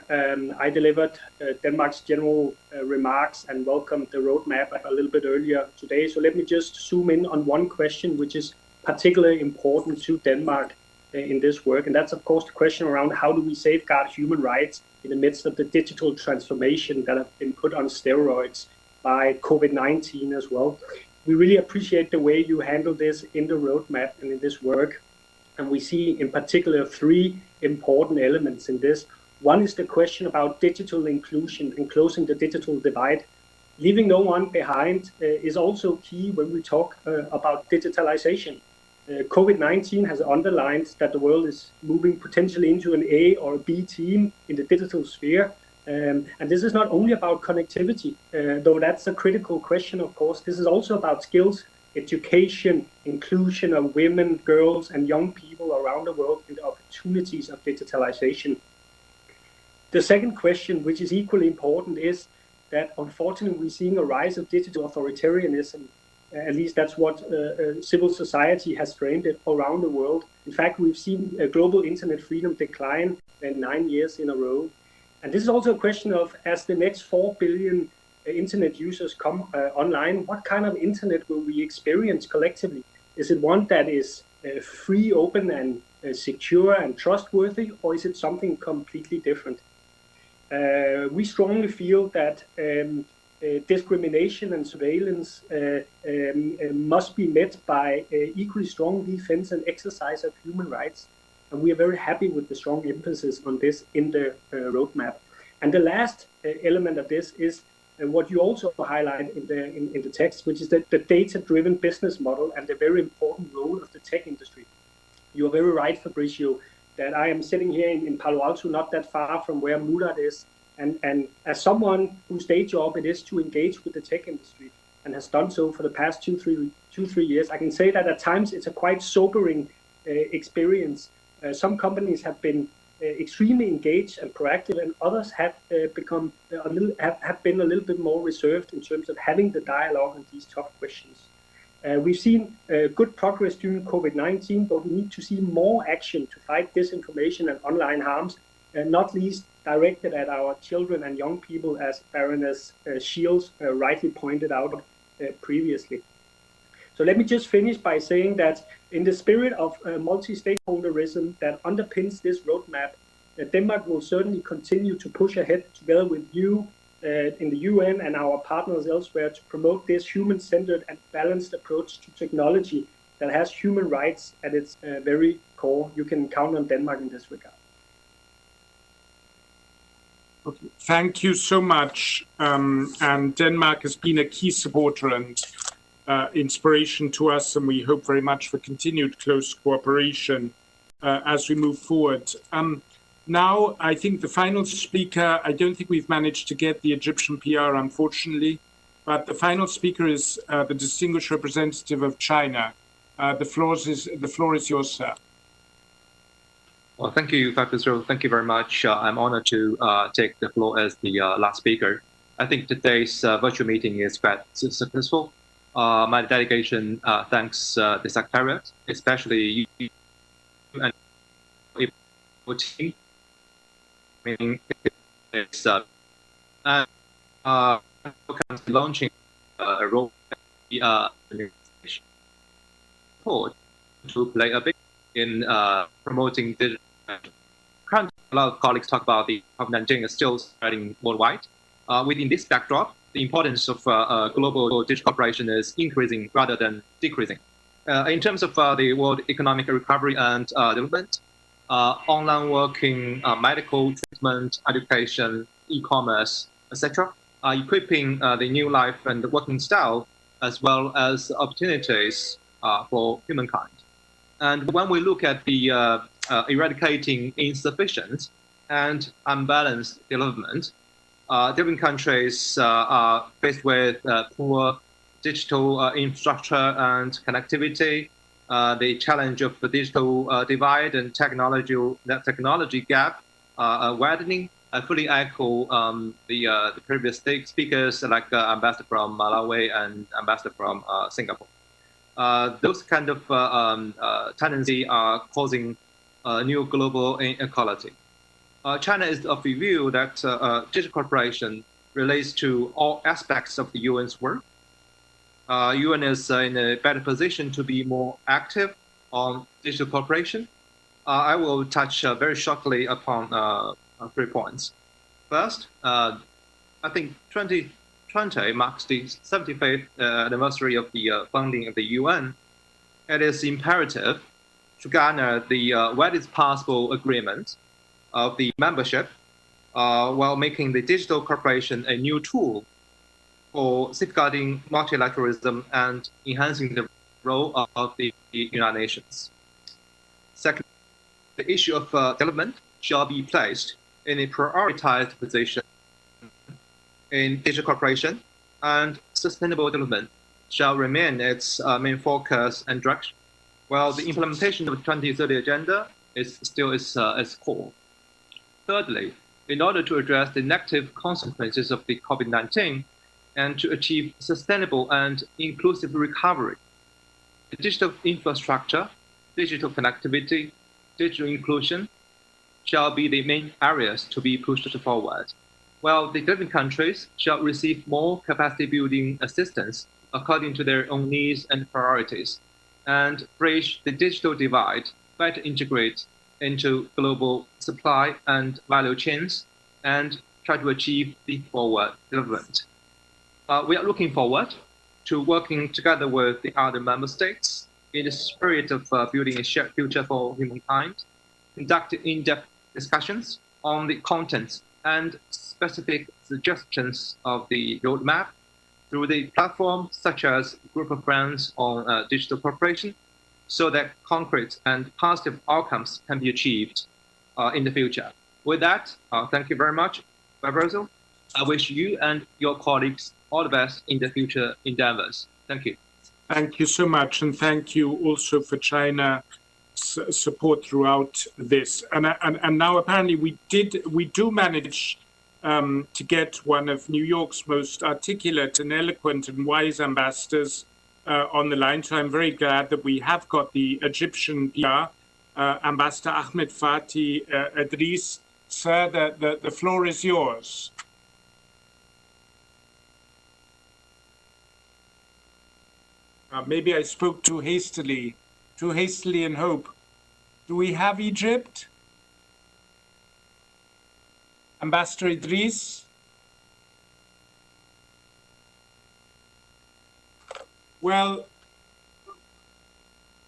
I delivered Denmark's general remarks and welcomed the roadmap a little bit earlier today. So let me just zoom in on one question, which is particularly important to Denmark in this work. And that's, of course, the question around how do we safeguard human rights in the midst of the digital transformation that have been put on steroids by COVID-19 as well. We really appreciate the way you handle this in the roadmap and in this work. And we see in particular 3 important elements in this. One is the question about digital inclusion and closing the digital divide. Leaving no one behind is also key when we talk about digitalization. COVID-19 has underlined that the world is moving potentially into an A or a B team in the digital sphere. And this is not only about connectivity, though that's a critical question, of course. This is also about skills, education, inclusion of women, girls, and young people around the world in the opportunities of digitalization. The second question, which is equally important, is that unfortunately we're seeing a rise of digital authoritarianism. At least that's what civil society has framed it around the world. In fact, we've seen global internet freedom decline 9 years in a row. And this is also a question of, as the next 4 billion internet users come online, what kind of internet will we experience collectively? Is it one that is free, open, and secure and trustworthy, or is it something completely different? We strongly feel that discrimination and surveillance must be met by equally strong defense and exercise of human rights. And we are very happy with the strong emphasis on this in the roadmap. And the last element of this is what you also highlight in the text, which is the data-driven business model and the very important role of the tech industry. You're very right, Fabricio, that I am sitting here in Palo Alto, not that far from where Murat is. And as someone whose day job it is to engage with the tech industry and has done so for the past two, three years, I can say that at times it's a quite sobering experience. Some companies have been extremely engaged and proactive, and others have become have been a little bit more reserved in terms of having the dialogue on these tough questions. We've seen good progress during COVID-19, but we need to see more action to fight disinformation and online harms, not least directed at our children and young people, as Baroness Shields rightly pointed out previously. So let me just finish by saying that in the spirit of multi-stakeholderism that underpins this roadmap, Denmark will certainly continue to push ahead together with you in the UN and our partners elsewhere to promote this human-centered and balanced approach to technology that has human rights at its very core. You can count on Denmark in this regard. Okay. Thank you so much. And Denmark has been a key supporter and inspiration to us, and we hope very much for continued close cooperation as we move forward. Now, I think the final speaker, I don't think we've managed to get the Egyptian PR, unfortunately, but the final speaker is the distinguished representative of China. The floor is yours, sir. Well, thank you, Fabricio. Thank you very much. I'm honored to take the floor as the last speaker. I think today's virtual meeting is quite successful. My delegation thanks the Secretariat, especially you and your team. It's launching a role to play a big in promoting digital. Currently, a lot of colleagues talk about the COVID-19 is still spreading worldwide. Within this backdrop, the importance of global digital cooperation is increasing rather than decreasing. In terms of the world economic recovery and development, online working, medical treatment, education, e-commerce, etc., are equipping the new life and working style, as well as opportunities for humankind. And when we look at the eradicating insufficient and unbalanced development, different countries are faced with poor digital infrastructure and connectivity, the challenge of the digital divide and technology gap widening. I fully echo the previous speakers, like Ambassador from Malawi and Ambassador from Singapore. Those kind of tendency are causing new global inequality. China is of the view that digital cooperation relates to all aspects of the UN's work. UN is in a better position to be more active on digital cooperation. I will touch very shortly upon 3 points. First, I think 2020 marks the 75th anniversary of the founding of the UN. It is imperative to garner the widest possible agreement of the membership while making the digital cooperation a new tool for safeguarding multilateralism and enhancing the role of the United Nations. Second, the issue of development shall be placed in a prioritized position in digital cooperation, and sustainable development shall remain its main focus and direction, while the implementation of the 2030 agenda is still its core. Thirdly, in order to address the negative consequences of the COVID-19 and to achieve sustainable and inclusive recovery. The digital infrastructure, digital connectivity, digital inclusion shall be the main areas to be pushed forward, while the developing countries shall receive more capacity building assistance according to their own needs and priorities, and bridge the digital divide, better integrate into global supply and value chains, and try to achieve leap forward development. We are looking forward to working together with the other member states in the spirit of building a shared future for humankind, conduct in-depth discussions on the contents and specific suggestions of the roadmap through the platform such as Group of Friends on Digital Cooperation, so that concrete and positive outcomes can be achieved in the future. With that, thank you very much, Fabrizio. I wish you and your colleagues all the best in the future endeavors. Thank you. Thank you so much, and thank you also for China's support throughout this. And now apparently we do manage to get one of New York's most articulate and eloquent and wise ambassadors on the line. So I'm very glad that we have got the Egyptian PR, Ambassador Ahmed Fatih Idris. Sir, the floor is yours. Maybe I spoke too hastily in hope. Do we have Egypt? Ambassador Idris? Well,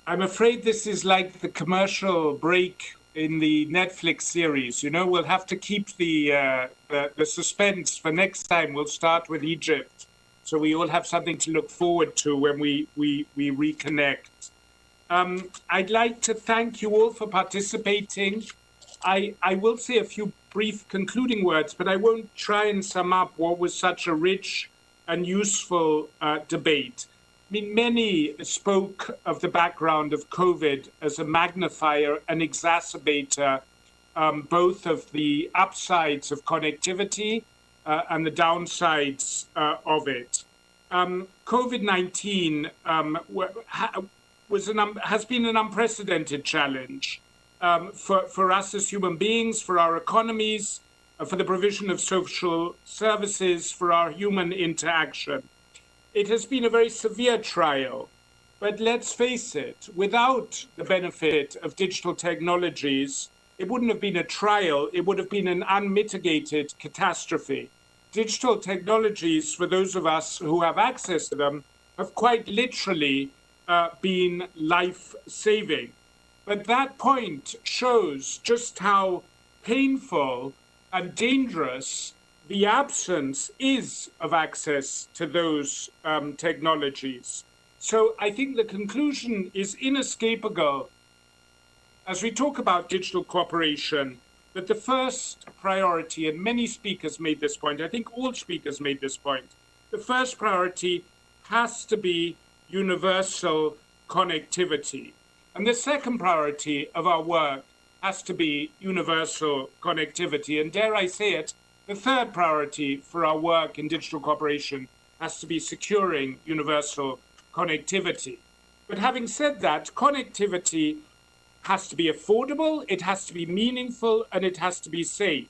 I'm afraid this is like the commercial break in the Netflix series. You know, we'll have to keep the suspense for next time. We'll start with Egypt, so we all have something to look forward to when we reconnect. I'd like to thank you all for participating. I will say a few brief concluding words, but I won't try and sum up what was such a rich and useful debate. I mean, many spoke of the background of COVID as a magnifier and exacerbator, both of the upsides of connectivity and the downsides of it. COVID-19 has been an unprecedented challenge for us as human beings, for our economies, for the provision of social services, for our human interaction. It has been a very severe trial, but let's face it, without the benefit of digital technologies, it wouldn't have been a trial, it would have been an unmitigated catastrophe. Digital technologies, for those of us who have access to them, have quite literally been life-saving. But that point shows just how painful and dangerous the absence is of access to those technologies. So I think the conclusion is inescapable as we talk about digital cooperation, that the first priority, and many speakers made this point, I think all speakers made this point, the first priority has to be universal connectivity. And the second priority of our work has to be universal connectivity. And dare I say it, the third priority for our work in digital cooperation has to be securing universal connectivity. But having said that, connectivity has to be affordable, it has to be meaningful, and it has to be safe.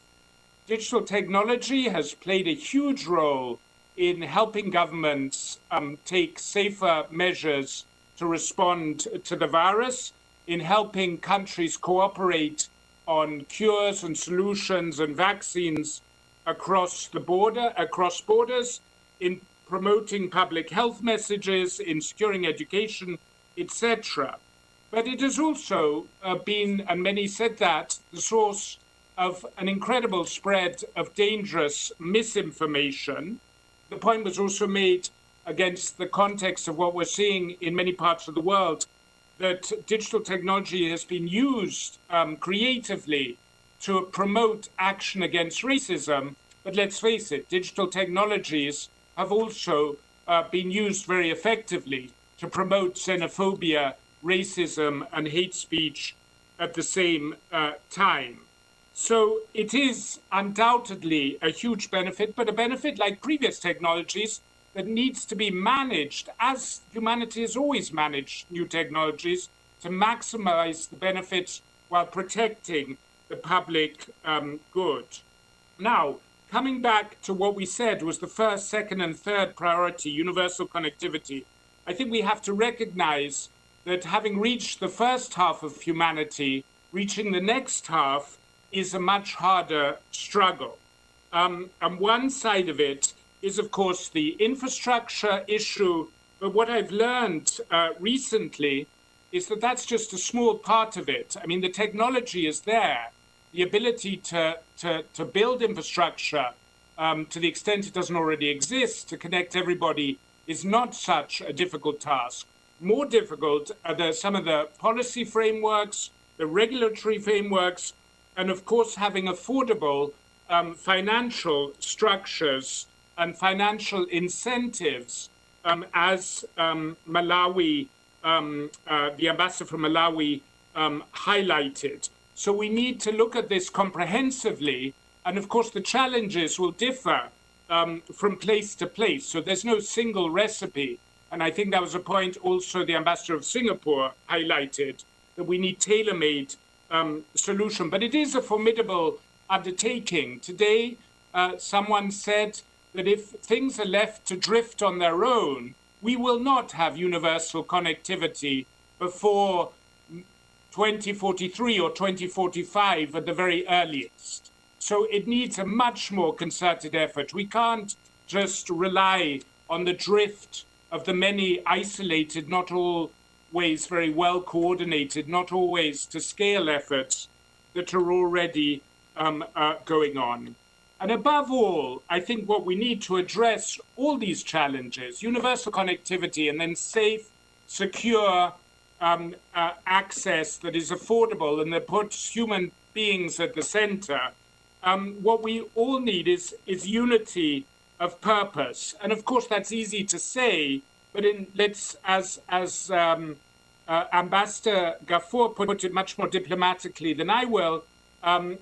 Digital technology has played a huge role in helping governments take safer measures to respond to the virus, in helping countries cooperate on cures and solutions and vaccines across borders, in promoting public health messages, in securing education, etc. But it has also been, and many said that, the source of an incredible spread of dangerous misinformation. The point was also made against the context of what we're seeing in many parts of the world, that digital technology has been used creatively to promote action against racism. But let's face it, digital technologies have also been used very effectively to promote xenophobia, racism, and hate speech at the same time. So it is undoubtedly a huge benefit, but a benefit like previous technologies that needs to be managed, as humanity has always managed new technologies, to maximize the benefits while protecting the public good. Now, coming back to what we said was the first, second, and third priority, universal connectivity, I think we have to recognize that having reached the first half of humanity, reaching the next half is a much harder struggle. And one side of it is, of course, the infrastructure issue. But what I've learned recently is that that's just a small part of it. I mean, the technology is there. The ability to build infrastructure to the extent it doesn't already exist, to connect everybody, is not such a difficult task. More difficult are some of the policy frameworks, the regulatory frameworks, and of course having affordable financial structures and financial incentives, as Malawi, the ambassador from Malawi highlighted. So we need to look at this comprehensively, and of course the challenges will differ from place to place. So there's no single recipe. And I think that was a point also the ambassador of Singapore highlighted, that we need tailor-made solution. But it is a formidable undertaking. Today, someone said that if things are left to drift on their own, we will not have universal connectivity before 2043 or 2045 at the very earliest. So it needs a much more concerted effort. We can't just rely on the drift of the many isolated, not always very well coordinated, not always to scale efforts that are already going on. And above all, I think what we need to address all these challenges, universal connectivity, and then safe, secure access that is affordable and that puts human beings at the center. What we all need is unity of purpose. And of course, that's easy to say, but as Ambassador Gafour put it much more diplomatically than I will,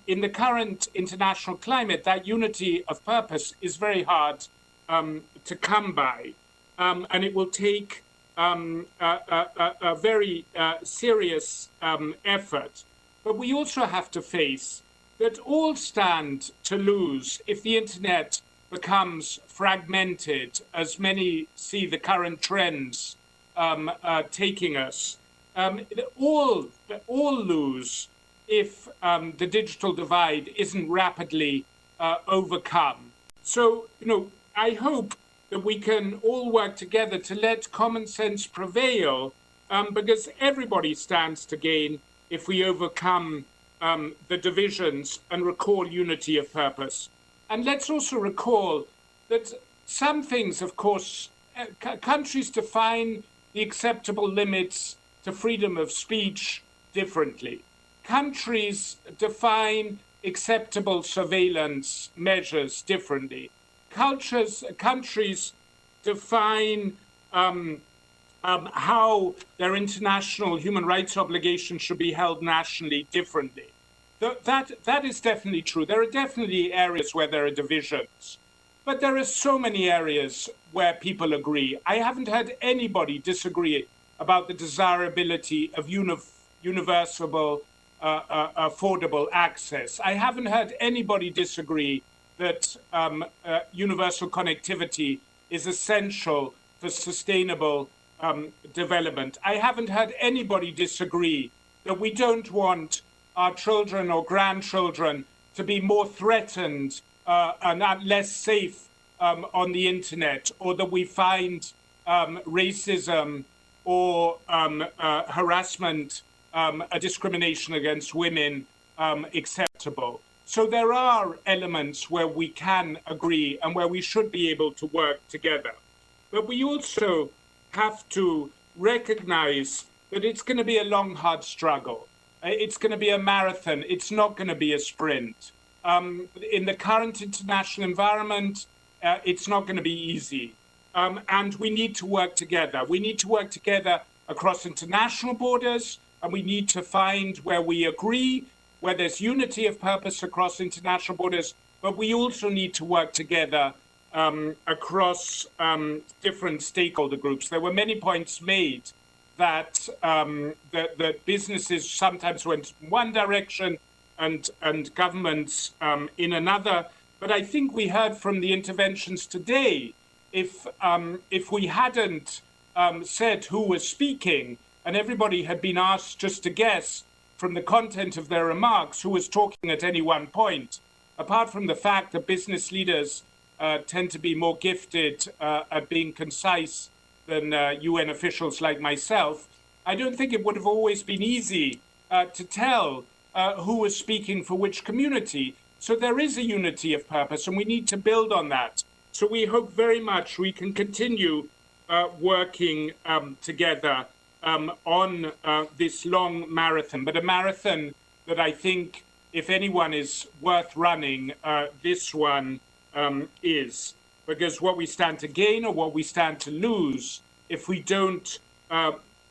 in the current international climate, that unity of purpose is very hard to come by. And it will take a very serious effort. But we also have to face that all stand to lose if the internet becomes fragmented, as many see the current trends taking us. All lose if the digital divide isn't rapidly overcome. So, I hope that we can all work together to let common sense prevail, because everybody stands to gain if we overcome the divisions and recall unity of purpose. And let's also recall that some things, of course, countries define the acceptable limits to freedom of speech differently. Countries define acceptable surveillance measures differently. Countries define how their international human rights obligations should be held nationally differently. That is definitely true. There are definitely areas where there are divisions, but there are so many areas where people agree. I haven't heard anybody disagree about the desirability of universal, affordable access. I haven't heard anybody disagree that universal connectivity is essential for sustainable development. I haven't heard anybody disagree that we don't want our children or grandchildren to be more threatened and less safe on the internet, or that we find racism or harassment, a discrimination against women acceptable. So there are elements where we can agree and where we should be able to work together. But we also have to recognize that it's going to be a long, hard struggle. It's going to be a marathon. It's not going to be a sprint. In the current international environment, it's not going to be easy. And we need to work together. We need to work together across international borders, and we need to find where we agree where there's unity of purpose across international borders, but we also need to work together across different stakeholder groups. There were many points made that that businesses sometimes went in one direction and governments in another. But I think we heard from the interventions today, if we hadn't said who was speaking and everybody had been asked just to guess from the content of their remarks who was talking at any one point, apart from the fact that business leaders tend to be more gifted at being concise than UN officials like myself, I don't think it would have always been easy to tell who was speaking for which community. So there is a unity of purpose, and we need to build on that. So we hope very much we can continue working together on this long marathon, but a marathon that I think, if anyone is worth running, this one is. Because what we stand to gain or what we stand to lose if we don't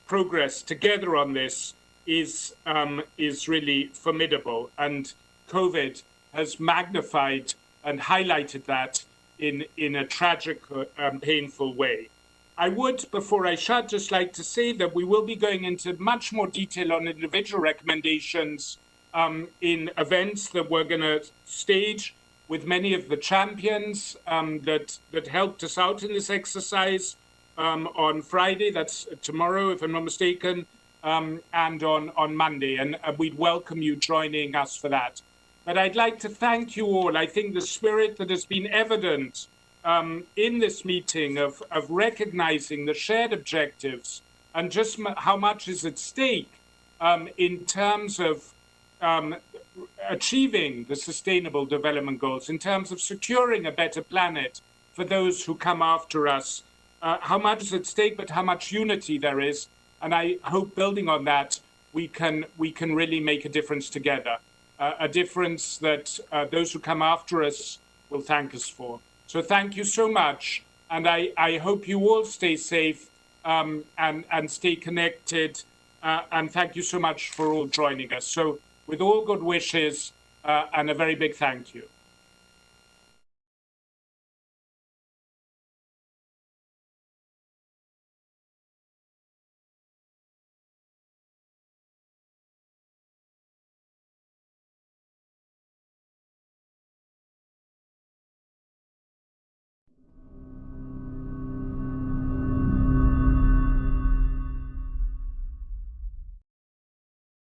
progress together on this is really formidable. And COVID has magnified and highlighted that in a tragic, painful way. I would, before I shut, just like to say that we will be going into much more detail on individual recommendations in events that we're going to stage with many of the champions that helped us out in this exercise on Friday, that's tomorrow, if I'm not mistaken, and on Monday. And we'd welcome you joining us for that. But I'd like to thank you all. I think the spirit that has been evident in this meeting of recognizing the shared objectives and just how much is at stake in terms of achieving the sustainable development goals, in terms of securing a better planet for those who come after us, how much is at stake, but how much unity there is. And I hope, building on that, we can really make a difference together, a difference that those who come after us will thank us for. So thank you so much, and I hope you all stay safe and stay connected, and thank you so much for all joining us. So with all good wishes and a very big thank you.